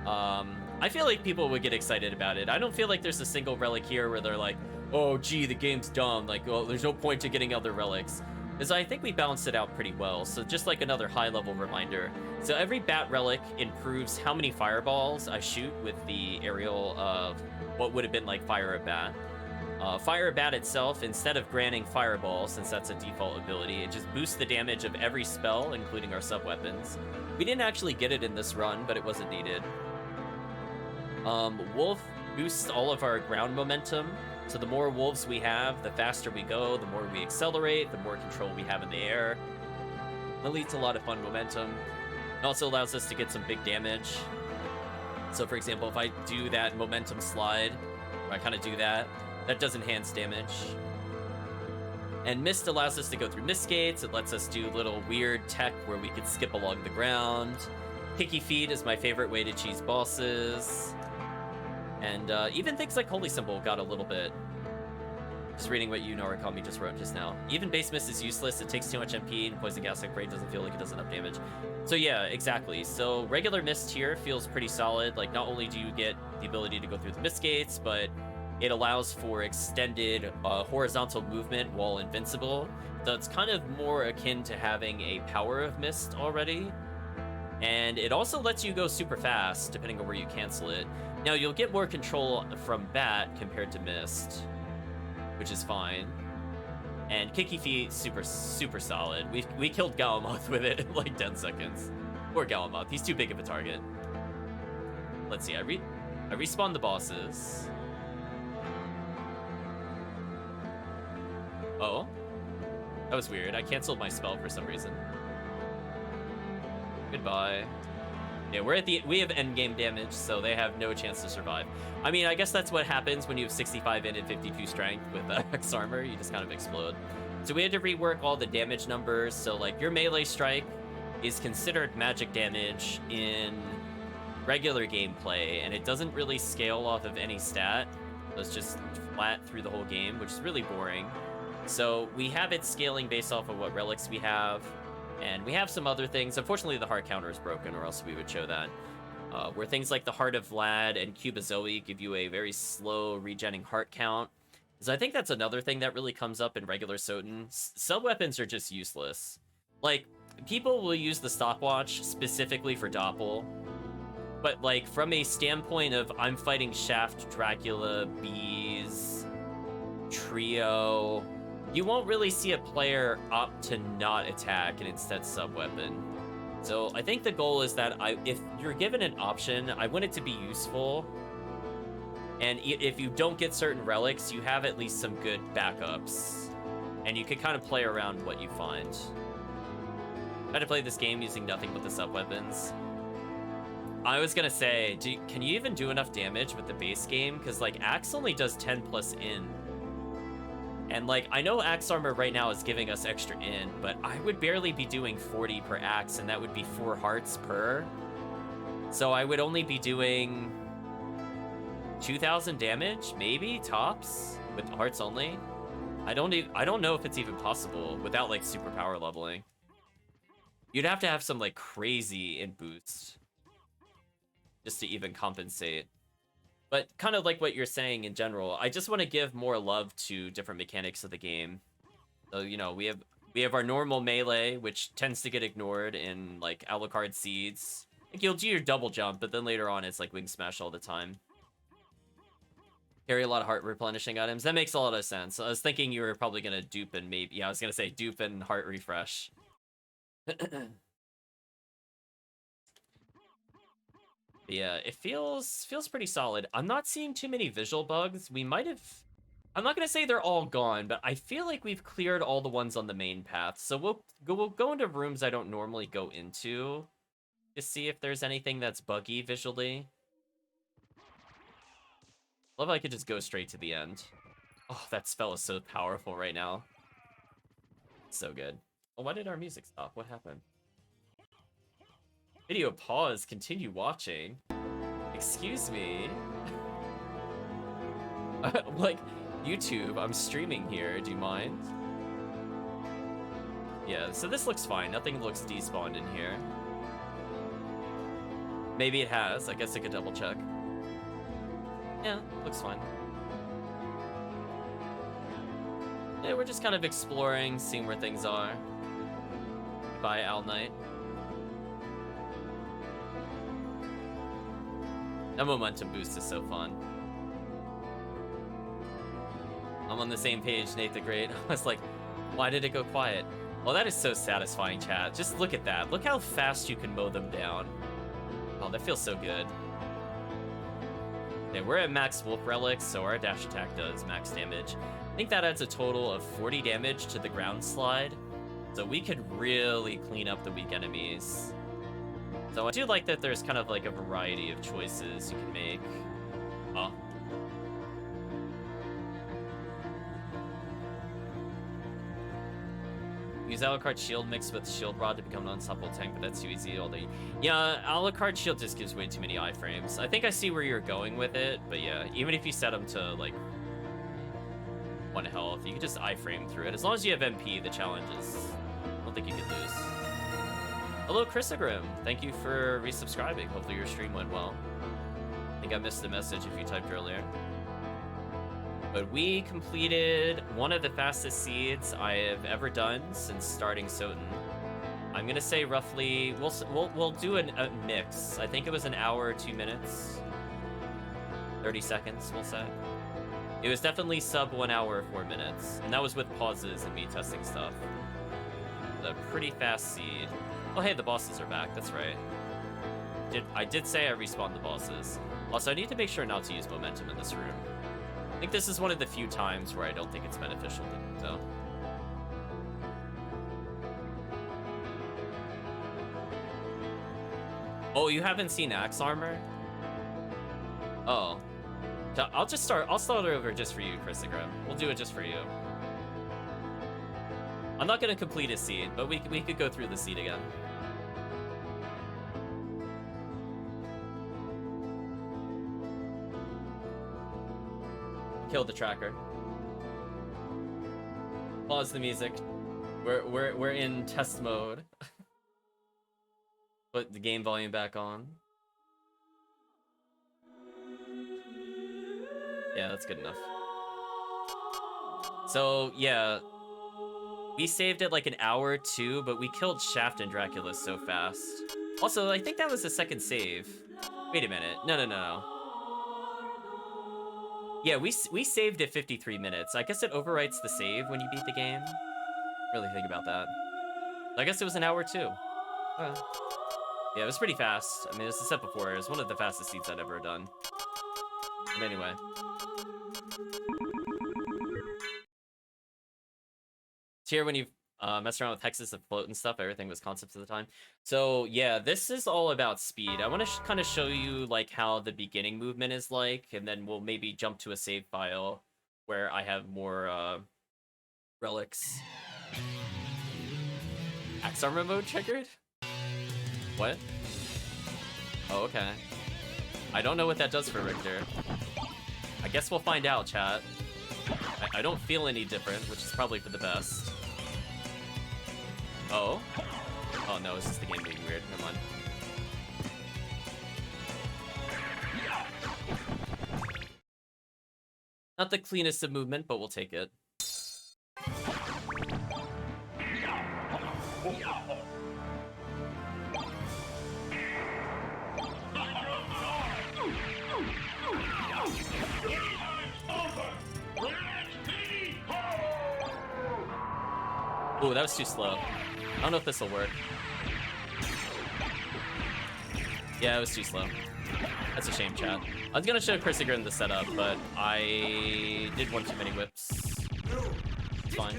I feel like people would get excited about it. I don't feel like there's a single relic here where they're like, oh, gee, the game's dumb. Like, oh, there's no point to getting other relics. Because I think we balanced it out pretty well. So just like another high-level reminder. So every bat relic improves how many fireballs I shoot with the aerial of what would have been like Fire a Bat. Fire a Bat itself, instead of granting fireballs, since that's a default ability, it just boosts the damage of every spell, including our sub-weapons. We didn't actually get it in this run, but it wasn't needed. Wolf boosts all of our ground momentum. So the more wolves we have, the faster we go, the more we accelerate, the more control we have in the air. That leads to a lot of fun momentum. It also allows us to get some big damage. So for example, if I do that momentum slide, or I kind of do that, that does enhance damage. And Mist allows us to go through Mist Gates. It lets us do little weird tech where we could skip along the ground. Picky Feet is my favorite way to cheese bosses. And even things like Holy Symbol got a little bit. Just reading what you, Norakami, just wrote just now. Even Base Mist is useless. It takes too much MP, and Poison Gas Break doesn't feel like it does enough damage. So yeah, exactly. So regular Mist here feels pretty solid. Like, not only do you get the ability to go through the Mist Gates, but it allows for extended horizontal movement while invincible. So it's kind of more akin to having a Power of Mist already. And it also lets you go super fast, depending on where you cancel it. Now, you'll get more control from Bat compared to Mist, which is fine. And Kicky Feet, super solid. We killed Galamoth with it in like 10 seconds. Poor Galamoth, he's too big of a target. Let's see, I respawned the bosses. Oh, that was weird. I canceled my spell for some reason. Goodbye. Yeah, we have endgame damage, so they have no chance to survive. I mean, I guess that's what happens when you have 65 int and 52 strength with X armor. You just kind of explode. So we had to rework all the damage numbers. So like your melee strike is considered magic damage in regular gameplay, and it doesn't really scale off of any stat. So it's just flat through the whole game, which is really boring. So we have it scaling based off of what relics we have. And we have some other things. Unfortunately, the heart counter is broken, or else we would show that. Where things like the Heart of Vlad and Cubazoe give you a very slow regenning heart count. So I think that's another thing that really comes up in regular SotN. Sub-weapons are just useless. Like, people will use the stopwatch specifically for Doppel. But, like, from a standpoint of I'm fighting Shaft, Dracula, Bees, Trio... You won't really see a player opt to not attack and instead sub-weapon. So I think the goal is that if you're given an option, I want it to be useful. And if you don't get certain relics, you have at least some good backups. And you can kind of play around what you find. I had to play this game using nothing but the sub-weapons. I was gonna say, can you even do enough damage with the base game? Because like Axe only does 10 plus in. And, like, I know Axe Armor right now is giving us extra in, but I would barely be doing 40 per Axe, and that would be 4 hearts per. So I would only be doing 2,000 damage, maybe, tops, with hearts only. I don't know if it's even possible without, like, super power leveling. You'd have to have some, like, crazy in boost just to even compensate. But kind of like what you're saying in general, I just want to give more love to different mechanics of the game. So, you know, we have our normal melee, which tends to get ignored in, like, Alucard Seeds. Like, you'll do your double jump, but then later on it's, like, Wing Smash all the time. Carry a lot of heart replenishing items. That makes a lot of sense. I was thinking you were probably going to dupe and maybe... Yeah, I was going to say dupe and heart refresh. Yeah, it feels pretty solid. I'm not seeing too many visual bugs. We might have... I'm not going to say they're all gone, but I feel like we've cleared all the ones on the main path. So we'll go into rooms I don't normally go into to see if there's anything that's buggy visually. Love I could just go straight to the end. Oh, that spell is so powerful right now. So good. Oh, why did our music stop? What happened? Video pause, continue watching. Excuse me. Like, YouTube, I'm streaming here, do you mind? Yeah, so this looks fine. Nothing looks despawned in here. Maybe it has. I guess I could double check. Yeah, looks fine. Yeah, we're just kind of exploring, seeing where things are. Bye, Owl Knight. That momentum boost is so fun. I'm on the same page, Nate the Great. I was like, why did it go quiet? Well, that is so satisfying, chat. Just look at that. Look how fast you can mow them down. Oh, that feels so good. Okay, we're at max Wolf Relics, so our dash attack does max damage. I think that adds a total of 40 damage to the ground slide. So we could really clean up the weak enemies. So I do like that there's kind of like a variety of choices you can make. Oh. Use Alucard Shield mixed with Shield Rod to become an unstoppable tank, but that's too easy all day. Yeah, Alucard Shield just gives way too many iframes. I think I see where you're going with it, but yeah, even if you set them to like 1 health, you can just iframe through it. As long as you have MP, the challenge is... I don't think you can lose. Hello, Chrisagrim. Thank you for resubscribing. Hopefully your stream went well. I think I missed the message if you typed earlier. But we completed one of the fastest seeds I have ever done since starting SotN. I'm gonna say roughly, we'll do a mix. I think it was an hour, 2 minutes. 30 seconds, we'll say. It was definitely sub 1 hour, 4 minutes. And that was with pauses and me testing stuff. A pretty fast seed. Oh, hey, the bosses are back. That's right. I did say I respawned the bosses. Also, I need to make sure not to use momentum in this room. I think this is one of the few times where I don't think it's beneficial to do so. Oh, you haven't seen Axe Armor? Oh. I'll start over just for you, Christogram. We'll do it just for you. I'm not gonna complete a seed, but we could go through the seed again. Kill the tracker. Pause the music. We're in test mode. Put the game volume back on. Yeah, that's good enough. So, yeah. We saved it like an hour or 2, but we killed Shaft and Dracula so fast. Also, I think that was the second save. Wait a minute. No. Yeah, we saved at 53 minutes. I guess it overwrites the save when you beat the game. Really think about that. I guess it was an hour or 2. Yeah, it was pretty fast. I mean, as I said before, it was one of the fastest seeds I'd ever done. But anyway. So here, when you messed around with hexes and float and stuff, everything was concepts at the time. So yeah, this is all about speed. I want to kind of show you like how the beginning movement is like, and then we'll maybe jump to a save file where I have more relics. Axe Armor mode triggered? What? Oh, okay. I don't know what that does for Richter. I guess we'll find out, chat. I don't feel any different, which is probably for the best. Oh? Oh no, it's just the game being weird. Come on. Not the cleanest of movement, but we'll take it. Ooh, that was too slow. I don't know if this will work. Yeah, it was too slow. That's a shame, chat. I was gonna show Christopher the setup, but I did one too many whips. It's fine.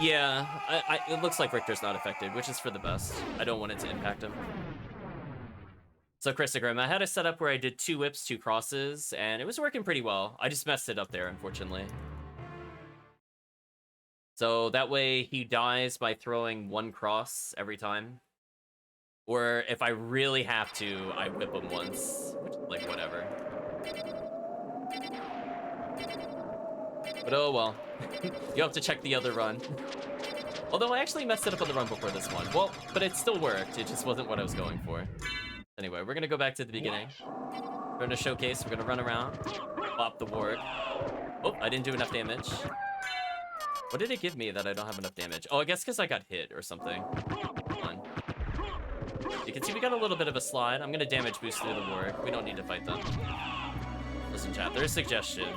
Yeah, it looks like Richter's not affected, which is for the best. I don't want it to impact him. So Christopher, I had a setup where I did 2 whips, 2 crosses, and it was working pretty well. I just messed it up there, unfortunately. So that way he dies by throwing 1 cross every time. Or if I really have to, I whip him once. Like, whatever. But oh well. You have to check the other run. Although I actually messed it up on the run before this one. Well, but it still worked. It just wasn't what I was going for. Anyway, we're gonna go back to the beginning. We're gonna showcase. We're gonna run around. Bop the ward. Oh, I didn't do enough damage. What did it give me that I don't have enough damage? Oh, I guess because I got hit or something. Come on. You can see we got a little bit of a slide. I'm gonna damage boost through the ward. We don't need to fight them. Listen, chat, there's a suggestion.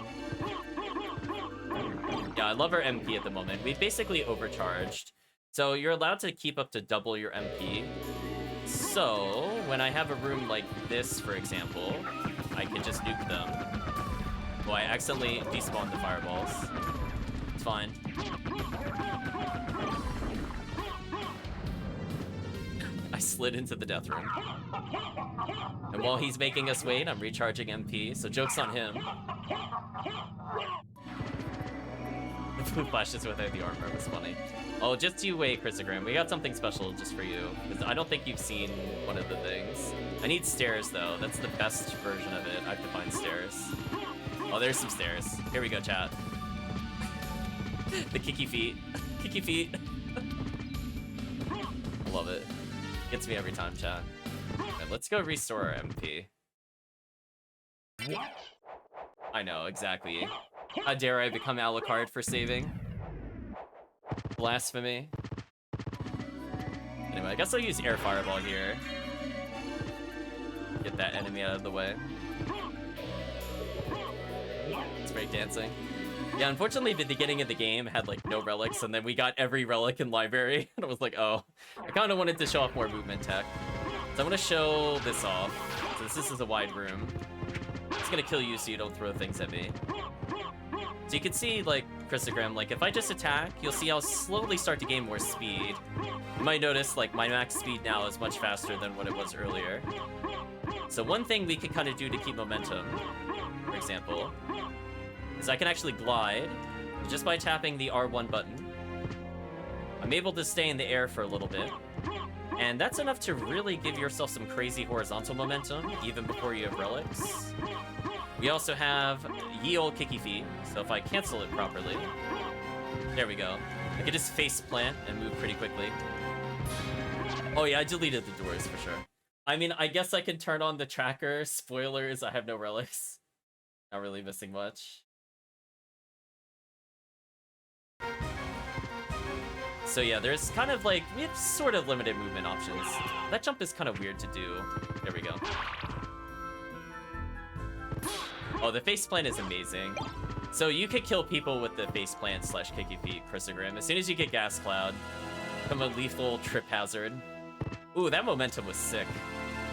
Yeah, I love our MP at the moment. We've basically overcharged. So you're allowed to keep up to double your MP. So when I have a room like this, for example, I can just nuke them. Oh, I accidentally despawned the fireballs. It's fine. I slid into the death room. And while he's making us wait, I'm recharging MP, so joke's on him. The blue flashes without the armor was funny. Oh, just you wait, Christogram. We got something special just for you. Because I don't think you've seen one of the things. I need stairs, though. That's the best version of it. I have to find stairs. Oh, there's some stairs. Here we go, chat. The kicky feet. Kicky feet. Love it. Gets me every time, chat. Okay, let's go restore our MP. What? I know, exactly. How dare I become Alucard for saving? Blasphemy. Anyway, I guess I'll use Air Fireball here. Get that enemy out of the way. It's break dancing. Yeah, unfortunately, the beginning of the game had, like, no relics, and then we got every relic in library, and I was like, oh. I kind of wanted to show off more movement tech. So I'm going to show this off, since this is a wide room. It's going to kill you so you don't throw things at me. So you can see, like, Chrysogram, like, if I just attack, you'll see I'll slowly start to gain more speed. You might notice, like, my max speed now is much faster than what it was earlier. So one thing we can kind of do to keep momentum, for example, is I can actually glide just by tapping the R1 button. I'm able to stay in the air for a little bit, and that's enough to really give yourself some crazy horizontal momentum, even before you have relics. We also have ye olde kicky feet, so if I cancel it properly, there we go. I can just face plant and move pretty quickly. Oh yeah, I deleted the doors for sure. I mean, I guess I can turn on the tracker. Spoilers, I have no relics. Not really missing much. So yeah, there's kind of like, we have sort of limited movement options. That jump is kind of weird to do. There we go. Oh, the face plant is amazing. So you could kill people with the face plant slash kicky feet Chrysogram. As soon as you get gas cloud, become a lethal trip hazard. Ooh, that momentum was sick.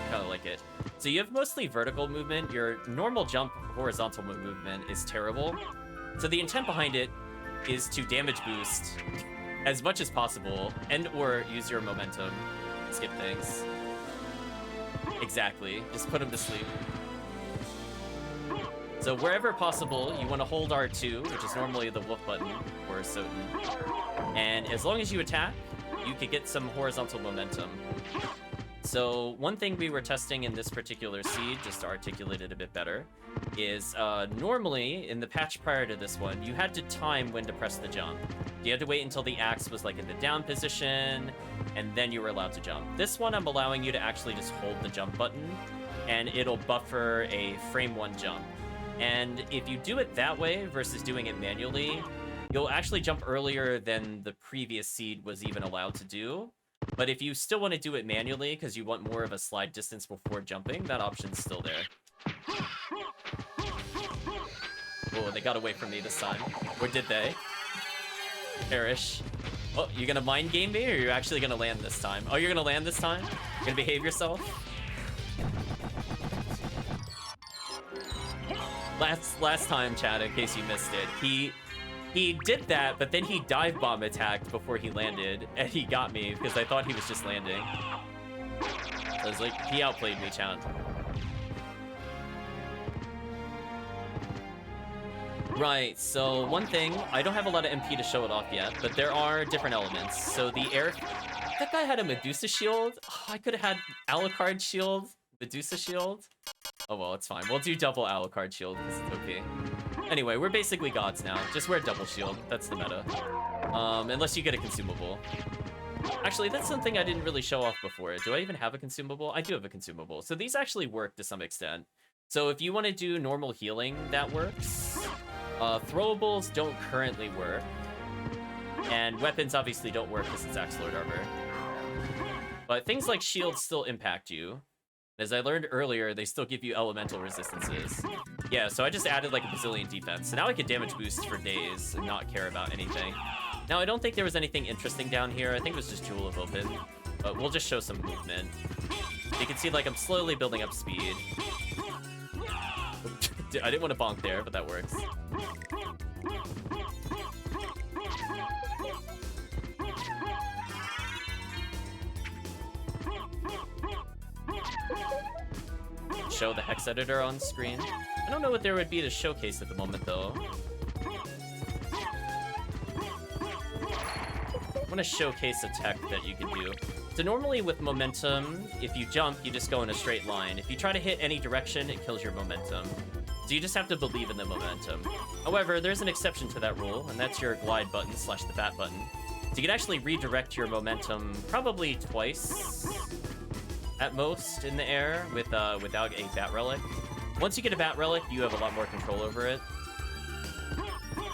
Kind of like it. So you have mostly vertical movement. Your normal jump horizontal movement is terrible. So the intent behind it is to damage boost as much as possible and or use your momentum. Skip things. Exactly. Just put them to sleep. So wherever possible, you want to hold R2, which is normally the wolf button or SotN. And as long as you attack, you could get some horizontal momentum. So one thing we were testing in this particular seed, just to articulate it a bit better, is normally in the patch prior to this one, you had to time when to press the jump. You had to wait until the axe was like in the down position, and then you were allowed to jump. This one, I'm allowing you to actually just hold the jump button, and it'll buffer a frame 1 jump. And if you do it that way versus doing it manually, you'll actually jump earlier than the previous seed was even allowed to do. But if you still want to do it manually because you want more of a slide distance before jumping, that option's still there. Oh, they got away from me this time. Or did they? Perish. Oh, you gonna mind game me, or you're actually gonna land this time? Oh, you're gonna land this time? You're gonna behave yourself? Last time, Chad, in case you missed it, he did that, but then he dive bomb attacked before he landed, and he got me because I thought he was just landing. I was like, he outplayed me, Chad. Right, so one thing, I don't have a lot of MP to show it off yet, but there are different elements. So the air... That guy had a Medusa shield? Oh, I could have had Alucard shield, Medusa shield. Oh well, it's fine. We'll do double Alucard shield because it's okay. Anyway, we're basically gods now. Just wear double shield. That's the meta. Unless you get a consumable. Actually, that's something I didn't really show off before. Do I even have a consumable? I do have a consumable. So these actually work to some extent. So if you want to do normal healing, that works. Throwables don't currently work. And weapons obviously don't work because it's Axe Lord armor. But things like shields still impact you. As I learned earlier, they still give you elemental resistances. Yeah, so I just added like a bazillion defense. So now I can damage boost for days and not care about anything. Now, I don't think there was anything interesting down here. I think it was just Jewel of Open. But we'll just show some movement. You can see like I'm slowly building up speed. I didn't want to bonk there, but that works. Show the hex editor on screen. I don't know what there would be to showcase at the moment though. I want to showcase a tech that you can do. So normally with momentum, if you jump, you just go in a straight line. If you try to hit any direction, it kills your momentum. So you just have to believe in the momentum. However, there's an exception to that rule, and that's your glide button slash the bat button. So you can actually redirect your momentum probably twice at most in the air without a bat relic. Once you get a bat relic, you have a lot more control over it.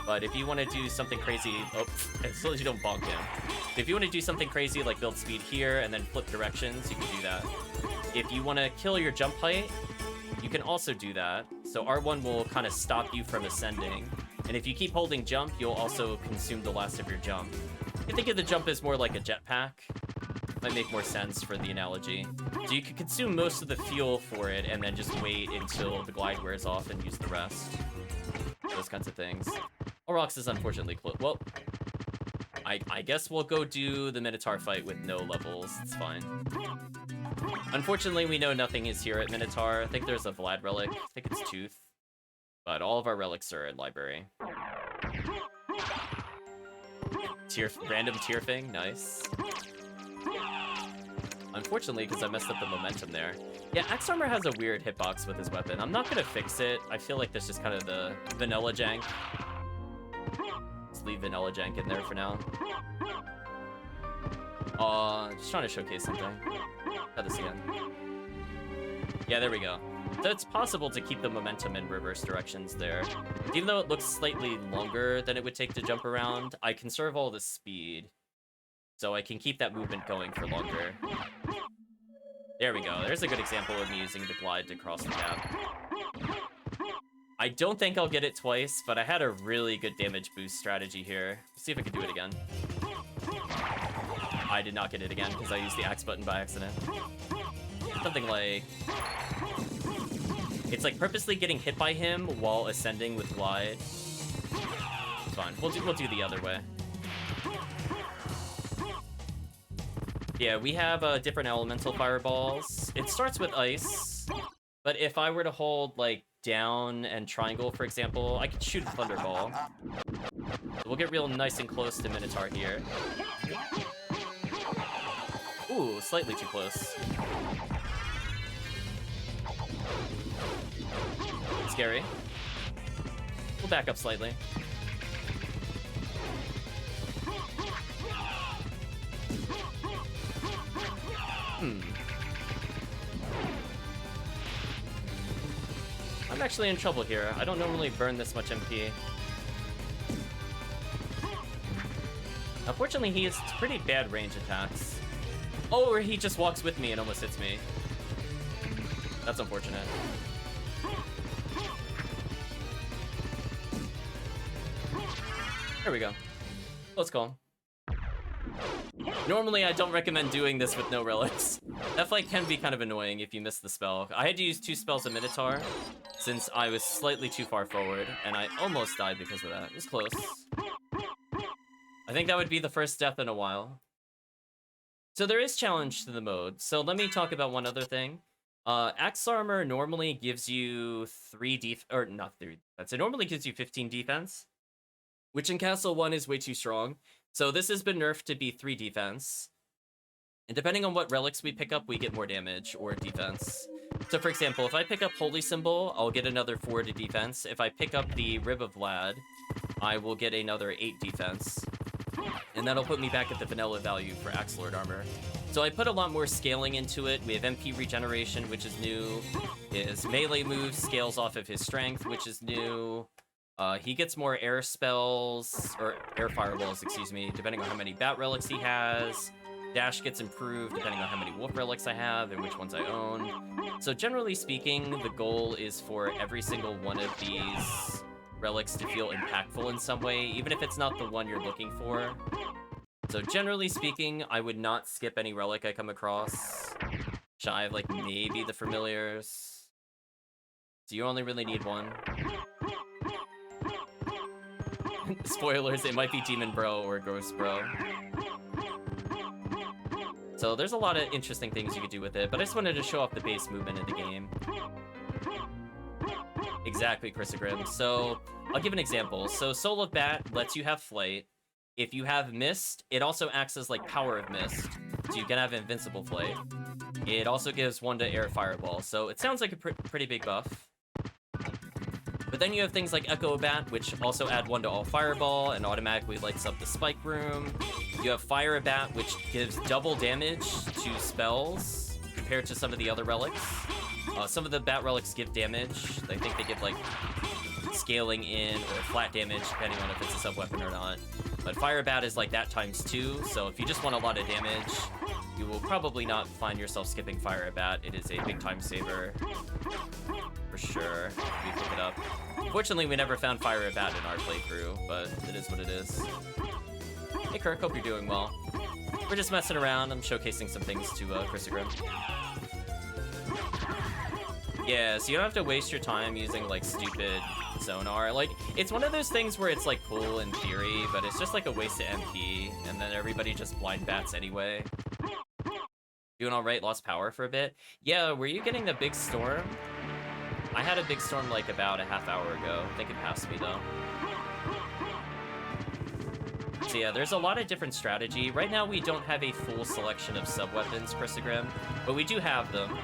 But if you want to do something crazy, oh, as long as you don't bonk him. If you want to do something crazy like build speed here and then flip directions, you can do that. If you want to kill your jump height, you can also do that. So R1 will kind of stop you from ascending. And if you keep holding jump, you'll also consume the last of your jump. You think of the jump as more like a jetpack. Might make more sense for the analogy. So you could consume most of the fuel for it and then just wait until the glide wears off and use the rest. Those kinds of things. Aurochs is unfortunately close. Well, I guess we'll go do the Minotaur fight with no levels. It's fine. Unfortunately, we know nothing is here at Minotaur. I think there's a Vlad relic. I think it's Tooth. But all of our relics are in library. Random tier thing, nice. Unfortunately, because I messed up the momentum there. Yeah, Axe Armor has a weird hitbox with his weapon. I'm not gonna fix it. I feel like that's just kind of the vanilla jank. Let's leave vanilla jank in there for now. Just trying to showcase something. Try this again. Yeah, there we go. So it's possible to keep the momentum in reverse directions there. Even though it looks slightly longer than it would take to jump around, I conserve all the speed. So I can keep that movement going for longer. There we go. There's a good example of me using the glide to cross the gap. I don't think I'll get it twice, but I had a really good damage boost strategy here. Let's see if I can do it again. I did not get it again because I used the axe button by accident. Something like... It's like purposely getting hit by him while ascending with glide. It's fine. We'll do the other way. Yeah, we have different elemental fireballs. It starts with ice, but if I were to hold like down and triangle, for example, I could shoot a thunderball. We'll get real nice and close to Minotaur here. Ooh, slightly too close. Scary. We'll back up slightly. I'm actually in trouble here. I don't normally burn this much MP. Unfortunately, he has pretty bad range attacks. Oh, or he just walks with me and almost hits me. That's unfortunate. There we go. Let's go. Normally, I don't recommend doing this with no relics. That fight can be kind of annoying if you miss the spell. I had to use 2 spells of Minotaur since I was slightly too far forward, and I almost died because of that. It was close. I think that would be the first death in a while. So there is challenge to the mode. So let me talk about one other thing. Axe Armor normally gives you 3 defense, or not 3 defense. It normally gives you 15 defense, which in Castle 1 is way too strong. So this has been nerfed to be 3 defense. And depending on what relics we pick up, we get more damage or defense. So for example, if I pick up Holy Symbol, I'll get another 4 to defense. If I pick up the Rib of Vlad, I will get another 8 defense. And that'll put me back at the vanilla value for Axe Lord armor. So I put a lot more scaling into it. We have MP regeneration, which is new. His melee move scales off of his strength, which is new. He gets more air spells, or air fireballs, excuse me, depending on how many bat relics he has. Dash gets improved depending on how many wolf relics I have and which ones I own. So generally speaking, the goal is for every single one of these relics to feel impactful in some way, even if it's not the one you're looking for. So generally speaking, I would not skip any relic I come across. Shy of like maybe the familiars. So you only really need one. Spoilers, it might be Demon Bro or Ghost Bro. So there's a lot of interesting things you could do with it, but I just wanted to show off the base movement of the game. Exactly, Chrysogrim. So I'll give an example. So Soul of Bat lets you have flight. If you have Mist, it also acts as like Power of Mist, so you can have Invincible Flight. It also gives 1 to Air Fireball, so it sounds like a pretty big buff. But then you have things like Echo Bat, which also add 1 to all Fireball and automatically lights up the Spike Room. You have Fire Bat, which gives double damage to spells compared to some of the other relics. Some of the Bat relics give damage. I think they give like scaling in or flat damage, depending on if it's a sub-weapon or not. But Fire Bat is like that times 2, so if you just want a lot of damage, you will probably not find yourself skipping Fire Bat. It is a big time saver, for sure, if you pick it up. Fortunately, we never found Fire Bat in our playthrough, but it is what it is. Hey Kirk, hope you're doing well. We're just messing around. I'm showcasing some things to Chrysogrim. Yeah, so you don't have to waste your time using like stupid sonar. Like, it's one of those things where it's like cool in theory, but it's just like a waste of MP, and then everybody just blind bats anyway. Doing alright, lost power for a bit. Yeah, were you getting the big storm? I had a big storm like about a half hour ago. I think it passed me though. So yeah, there's a lot of different strategy. Right now we don't have a full selection of sub-weapons, Chrysogrim, but we do have them.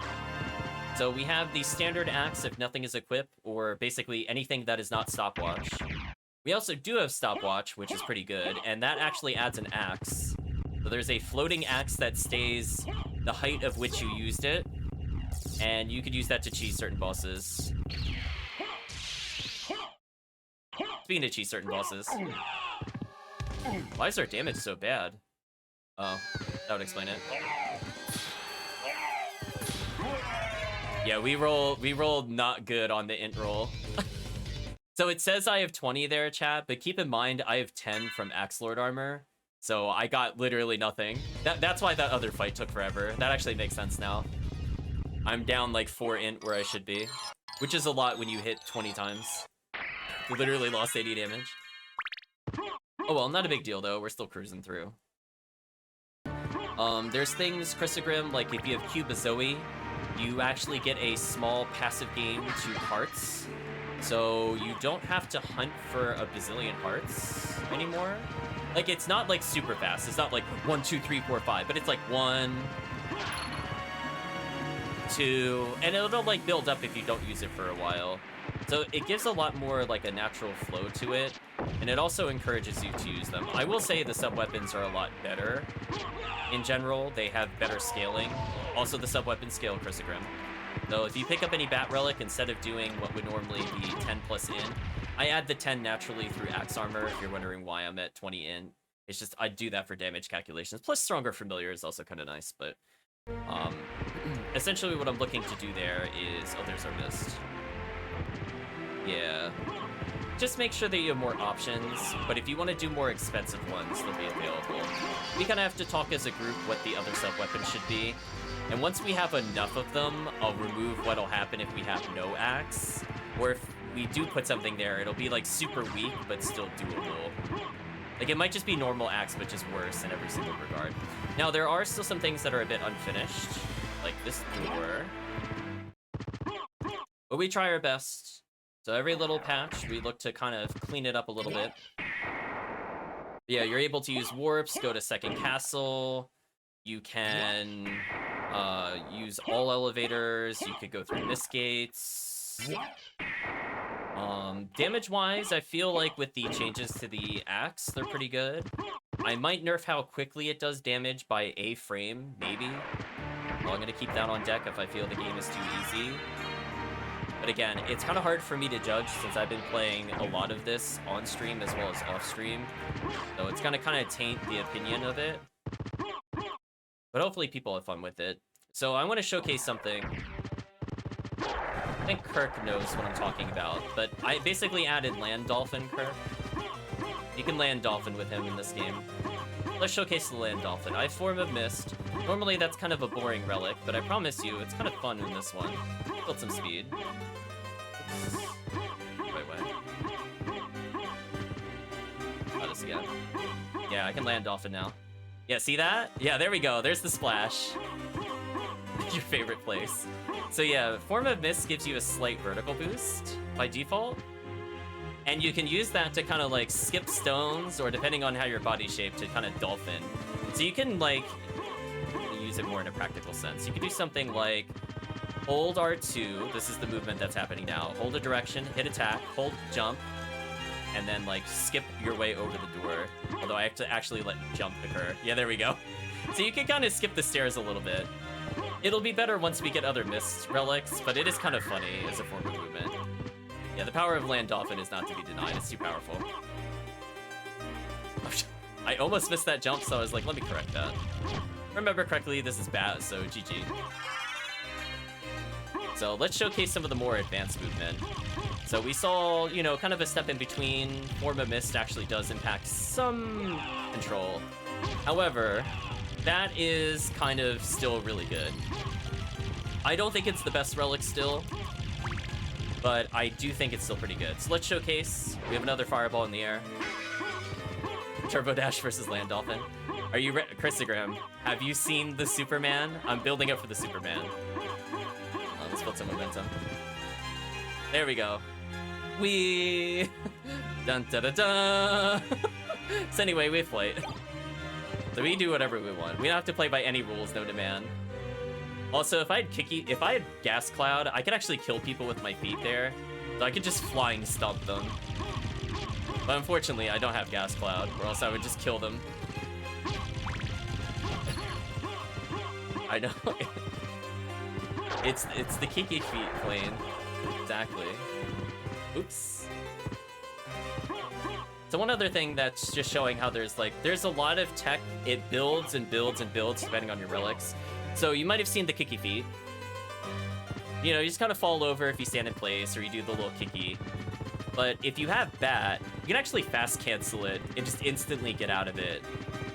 So we have the standard axe if nothing is equipped, or basically anything that is not stopwatch. We also do have stopwatch, which is pretty good, and that actually adds an axe. So there's a floating axe that stays the height of which you used it, and you could use that to cheese certain bosses. Speaking of cheese certain bosses. Why is our damage so bad? Oh, that would explain it. Yeah, we rolled not good on the int roll. So it says I have 20 there, chat, but keep in mind I have 10 from Axe Lord armor. So I got literally nothing. That's why that other fight took forever. That actually makes sense now. I'm down like 4 int where I should be, which is a lot when you hit 20 times. You literally lost 80 damage. Oh well, not a big deal though. We're still cruising through. There's things, Chrysogrim, like if you have Cube of Zoe, you actually get a small passive gain to hearts. So you don't have to hunt for a bazillion hearts anymore. Like, it's not like super fast. It's not like 1, 2, 3, 4, 5, but it's like 1, 2, and it'll like build up if you don't use it for a while. So it gives a lot more like a natural flow to it, and it also encourages you to use them. I will say the sub-weapons are a lot better in general. They have better scaling. Also, the sub-weapons scale Chrysogrim. Though if you pick up any Bat Relic, instead of doing what would normally be 10 plus in, I add the 10 naturally through Axe Armor, if you're wondering why I'm at 20 in. It's just, I do that for damage calculations. Plus, Stronger Familiar is also kind of nice, but... essentially what I'm looking to do there is... Oh, there's our mist. Yeah. Just make sure that you have more options, but if you want to do more expensive ones, they'll be available. We kind of have to talk as a group what the other sub-weapons should be. And once we have enough of them, I'll remove what'll happen if we have no axe. Or if we do put something there, it'll be like super weak, but still doable. Like, it might just be normal axe, but just worse in every single regard. Now, there are still some things that are a bit unfinished, like this door. But we try our best. So every little patch, we look to kind of clean it up a little bit. Yeah, you're able to use warps, go to Second Castle. You can use all elevators. You could go through mist gates. Damage-wise, I feel like with the changes to the axe, they're pretty good. I might nerf how quickly it does damage by a frame, maybe. Well, I'm gonna keep that on deck if I feel the game is too easy. But again, it's kind of hard for me to judge since I've been playing a lot of this on stream as well as off stream. So it's gonna kind of taint the opinion of it. But hopefully people have fun with it. So I want to showcase something. I think Kirk knows what I'm talking about, but I basically added Land Dolphin Kirk. You can Land Dolphin with him in this game. Let's showcase the Land Dolphin. I have Form of Mist. Normally that's kind of a boring relic, but I promise you, it's kind of fun in this one. Build some speed. Oops. Wait. Try this again. Yeah, I can Land Dolphin now. Yeah, see that? Yeah, there we go. There's the splash. Your favorite place. So yeah, Form of Mist gives you a slight vertical boost by default. And you can use that to kind of like skip stones, or depending on how your body's shaped, to kind of dolphin. So you can like use it more in a practical sense. You can do something like hold R2, this is the movement that's happening now. Hold a direction, hit attack, hold jump, and then like skip your way over the door. Although I have to actually let jump occur. Yeah, there we go. So you can kind of skip the stairs a little bit. It'll be better once we get other mist relics, but it is kind of funny as a form of movement. Yeah, the power of Land Dolphin is not to be denied. It's too powerful. I almost missed that jump, so I was like, let me correct that. Remember correctly, this is Bat, so GG. So let's showcase some of the more advanced movement. So we saw, you know, kind of a step in between. Form of Mist actually does impact some control. However, that is kind of still really good. I don't think it's the best relic still, but I do think it's still pretty good. So let's showcase. We have another Fireball in the air. Turbo Dash versus Land Dolphin. Are you Christogram, have you seen the Superman? I'm building up for the Superman. Let's build some momentum. There we go. Wee! Dun da da da! So anyway, we have flight. So we do whatever we want. We don't have to play by any rules, no demand. Also, if I had Gas Cloud, I could actually kill people with my feet there. So I could just flying stomp them. But unfortunately, I don't have Gas Cloud, or else I would just kill them. I know. It's the Kiki feet plane. Exactly. Oops. So one other thing that's just showing how there's a lot of tech. It builds and builds and builds depending on your relics. So you might have seen the Kiki feet. You know, you just kind of fall over if you stand in place or you do the little Kiki. But if you have Bat, you can actually fast cancel it and just instantly get out of it.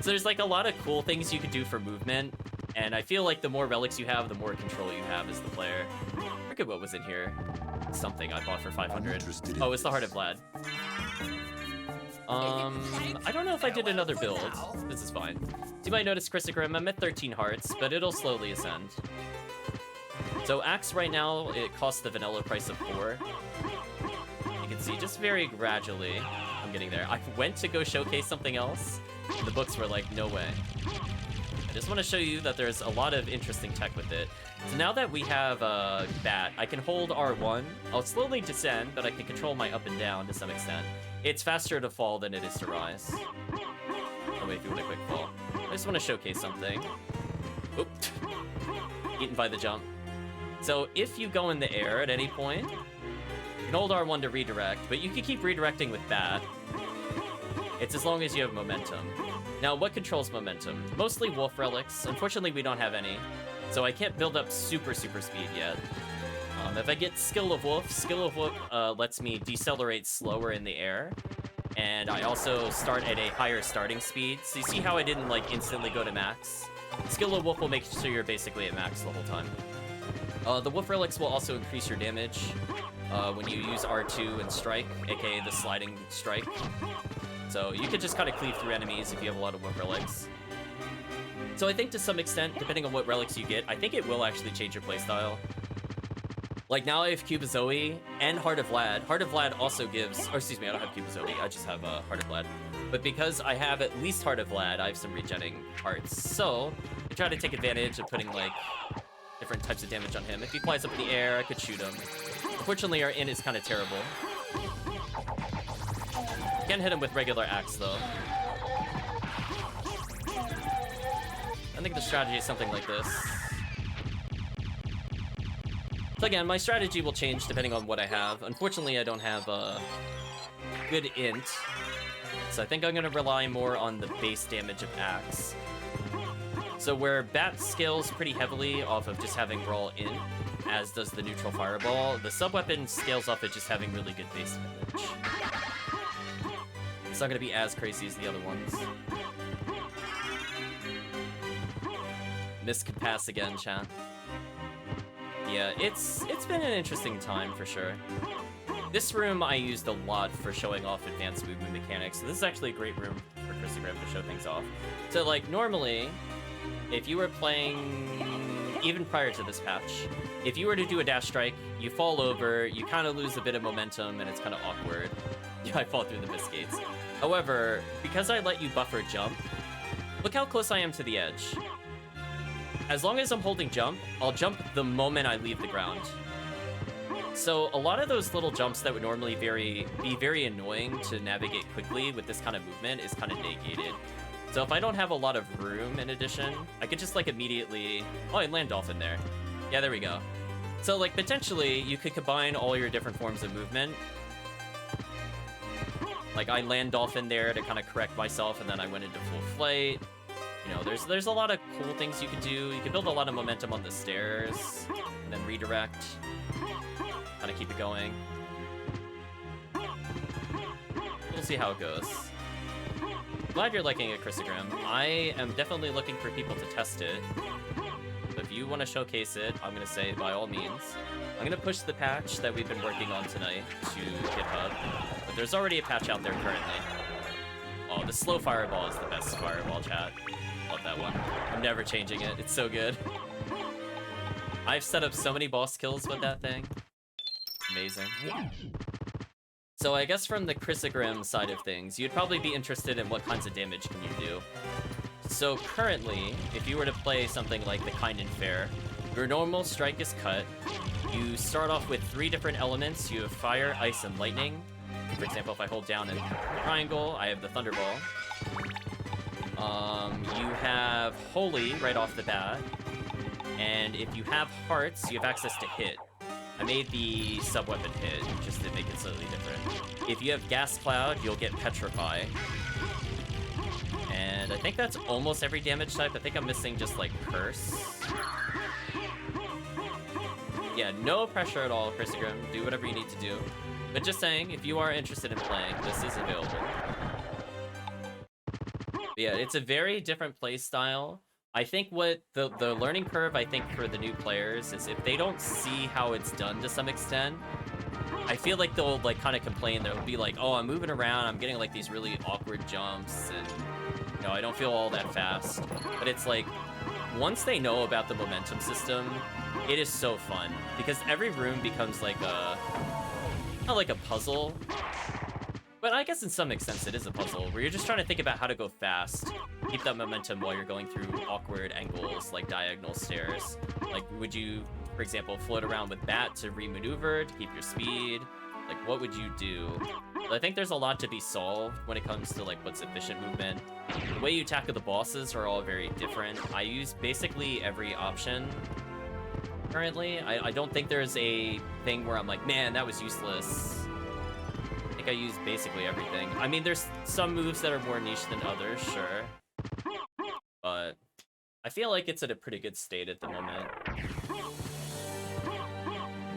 So there's like a lot of cool things you can do for movement. And I feel like the more relics you have, the more control you have as the player. Look at what was in here. Something I bought for 500. Oh, it's the Heart of Vlad. I don't know if I did another build. This is fine. You might notice, Christogram, I'm at 13 hearts, but it'll slowly ascend. So Axe right now, it costs the vanilla price of 4. You can see just very gradually I'm getting there. I went to go showcase something else, and the books were like, no way. I just want to show you that there's a lot of interesting tech with it. So now that we have Bat, I can hold R1. I'll slowly descend, but I can control my up and down to some extent. It's faster to fall than it is to rise. Oh wait, if you want a quick fall. I just want to showcase something. Oop. Eaten by the jump. So if you go in the air at any point, you can hold R1 to redirect, but you can keep redirecting with Bat. It's as long as you have momentum. Now, what controls momentum? Mostly Wolf Relics. Unfortunately, we don't have any, so I can't build up super speed yet. If I get Skill of Wolf lets me decelerate slower in the air, and I also start at a higher starting speed. So you see how I didn't like instantly go to max? Skill of Wolf will make sure you're basically at max the whole time. The Wolf Relics will also increase your damage when you use R2 and Strike, aka the sliding strike. So you could just kind of cleave through enemies if you have a lot of Wolf Relics. So I think to some extent, depending on what relics you get, I think it will actually change your playstyle. Like now I have Cubozoe and Heart of Vlad. Heart of Vlad also gives, or excuse me, I don't have Cubozoe, I just have Heart of Vlad. But because I have at least Heart of Vlad, I have some regenning hearts. So I try to take advantage of putting like different types of damage on him. If he flies up in the air, I could shoot him. Unfortunately, our in is kind of terrible. Can't hit him with regular axe though. I think the strategy is something like this. So again, my strategy will change depending on what I have. Unfortunately, I don't have a good int. So I think I'm gonna rely more on the base damage of axe. So where Bat scales pretty heavily off of just having raw int, as does the neutral fireball, the sub-weapon scales off at just having really good base damage. It's not gonna be as crazy as the other ones. Miss could pass again, chat. Yeah, it's been an interesting time for sure. This room I used a lot for showing off advanced movement mechanics, so this is actually a great room for Christogram to show things off. So like normally, if you were playing, even prior to this patch, if you were to do a dash strike, you fall over, you kind of lose a bit of momentum, and it's kind of awkward. Yeah, I fall through the mist gates. However, because I let you buffer jump, look how close I am to the edge. As long as I'm holding jump, I'll jump the moment I leave the ground. So a lot of those little jumps that would normally be very annoying to navigate quickly with this kind of movement is kind of negated. So if I don't have a lot of room in addition, I could just like immediately... Oh, I land dolphin there. Yeah, there we go. So, like, potentially, you could combine all your different forms of movement. Like, I land dolphin there to kind of correct myself, and then I went into full flight. You know, there's a lot of cool things you could do. You could build a lot of momentum on the stairs, and then redirect. Kind of keep it going. We'll see how it goes. Glad you're liking it, Christogram. I am definitely looking for people to test it. So if you want to showcase it, I'm going to say by all means. I'm going to push the patch that we've been working on tonight to GitHub. But there's already a patch out there currently. Oh, the slow fireball is the best fireball, chat. Love that one. I'm never changing it. It's so good. I've set up so many boss kills with that thing. Amazing. So I guess from the Chrysogrim side of things, you'd probably be interested in what kinds of damage can you do. So currently, if you were to play something like the Kind and Fair, your normal strike is cut. You start off with 3 different elements. You have fire, ice, and lightning. For example, if I hold down in triangle, I have the Thunderball. You have Holy right off the bat. And if you have hearts, you have access to hit. I made the sub-weapon hit, just to make it slightly different. If you have Gas Cloud, you'll get Petrify. And I think that's almost every damage type. I think I'm missing just, like, Curse. Yeah, no pressure at all, Christogrim. Do whatever you need to do. But just saying, if you are interested in playing, this is available. But yeah, it's a very different play style. I think what the learning curve, I think, for the new players is if they don't see how it's done to some extent, I feel like they'll, like, kind of complain. They'll be like, oh, I'm moving around, I'm getting, like, these really awkward jumps, and, you know, I don't feel all that fast. But it's like, once they know about the momentum system, it is so fun. Because every room becomes like a, not like a puzzle, but I guess in some extent it is a puzzle, where you're just trying to think about how to go fast, keep that momentum while you're going through awkward angles, like diagonal stairs. Like, would you, for example, float around with Bat to re-maneuver, to keep your speed? Like, what would you do? But I think there's a lot to be solved when it comes to, like, what's efficient movement. The way you tackle the bosses are all very different. I use basically every option currently. I don't think there's a thing where I'm like, man, that was useless. I think I use basically everything. I mean, there's some moves that are more niche than others, sure. But I feel like it's at a pretty good state at the moment.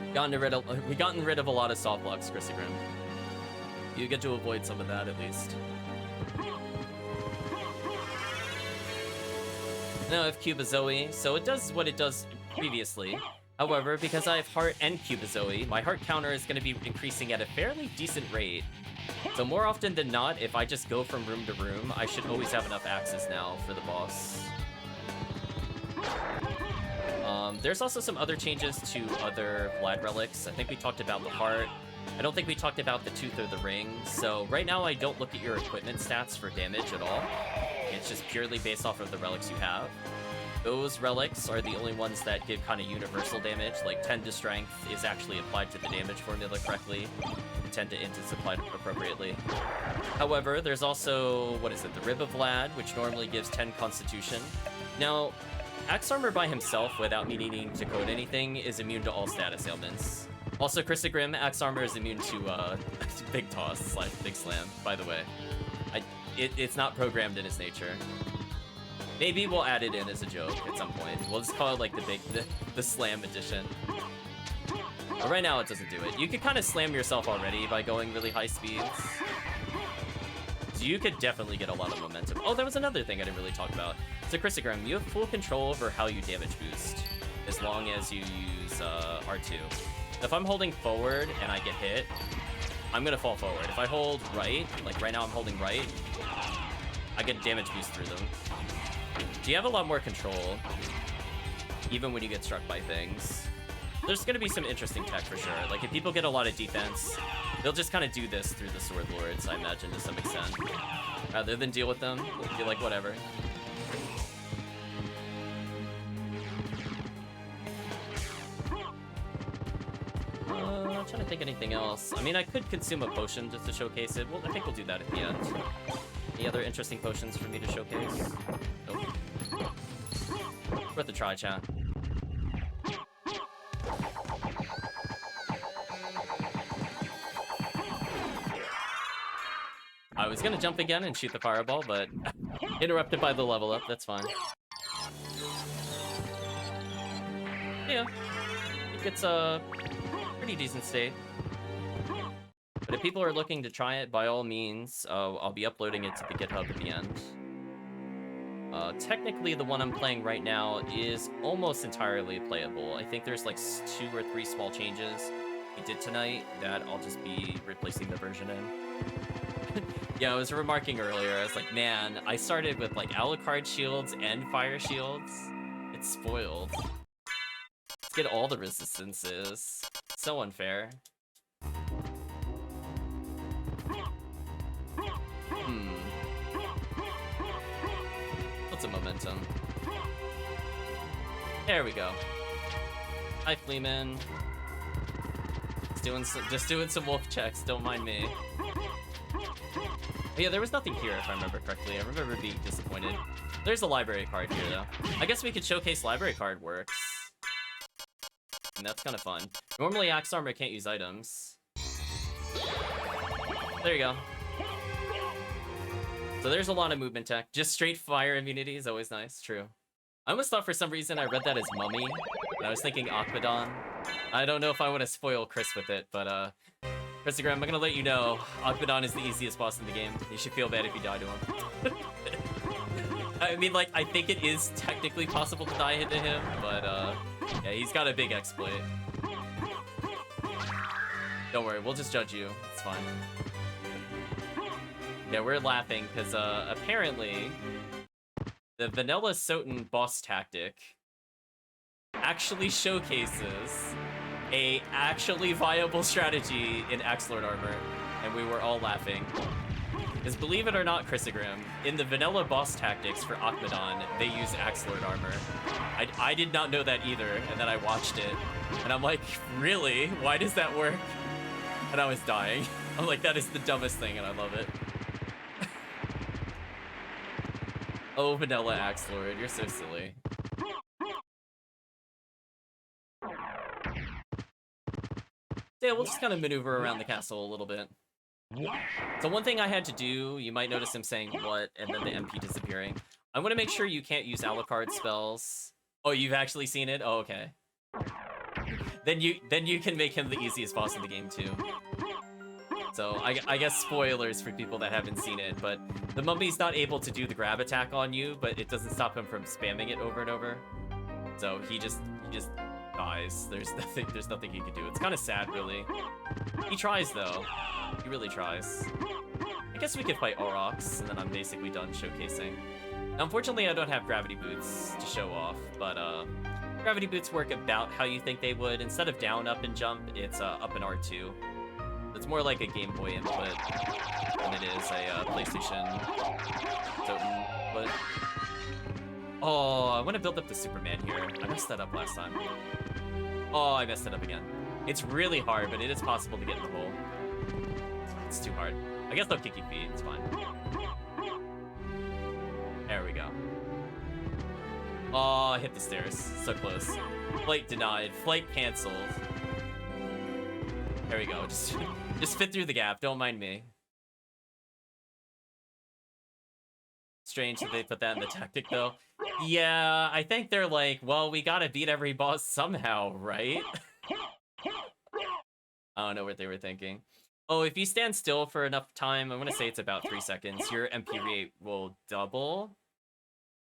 We've gotten rid of a lot of soft blocks, Christogrim. You get to avoid some of that, at least. Now I have Cubazoe, so it does what it does previously. However, because I have Heart and Cubazoe, my Heart counter is going to be increasing at a fairly decent rate. So more often than not, if I just go from room to room, I should always have enough axes now for the boss. There's also some other changes to other Vlad relics. I think we talked about the Heart. I don't think we talked about the Tooth or the Ring. So right now I don't look at your equipment stats for damage at all. It's just purely based off of the relics you have. Those relics are the only ones that give kind of universal damage, like 10 to Strength is actually applied to the damage formula correctly, and 10 to Int is applied appropriately. However, there's also, what is it, the Rib of Vlad, which normally gives 10 Constitution. Now, Axe Armor by himself, without me needing to code anything, is immune to all status ailments. Also, Christogrim, Axe Armor is immune to Big Toss / Big Slam, by the way. It's not programmed in its nature. Maybe we'll add it in as a joke at some point. We'll just call it like the Slam edition. But right now it doesn't do it. You could kind of slam yourself already by going really high speeds. So you could definitely get a lot of momentum. Oh, there was another thing I didn't really talk about. So Christogram, you have full control over how you damage boost, as long as you use R2. If I'm holding forward and I get hit, I'm gonna fall forward. If I hold right, like right now I'm holding right, I get damage boost through them. So you have a lot more control, even when you get struck by things. There's gonna be some interesting tech for sure. Like if people get a lot of defense, they'll just kind of do this through the Sword Lords, I imagine, to some extent. Rather than deal with them, they'll be like, whatever. I'm trying to think anything else. I mean, I could consume a potion just to showcase it. Well, I think we'll do that at the end. Any other interesting potions for me to showcase? Nope. Worth a try, chat. was gonna jump again and shoot the fireball, but interrupted by the level up. That's fine. Yeah, it's a pretty decent state. But if people are looking to try it, by all means, I'll be uploading it to the GitHub at the end. Technically, the one I'm playing right now is almost entirely playable. I think there's like 2 or 3 small changes we did tonight that I'll just be replacing the version in. Yeah, I was remarking earlier, I was like, man, I started with like Alucard shields and fire shields. It's spoiled. Let's get all the resistances. So unfair. What's a momentum? There we go. Hi, Fleeman. Just doing some wolf checks. Don't mind me. But yeah, there was nothing here if I remember correctly. I remember being disappointed. There's a library card here though. I guess we could showcase library card works. And that's kind of fun. Normally, Axe Armor can't use items. There you go. So there's a lot of movement tech. Just straight fire immunity is always nice. True. I almost thought for some reason I read that as Mummy. And I was thinking Aquadon. I don't know if I want to spoil Chris with it, but Christogram, I'm gonna let you know, Aquadon is the easiest boss in the game. You should feel bad if you die to him. I mean, like, I think it is technically possible to die to him, but yeah, he's got a big exploit. Don't worry, we'll just judge you. It's fine. Yeah, we're laughing because apparently the vanilla SotN boss tactic actually showcases a actually viable strategy in Axelord armor, and we were all laughing. Because believe it or not, Christogram, in the vanilla boss tactics for Aquadon, they use Axelord armor. I did not know that either, and then I watched it, and I'm like, really? Why does that work? And I was dying. I'm like, that is the dumbest thing, and I love it. Oh, vanilla Axelord, you're so silly. Yeah, we'll just kind of maneuver around the castle a little bit. So one thing I had to do, you might notice him saying what, and then the MP disappearing. I want to make sure you can't use Alucard spells. Oh, you've actually seen it? Oh, okay. Then you can make him the easiest boss in the game too. So I guess spoilers for people that haven't seen it, but the mummy's not able to do the grab attack on you, but it doesn't stop him from spamming it over and over. So he just dies. There's nothing he can do. It's kind of sad, really. He tries though. He really tries. I guess we could fight Aurochs, and then I'm basically done showcasing. Now, unfortunately, I don't have gravity boots to show off, but gravity boots work about how you think they would. Instead of down, up, and jump, it's up and R2. It's more like a Game Boy input than it is a PlayStation input. Oh, I want to build up the Superman here. I messed that up last time. Oh, I messed it up again. It's really hard, but it is possible to get in the hole. It's too hard. I guess they'll kick you feet. It's fine. There we go. Oh, I hit the stairs. So close. Flight denied. Flight canceled. There we go. Just fit through the gap. Don't mind me. Strange that they put that in the tactic, though. Yeah, I think they're like, well, we gotta beat every boss somehow, right? I don't know what they were thinking. Oh, if you stand still for enough time, I'm gonna say it's about 3 seconds, your MP rate will double.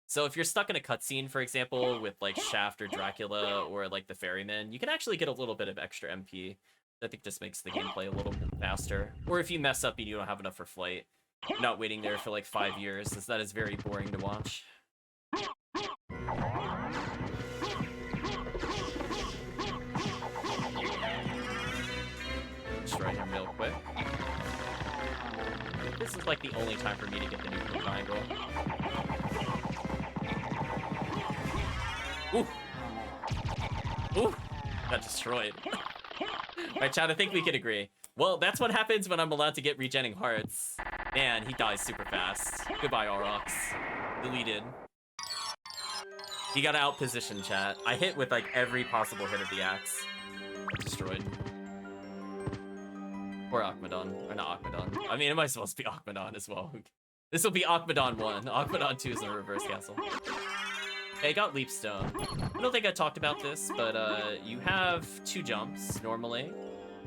So if you're stuck in a cutscene, for example, with like Shaft or Dracula or like the Ferryman, you can actually get a little bit of extra MP. I think just makes the gameplay a little bit faster. Or if you mess up and you don't have enough for flight, you're not waiting there for like 5 years, as that is very boring to watch. Destroy him real quick. This is like the only time for me to get the nuclear triangle. Ooh! Ooh! Got destroyed. Alright, Chad, I think we could agree. Well, that's what happens when I'm allowed to get regenning hearts. Man, he dies super fast. Goodbye, Aurochs. Deleted. He got out position, chat. I hit with like every possible hit of the axe. Destroyed. Or Akmadon. Or not Akmadon. I mean, it might as well be Akmadon as well. This will be Akmadon 1. Akmadon 2 is the reverse castle. Okay, I got Leapstone. I don't think I talked about this, but you have 2 jumps normally.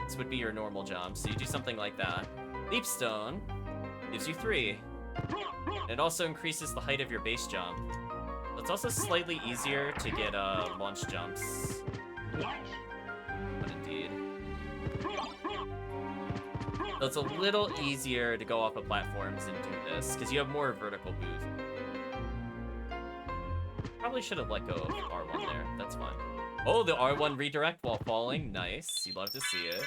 This would be your normal jump, so you do something like that. Leapstone gives you 3. And it also increases the height of your base jump. It's also slightly easier to get launch jumps. But indeed. So it's a little easier to go off of platforms and do this, because you have more vertical boost. Probably should have let go of R1 there. That's fine. Oh, the R1 redirect while falling. Nice. You love to see it.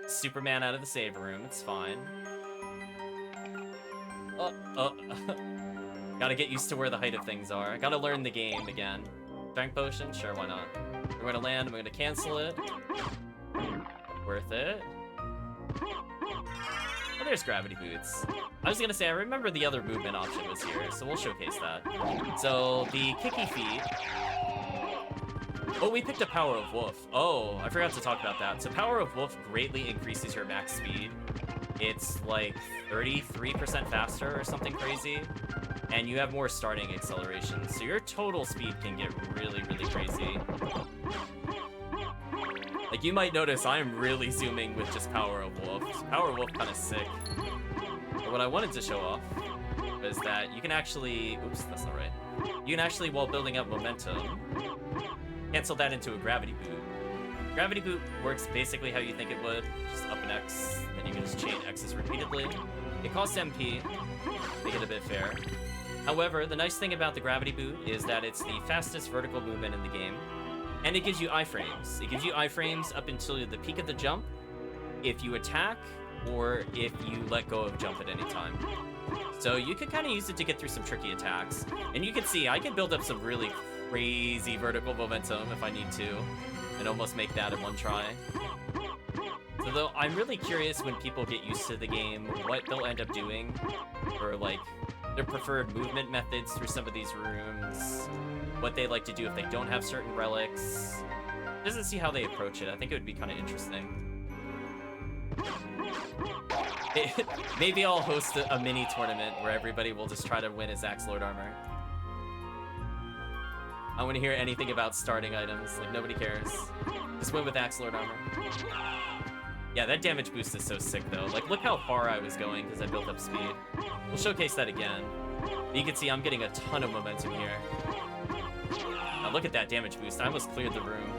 Superman out of the save room. It's fine. Gotta get used to where the height of things are. Gotta learn the game again. Strength potion? Sure, why not? We're gonna land. I'm gonna cancel it. Worth it. Oh, there's gravity boots. I was gonna say, I remember the other movement option was here, so we'll showcase that. So, the kicky feet. Oh, we picked a Power of Wolf. Oh, I forgot to talk about that. So, Power of Wolf greatly increases your max speed. It's like 33% faster or something crazy. And you have more starting acceleration. So, your total speed can get really, really crazy. Like, you might notice I'm really zooming with just Power of Wolf. Power of Wolf kind of sick. But what I wanted to show off is that you can actually... Oops, that's not right. You can actually, while building up momentum, cancel that into a gravity boot. Gravity boot works basically how you think it would. Just up an X, then you can just chain X's repeatedly. It costs MP, make it a bit fair. However, the nice thing about the gravity boot is that it's the fastest vertical movement in the game. And it gives you iframes. It gives you iframes up until the peak of the jump, if you attack, or if you let go of jump at any time. So you can kind of use it to get through some tricky attacks. And you can see, I can build up some really crazy vertical momentum if I need to, and almost make that in one try. So though, I'm really curious when people get used to the game, what they'll end up doing, or like, their preferred movement methods through some of these rooms, what they like to do if they don't have certain relics. Just to see how they approach it. I think it would be kind of interesting. Maybe I'll host a mini tournament where everybody will just try to win as Axe Lord armor. I want to hear anything about starting items. Like, nobody cares. Just win with Axe Lord armor. Yeah, that damage boost is so sick, though. Like, look how far I was going because I built up speed. We'll showcase that again. You can see I'm getting a ton of momentum here. Now look at that damage boost. I almost cleared the room.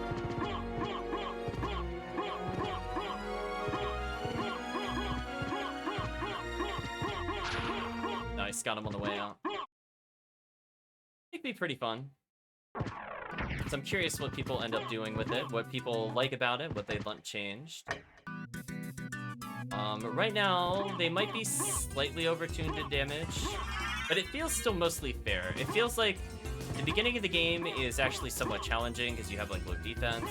Nice, got him on the way out. It'd be pretty fun. So I'm curious what people end up doing with it, what people like about it, what they'd want changed. Right now, they might be slightly overtuned in damage, but it feels still mostly fair. It feels like the beginning of the game is actually somewhat challenging because you have like low defense.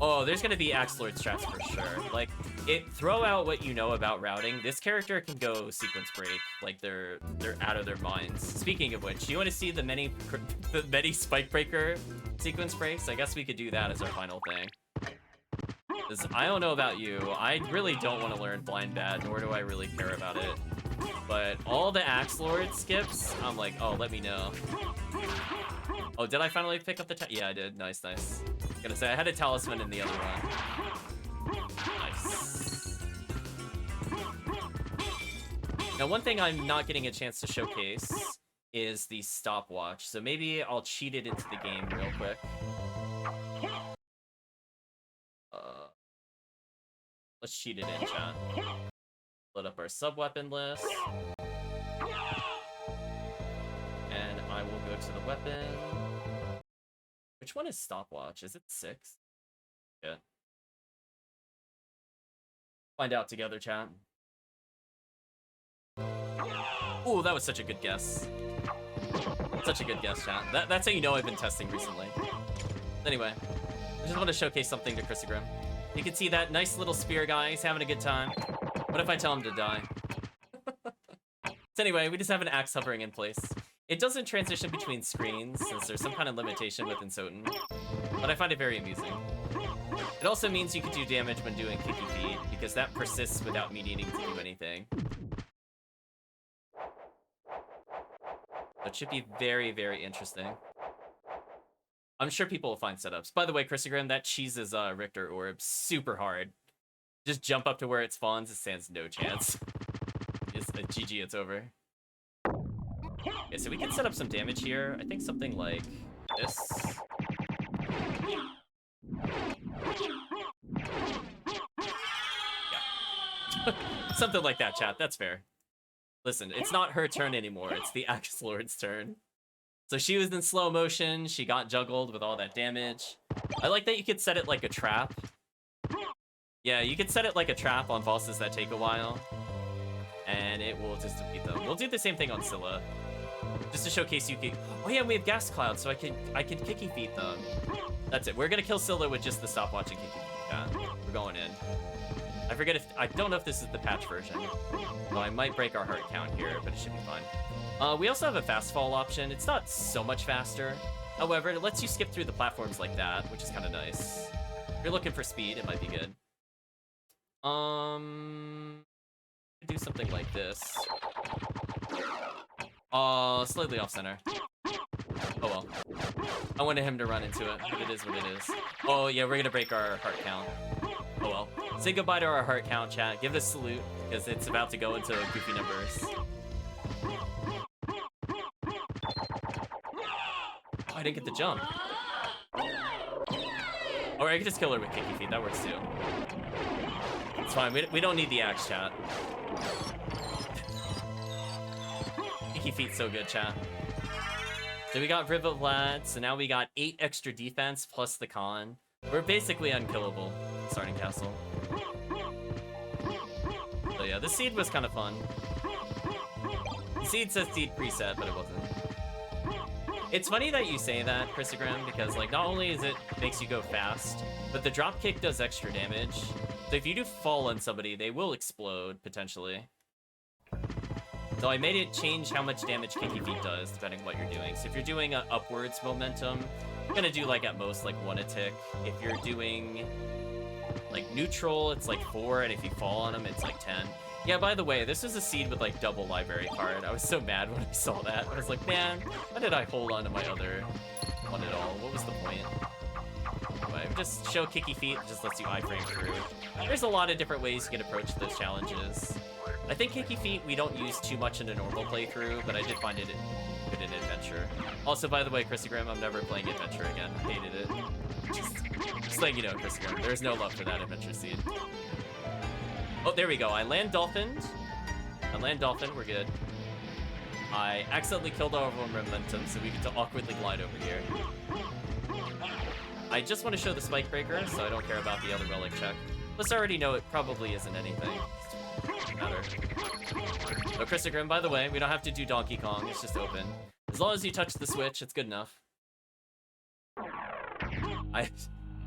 Oh, there's gonna be Axe Lord strats for sure. Like, throw out what you know about routing. This character can go sequence break, like they're out of their minds. Speaking of which, do you want to see the many spike breaker sequence breaks? I guess we could do that as our final thing. Because I don't know about you, I really don't want to learn Blind Bad, nor do I really care about it. But all the Axe Lord skips, I'm like, oh, let me know. Oh, did I finally pick up the yeah, I did. Nice, nice. Gonna say, I had a talisman in the other one. Nice. Now, one thing I'm not getting a chance to showcase is the stopwatch. So maybe I'll cheat it into the game real quick. Let's cheat it in, chat. Load up our sub-weapon list. And I will go to the weapon. Which one is stopwatch? Is it 6? Yeah. Find out together, chat. Ooh, that was such a good guess. Such a good guess, chat. That's how you know I've been testing recently. Anyway, I just want to showcase something to Chrisigrim. You can see that nice little spear guy. He's having a good time. What if I tell him to die? So anyway, we just have an axe hovering in place. It doesn't transition between screens, since there's some kind of limitation within SotN, but I find it very amusing. It also means you can do damage when doing kicky feet, because that persists without me needing to do anything. So it should be very, very interesting. I'm sure people will find setups. By the way, Christogram, that cheeses Richter orb super hard. Just jump up to where it spawns, it stands no chance. It's a GG, it's over. Okay, so we can set up some damage here. I think something like this. Yeah. Something like that, chat. That's fair. Listen, it's not her turn anymore. It's the Axe Lord's turn. So she was in slow motion. She got juggled with all that damage. I like that you could set it like a trap. Yeah, you could set it like a trap on bosses that take a while. And it will just defeat them. We'll do the same thing on Scylla. Just to showcase you can... Oh yeah, we have GodsChild, so I can kicky feet them. That's it. We're gonna kill Scylla with just the stopwatch and kicky feet. Yeah, we're going in. I forget if... I don't know if this is the patch version. Well, I might break our heart count here, but it should be fine. We also have a fast fall option. It's not so much faster. However, it lets you skip through the platforms like that, which is kind of nice. If you're looking for speed, it might be good. Do something like this. Slightly off center. Oh well. I wanted him to run into it, but it is what it is. Oh yeah, we're gonna break our heart count. Oh well. Say goodbye to our heart count, chat. Give it a salute, because it's about to go into goofy numbers. Oh, I didn't get the jump. Or I can just kill her with kicky feet. That works too. It's fine. We don't need the axe, chat. Kicky feet's so good, chat. So we got Riva Vlad. So now we got 8 extra defense plus the con. We're basically unkillable starting castle. So yeah, the seed was kind of fun. The seed says seed preset, but it wasn't. It's funny that you say that, Christogram, because like not only is it makes you go fast, but the drop kick does extra damage. So if you do fall on somebody, they will explode potentially. So I made it change how much damage kicky feet does depending on what you're doing. So if you're doing a upwards momentum, you're gonna do like at most like 1 a tick. If you're doing like neutral, it's like 4, and if you fall on them, it's like 10. Yeah, by the way, this was a seed with like double library card. I was so mad when I saw that. I was like, man, why did I hold on to my other one at all? What was the point? Anyway, just show kicky feet, it just lets you iframe through. There's a lot of different ways you can approach those challenges. I think kicky feet we don't use too much in a normal playthrough, but I did find it good in adventure. Also, by the way, Christogram, I'm never playing adventure again. I hated it. Just letting you know, Christogram, there's no love for that adventure seed. Oh, there we go. I land dolphined. We're good. I accidentally killed our momentum, so we get to awkwardly glide over here. I just want to show the spike breaker, so I don't care about the other relic check. Let's already know it probably isn't anything. Doesn't matter. Oh, Christogram, by the way, we don't have to do Donkey Kong. It's just open. As long as you touch the switch, it's good enough.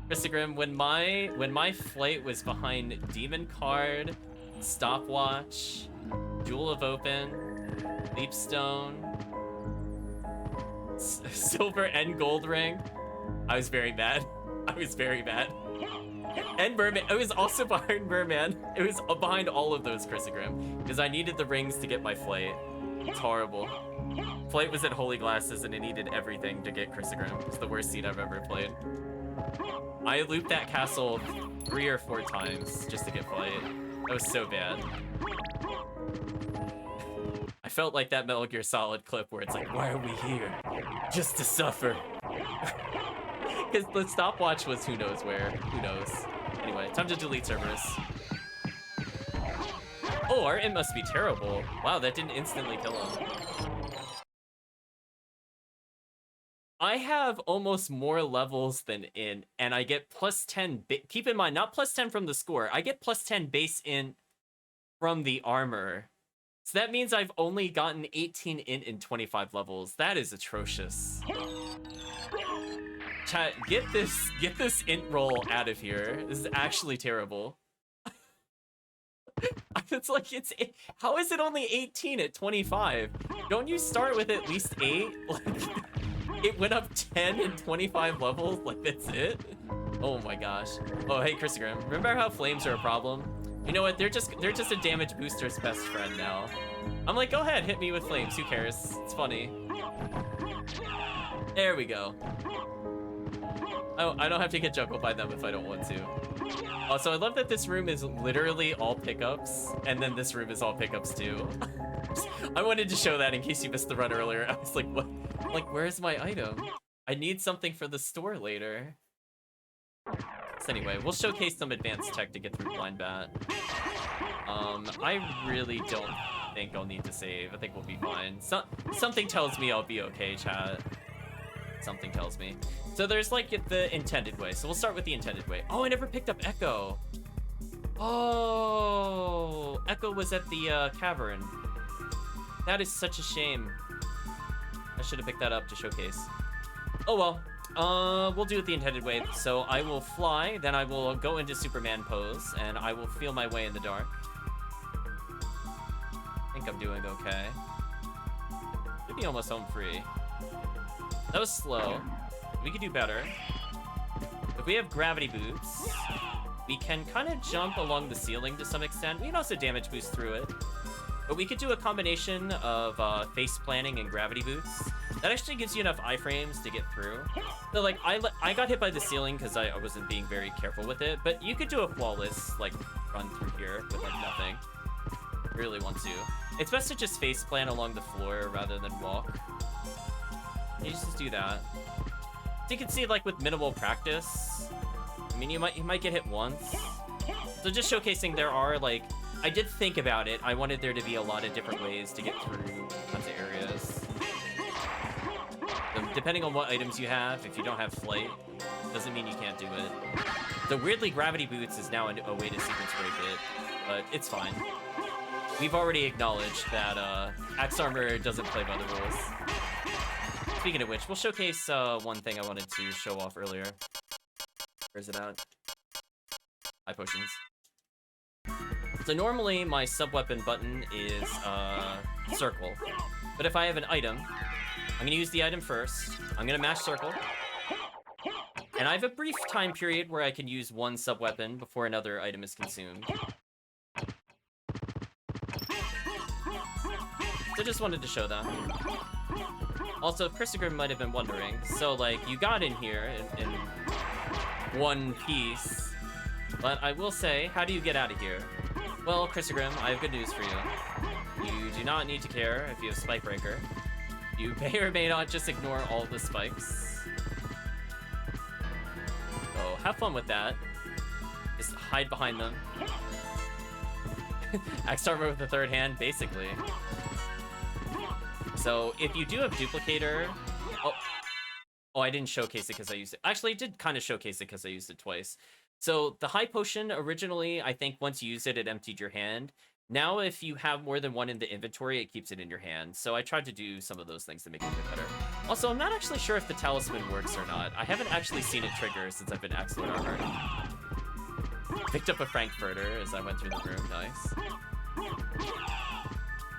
Christogram, when my flight was behind Demon Card, Stopwatch, Jewel of Open, Leapstone, Silver and Gold Ring, I was very mad. I was very mad. And Merman. I was also behind Merman. It was behind all of those, Christogram, because I needed the rings to get my flight. It's horrible. Flight was at Holy Glasses and it needed everything to get Christogram. It's the worst seed I've ever played. I looped that castle 3 or 4 times just to get flight. That was so bad. I felt like that Metal Gear Solid clip where it's like, why are we here? Just to suffer. Because the stopwatch was who knows where. Who knows? Anyway, time to delete Cerberus. Oh, our it must be terrible. Wow, that didn't instantly kill him. I have almost more levels than in, and I get plus 10. Keep in mind, not plus 10 from the score. I get plus 10 base in from the armor. So that means I've only gotten 18 in 25 levels. That is atrocious. Chat, get this int roll out of here. This is actually terrible. It's like, how is it only 18 at 25? Don't you start with at least 8? Like, it went up 10 in 25 levels, like that's it? Oh my gosh. Oh, hey, Christogrim. Remember how flames are a problem? You know what? They're just a damage booster's best friend now. I'm like, go ahead, hit me with flames. Who cares? It's funny. There we go. Oh, I don't have to get juggled by them if I don't want to. Also, I love that this room is literally all pickups, and then this room is all pickups too. I wanted to show that in case you missed the run earlier. I was like, what? Like, where's my item? I need something for the store later. So anyway, we'll showcase some advanced tech to get through Blind Bat. I really don't think I'll need to save. I think we'll be fine. Something tells me I'll be okay, chat. Something tells me. So there's like the intended way. So we'll start with the intended way. Oh, I never picked up Echo. Oh, Echo was at the cavern. That is such a shame. I should have picked that up to showcase. Oh well. We'll do it the intended way. So I will fly, then I will go into Superman pose, and I will feel my way in the dark. I think I'm doing okay. Should be almost home free. That was slow. We could do better. If we have gravity boots, we can kind of jump along the ceiling to some extent. We can also damage boost through it. But we could do a combination of face planning and gravity boots. That actually gives you enough iframes to get through. So like, I got hit by the ceiling because I wasn't being very careful with it. But you could do a flawless like run through here with like nothing. Really want to. It's best to just face plan along the floor rather than walk. You just do that. So you can see, like, with minimal practice, I mean, you might get hit once. So just showcasing there are, like, I did think about it. I wanted there to be a lot of different ways to get through tons of areas. So depending on what items you have, if you don't have flight, doesn't mean you can't do it. So weirdly, gravity boots is now a way to sequence break it, but it's fine. We've already acknowledged that Axe Armor doesn't play by the rules. Speaking of which, we'll showcase one thing I wanted to show off earlier. Where's it at? High potions. So normally my sub-weapon button is circle. But if I have an item, I'm gonna use the item first. I'm gonna mash circle. And I have a brief time period where I can use one sub-weapon before another item is consumed. So just wanted to show that. Also, Christogrim might have been wondering, so like, you got in here in one piece, but I will say, how do you get out of here? Well, Christogrim, I have good news for you. You do not need to care if you have Spike Breaker. You may or may not just ignore all the spikes. So have fun with that. Just hide behind them. Axe Armor with the third hand, basically. So if you do have Duplicator... Oh, I didn't showcase it because I used it. Actually, I did kind of showcase it because I used it twice. So the High Potion, originally, I think once you used it, it emptied your hand. Now, if you have more than one in the inventory, it keeps it in your hand. So I tried to do some of those things to make it a bit better. Also, I'm not actually sure if the Talisman works or not. I haven't actually seen it trigger since I've been Axe Lord Armored. Picked up a Frankfurter as I went through the room. Nice.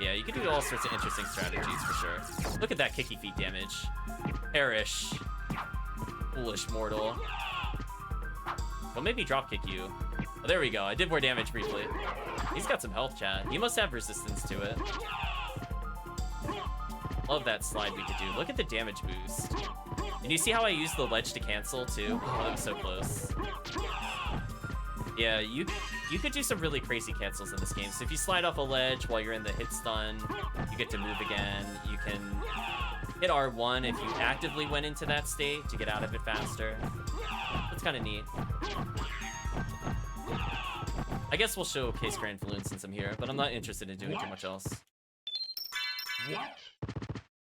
Yeah, you can do all sorts of interesting strategies for sure. Look at that kicky feet damage. Perish. Foolish mortal. Well, maybe drop kick you. Oh, there we go. I did more damage briefly. He's got some health, chat. He must have resistance to it. Love that slide we could do. Look at the damage boost. And you see how I used the ledge to cancel too? Oh, that was so close. Yeah, you could do some really crazy cancels in this game. So if you slide off a ledge while you're in the hit stun, you get to move again. You can hit R1 if you actively went into that state to get out of it faster. That's kind of neat. I guess we'll showcase Grand Falloon since I'm here, but I'm not interested in doing too much else.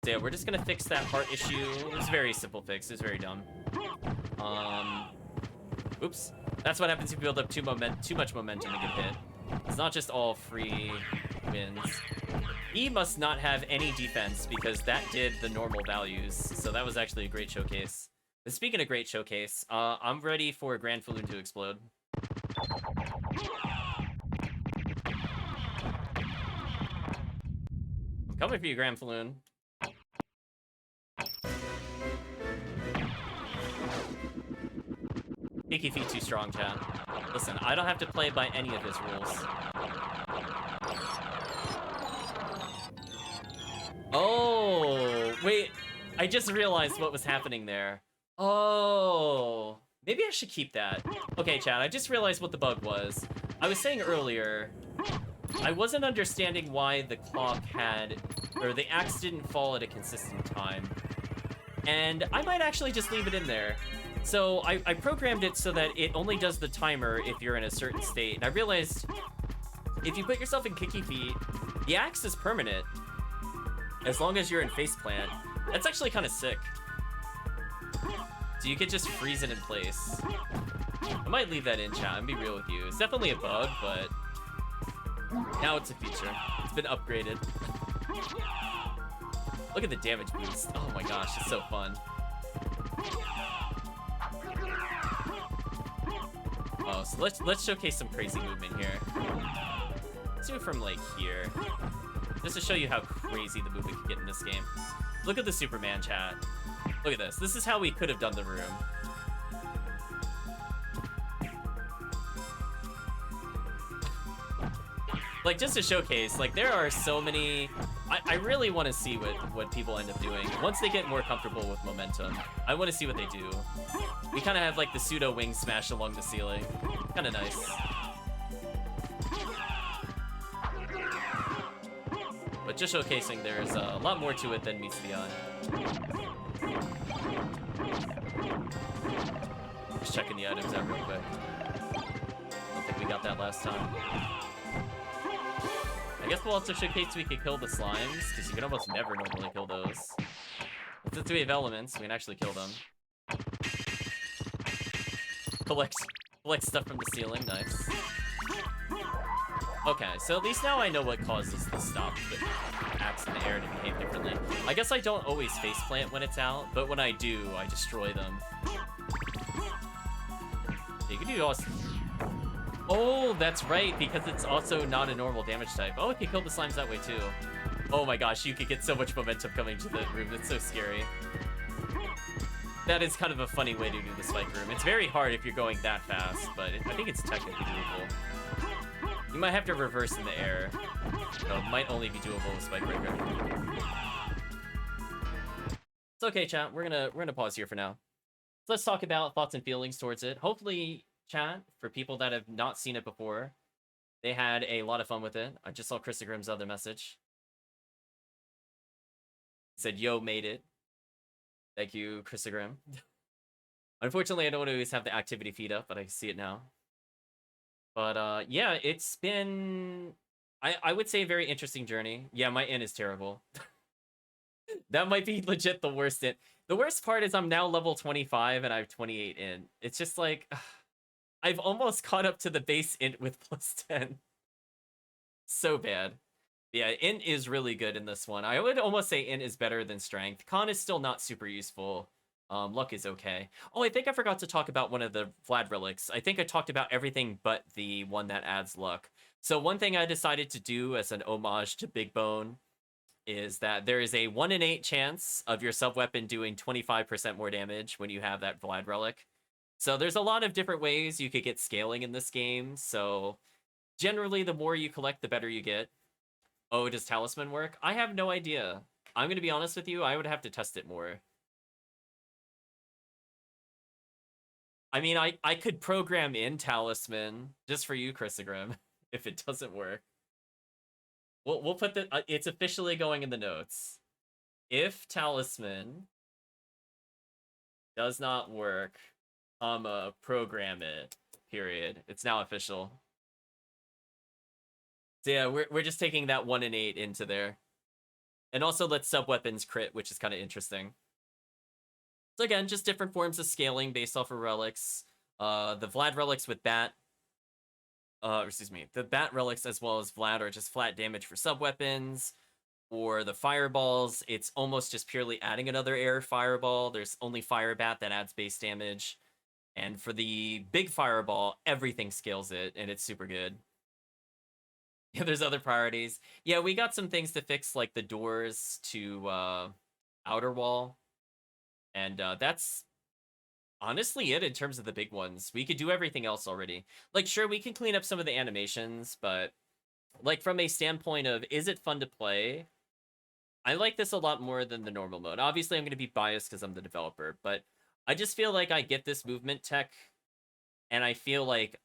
So yeah, we're just gonna fix that heart issue. It was a very simple fix. It was very dumb. Oops. That's what happens if you build up too much momentum and get hit. It's not just all free wins. He must not have any defense because that did the normal values. So that was actually a great showcase. But speaking of great showcase, I'm ready for Grand Falloon to explode. I'm coming for you, Grand Falloon. Icky feet too strong, chat. Listen, I don't have to play by any of his rules. Oh, wait. I just realized what was happening there. Oh, maybe I should keep that. Okay, chat, I just realized what the bug was. I was saying earlier, I wasn't understanding why the clock had, or the axe didn't fall at a consistent time. And I might actually just leave it in there. So I programmed it so that it only does the timer if you're in a certain state. And I realized if you put yourself in kicky feet, the axe is permanent as long as you're in face plant. That's actually kind of sick. So you could just freeze it in place. I might leave that in, chat, and be real with you. It's definitely a bug, but now it's a feature. It's been upgraded. Look at the damage boost. Oh my gosh, it's so fun. Oh, so let's showcase some crazy movement here. Let's do it from like here. Just to show you how crazy the movement can get in this game. Look at the Superman, chat. Look at this. This is how we could have done the room. Like, just to showcase, like, there are so many... I really want to see what people end up doing. Once they get more comfortable with momentum, I want to see what they do. We kind of have, like, the pseudo wing smash along the ceiling. Kind of nice. But just showcasing, there's a lot more to it than meets the eye. Just checking the items out real quick. I don't think we got that last time. I guess we'll also showcase we can kill the slimes, because you can almost never normally kill those. Since we have elements, we can actually kill them. Collect stuff from the ceiling, nice. Okay, so at least now I know what causes the stop the axe in the air to behave differently. I guess I don't always faceplant when it's out, but when I do, I destroy them. You can do also... Oh, that's right, because it's also not a normal damage type. Oh, it can kill the slimes that way too. Oh my gosh, you could get so much momentum coming to the room. That's so scary. That is kind of a funny way to do the spike room. It's very hard if you're going that fast, but I think it's technically doable. You might have to reverse in the air. So it might only be doable with Spike Breaker. It's okay, chat. We're gonna pause here for now. So let's talk about thoughts and feelings towards it. Hopefully, chat, for people that have not seen it before, they had a lot of fun with it. I just saw Krista Grimm's other message. It said, yo, made it. Thank you, Krista Grimm. Unfortunately, I don't always have the activity feed up, but I see it now. But, yeah, it's been, I would say, a very interesting journey. Yeah, my int is terrible. That might be legit the worst int. The worst part is I'm now level 25 and I have 28 int. It's just like, I've almost caught up to the base int with +10. So bad. Yeah, int is really good in this one. I would almost say int is better than strength. Con is still not super useful. Luck is okay. Oh, I think I forgot to talk about one of the Vlad relics. I think I talked about everything but the one that adds luck. So one thing I decided to do as an homage to Big Bone is that there is a 1 in 8 chance of your sub-weapon doing 25% more damage when you have that Vlad relic. So there's a lot of different ways you could get scaling in this game. So generally, the more you collect, the better you get. Oh, does Talisman work? I have no idea. I'm going to be honest with you. I would have to test it more. I mean, I could program in Talisman just for you, Chrisigrim, if it doesn't work. We'll put the... it's officially going in the notes. If Talisman does not work, program it, period. It's now official. So yeah, we're just taking that 1 in 8 into there. And also let sub-weapons crit, which is kind of interesting. So again, just different forms of scaling based off of relics. The Vlad relics with Bat... the Bat relics as well as Vlad are just flat damage for sub-weapons. Or the Fireballs, it's almost just purely adding another air Fireball. There's only Fire Bat that adds base damage. And for the big Fireball, everything scales it, and it's super good. Yeah, there's other priorities. Yeah, we got some things to fix, like the doors to Outer Wall. And that's honestly it in terms of the big ones. We could do everything else already. Like, sure, we can clean up some of the animations, but like from a standpoint of is it fun to play? I like this a lot more than the normal mode. Obviously, I'm going to be biased because I'm the developer, but I just feel like I get this movement tech, and I feel like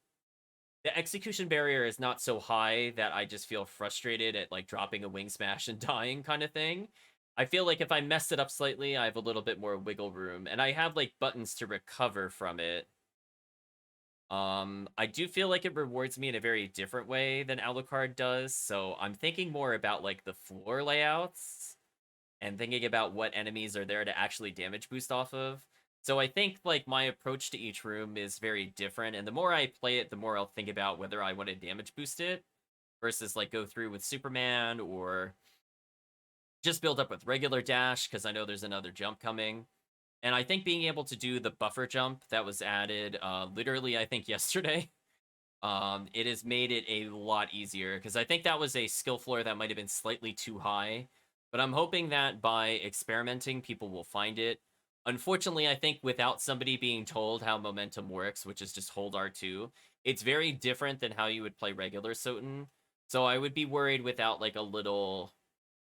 the execution barrier is not so high that I just feel frustrated at like dropping a wing smash and dying kind of thing. I feel like if I mess it up slightly, I have a little bit more wiggle room, and I have like buttons to recover from it. I do feel like it rewards me in a very different way than Alucard does, so I'm thinking more about like the floor layouts and thinking about what enemies are there to actually damage boost off of. So I think like my approach to each room is very different, and the more I play it, the more I'll think about whether I want to damage boost it versus like go through with Superman or just build up with regular dash because I know there's another jump coming. And I think being able to do the buffer jump that was added literally I think yesterday, it has made it a lot easier because I think that was a skill floor that might have been slightly too high. But I'm hoping that by experimenting, people will find it. Unfortunately, I think without somebody being told how momentum works, which is just hold R2, it's very different than how you would play regular SotN. So I would be worried without like a little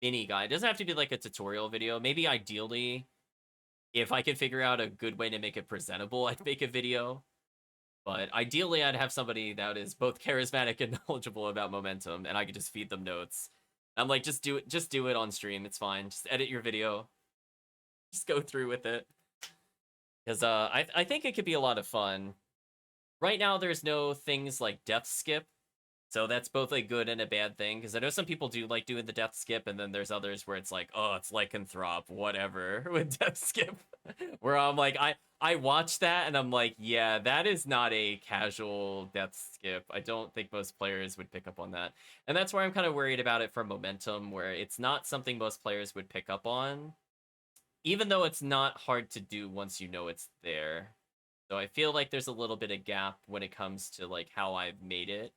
mini guide. It doesn't have to be like a tutorial video. Maybe ideally, if I could figure out a good way to make it presentable, I'd make a video. But ideally, I'd have somebody that is both charismatic and knowledgeable about momentum, and I could just feed them notes. I'm like, just do it on stream. It's fine. Just edit your video. Just go through with it. Because I think it could be a lot of fun. Right now, there's no things like death skip, so that's both a good and a bad thing. Because I know some people do like doing the death skip, and then there's others where it's like, oh, it's lycanthrope, whatever, with death skip. Where I'm like, I watch that and I'm like, yeah, that is not a casual death skip. I don't think most players would pick up on that. And that's where I'm kind of worried about it for momentum, where it's not something most players would pick up on, even though it's not hard to do once you know it's there. So I feel like there's a little bit of gap when it comes to like how I've made it.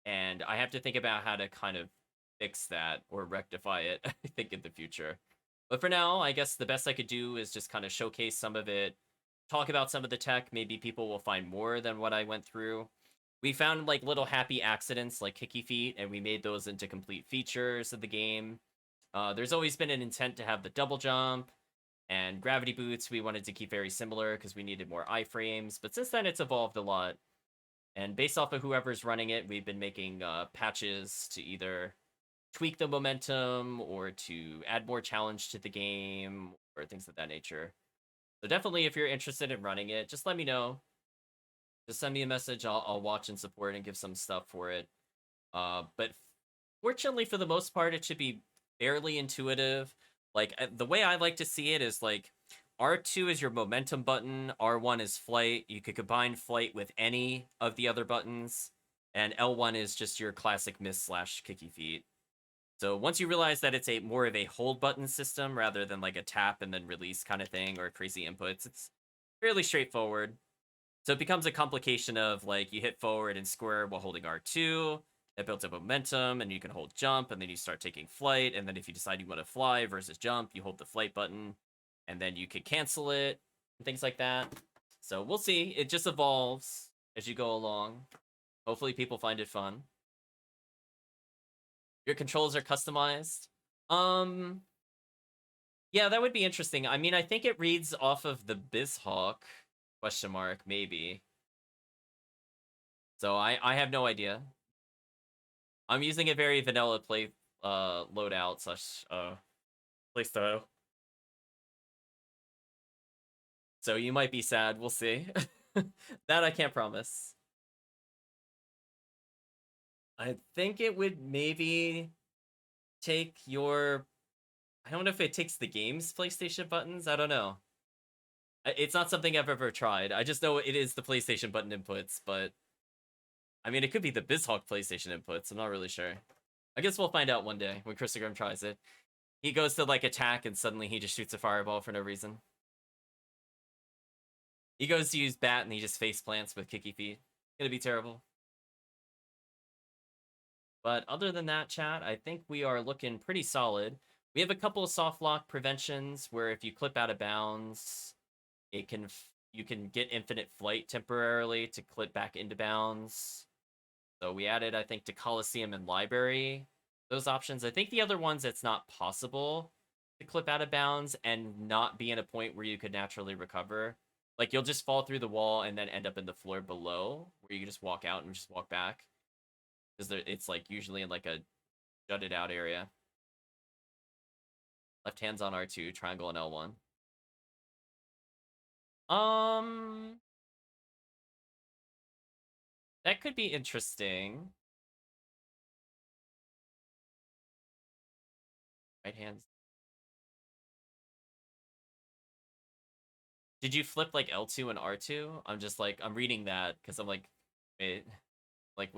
And I have to think about how to kind of fix that or rectify it, I think, in the future. But for now, I guess the best I could do is just kind of showcase some of it, talk about some of the tech. Maybe people will find more than what I went through. We found like little happy accidents like kicky feet, and we made those into complete features of the game. There's always been an intent to have the double jump and gravity boots. We wanted to keep very similar because we needed more iframes. But since then, it's evolved a lot. And based off of whoever's running it, we've been making patches to either tweak the momentum or to add more challenge to the game or things of that nature. So definitely, if you're interested in running it, just let me know. Just send me a message. I'll watch and support and give some stuff for it. But fortunately, for the most part, it should be fairly intuitive. Like the way I like to see it is like R2 is your momentum button, R1 is flight. You could combine flight with any of the other buttons, and L1 is just your classic miss / kicky feet. So once you realize that it's more of a hold button system rather than like a tap and then release kind of thing or crazy inputs, it's fairly straightforward. So it becomes a complication of like you hit forward and square while holding R2. That builds up momentum, and you can hold jump, and then you start taking flight. And then if you decide you want to fly versus jump, you hold the flight button, and then you could cancel it and things like that. So we'll see. It just evolves as you go along. Hopefully people find it fun. Your controls are customized. Yeah, that would be interesting. I mean, I think it reads off of the BizHawk, question mark, maybe. So I have no idea. I'm using a very vanilla play loadout / playstyle. So you might be sad, we'll see. That I can't promise. I think it would maybe take your... I don't know if it takes the game's PlayStation buttons. I don't know. It's not something I've ever tried. I just know it is the PlayStation button inputs, but... I mean, it could be the BizHawk PlayStation inputs. I'm not really sure. I guess we'll find out one day when Christopher tries it. He goes to, like, attack, and suddenly he just shoots a fireball for no reason. He goes to use bat, and he just face plants with kicky feet. It's gonna be terrible. But other than that, chat, I think we are looking pretty solid. We have a couple of soft lock preventions where if you clip out of bounds, it can you can get infinite flight temporarily to clip back into bounds. So we added, I think, to Coliseum and Library those options. I think the other ones, it's not possible to clip out of bounds and not be in a point where you could naturally recover. Like, you'll just fall through the wall and then end up in the floor below, where you just walk out and just walk back. Because it's, like, usually in, like, a jutted out area. Left hand's on R2, triangle and L1. That could be interesting. Right hand's. Did you flip like L2 and R2? I'm just like, I'm reading that because I'm like, wait, like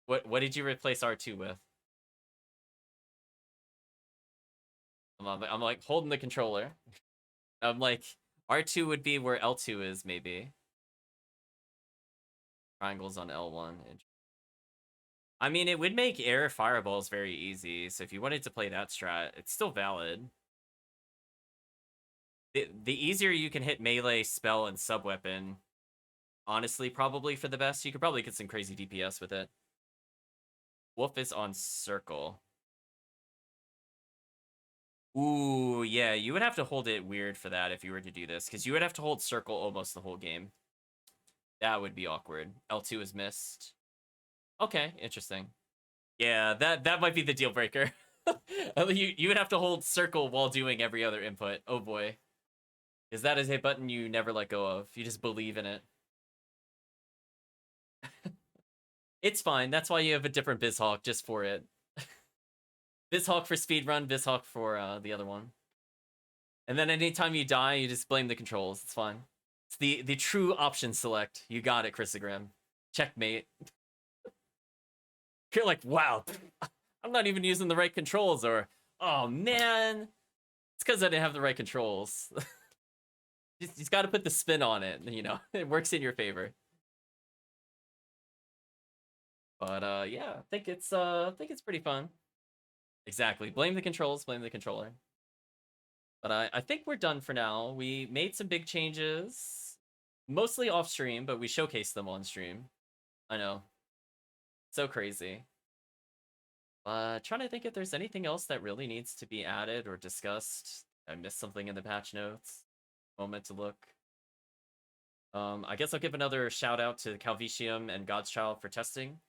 what did you replace R2 with? I'm like holding the controller. I'm like, R2 would be where L2 is, maybe. Triangles on L1. I mean, it would make air fireballs very easy, so if you wanted to play that strat, it's still valid. The easier you can hit melee, spell, and sub-weapon, honestly, probably for the best. You could probably get some crazy DPS with it. Wolf is on circle. Ooh, yeah, you would have to hold it weird for that if you were to do this, because you would have to hold circle almost the whole game. That would be awkward. L2 is missed. Okay, interesting. Yeah, that might be the deal breaker. You would have to hold circle while doing every other input. Oh boy. Because that is a button you never let go of. You just believe in it. It's fine. That's why you have a different BizHawk just for it. BizHawk for speedrun, BizHawk for the other one. And then anytime you die, you just blame the controls. It's fine. It's the true option select. You got it, Chrisogram. Checkmate. You're like, wow, I'm not even using the right controls, or, oh man, it's because I didn't have the right controls. You've got to put the spin on it, you know, it works in your favor. But yeah, I think it's pretty fun. Exactly. Blame the controls, blame the controller. But I think we're done for now. We made some big changes, mostly off stream, but we showcased them on stream. I know. So crazy. Trying to think if there's anything else that really needs to be added or discussed. I missed something in the patch notes. Moment to look. I guess I'll give another shout out to Calvicium and GodsChild for testing.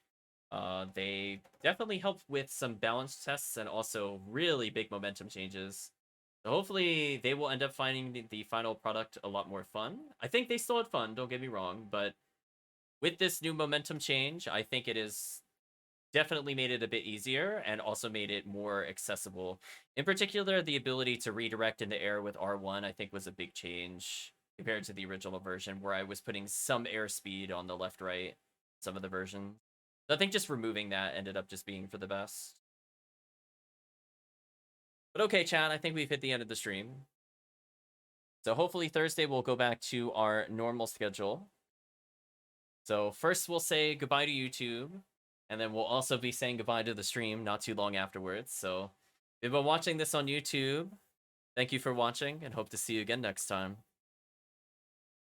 They definitely helped with some balance tests and also really big momentum changes. So hopefully they will end up finding the final product a lot more fun. I think they still had fun, don't get me wrong, but with this new momentum change, I think it is definitely made it a bit easier and also made it more accessible. In particular, the ability to redirect into air with R1, I think, was a big change compared to the original version, where I was putting some airspeed on the left-right, some of the versions. So I think just removing that ended up just being for the best. But okay, chat, I think we've hit the end of the stream. So hopefully Thursday we'll go back to our normal schedule. So first we'll say goodbye to YouTube, and then we'll also be saying goodbye to the stream not too long afterwards. So if you've been watching this on YouTube, thank you for watching, and hope to see you again next time.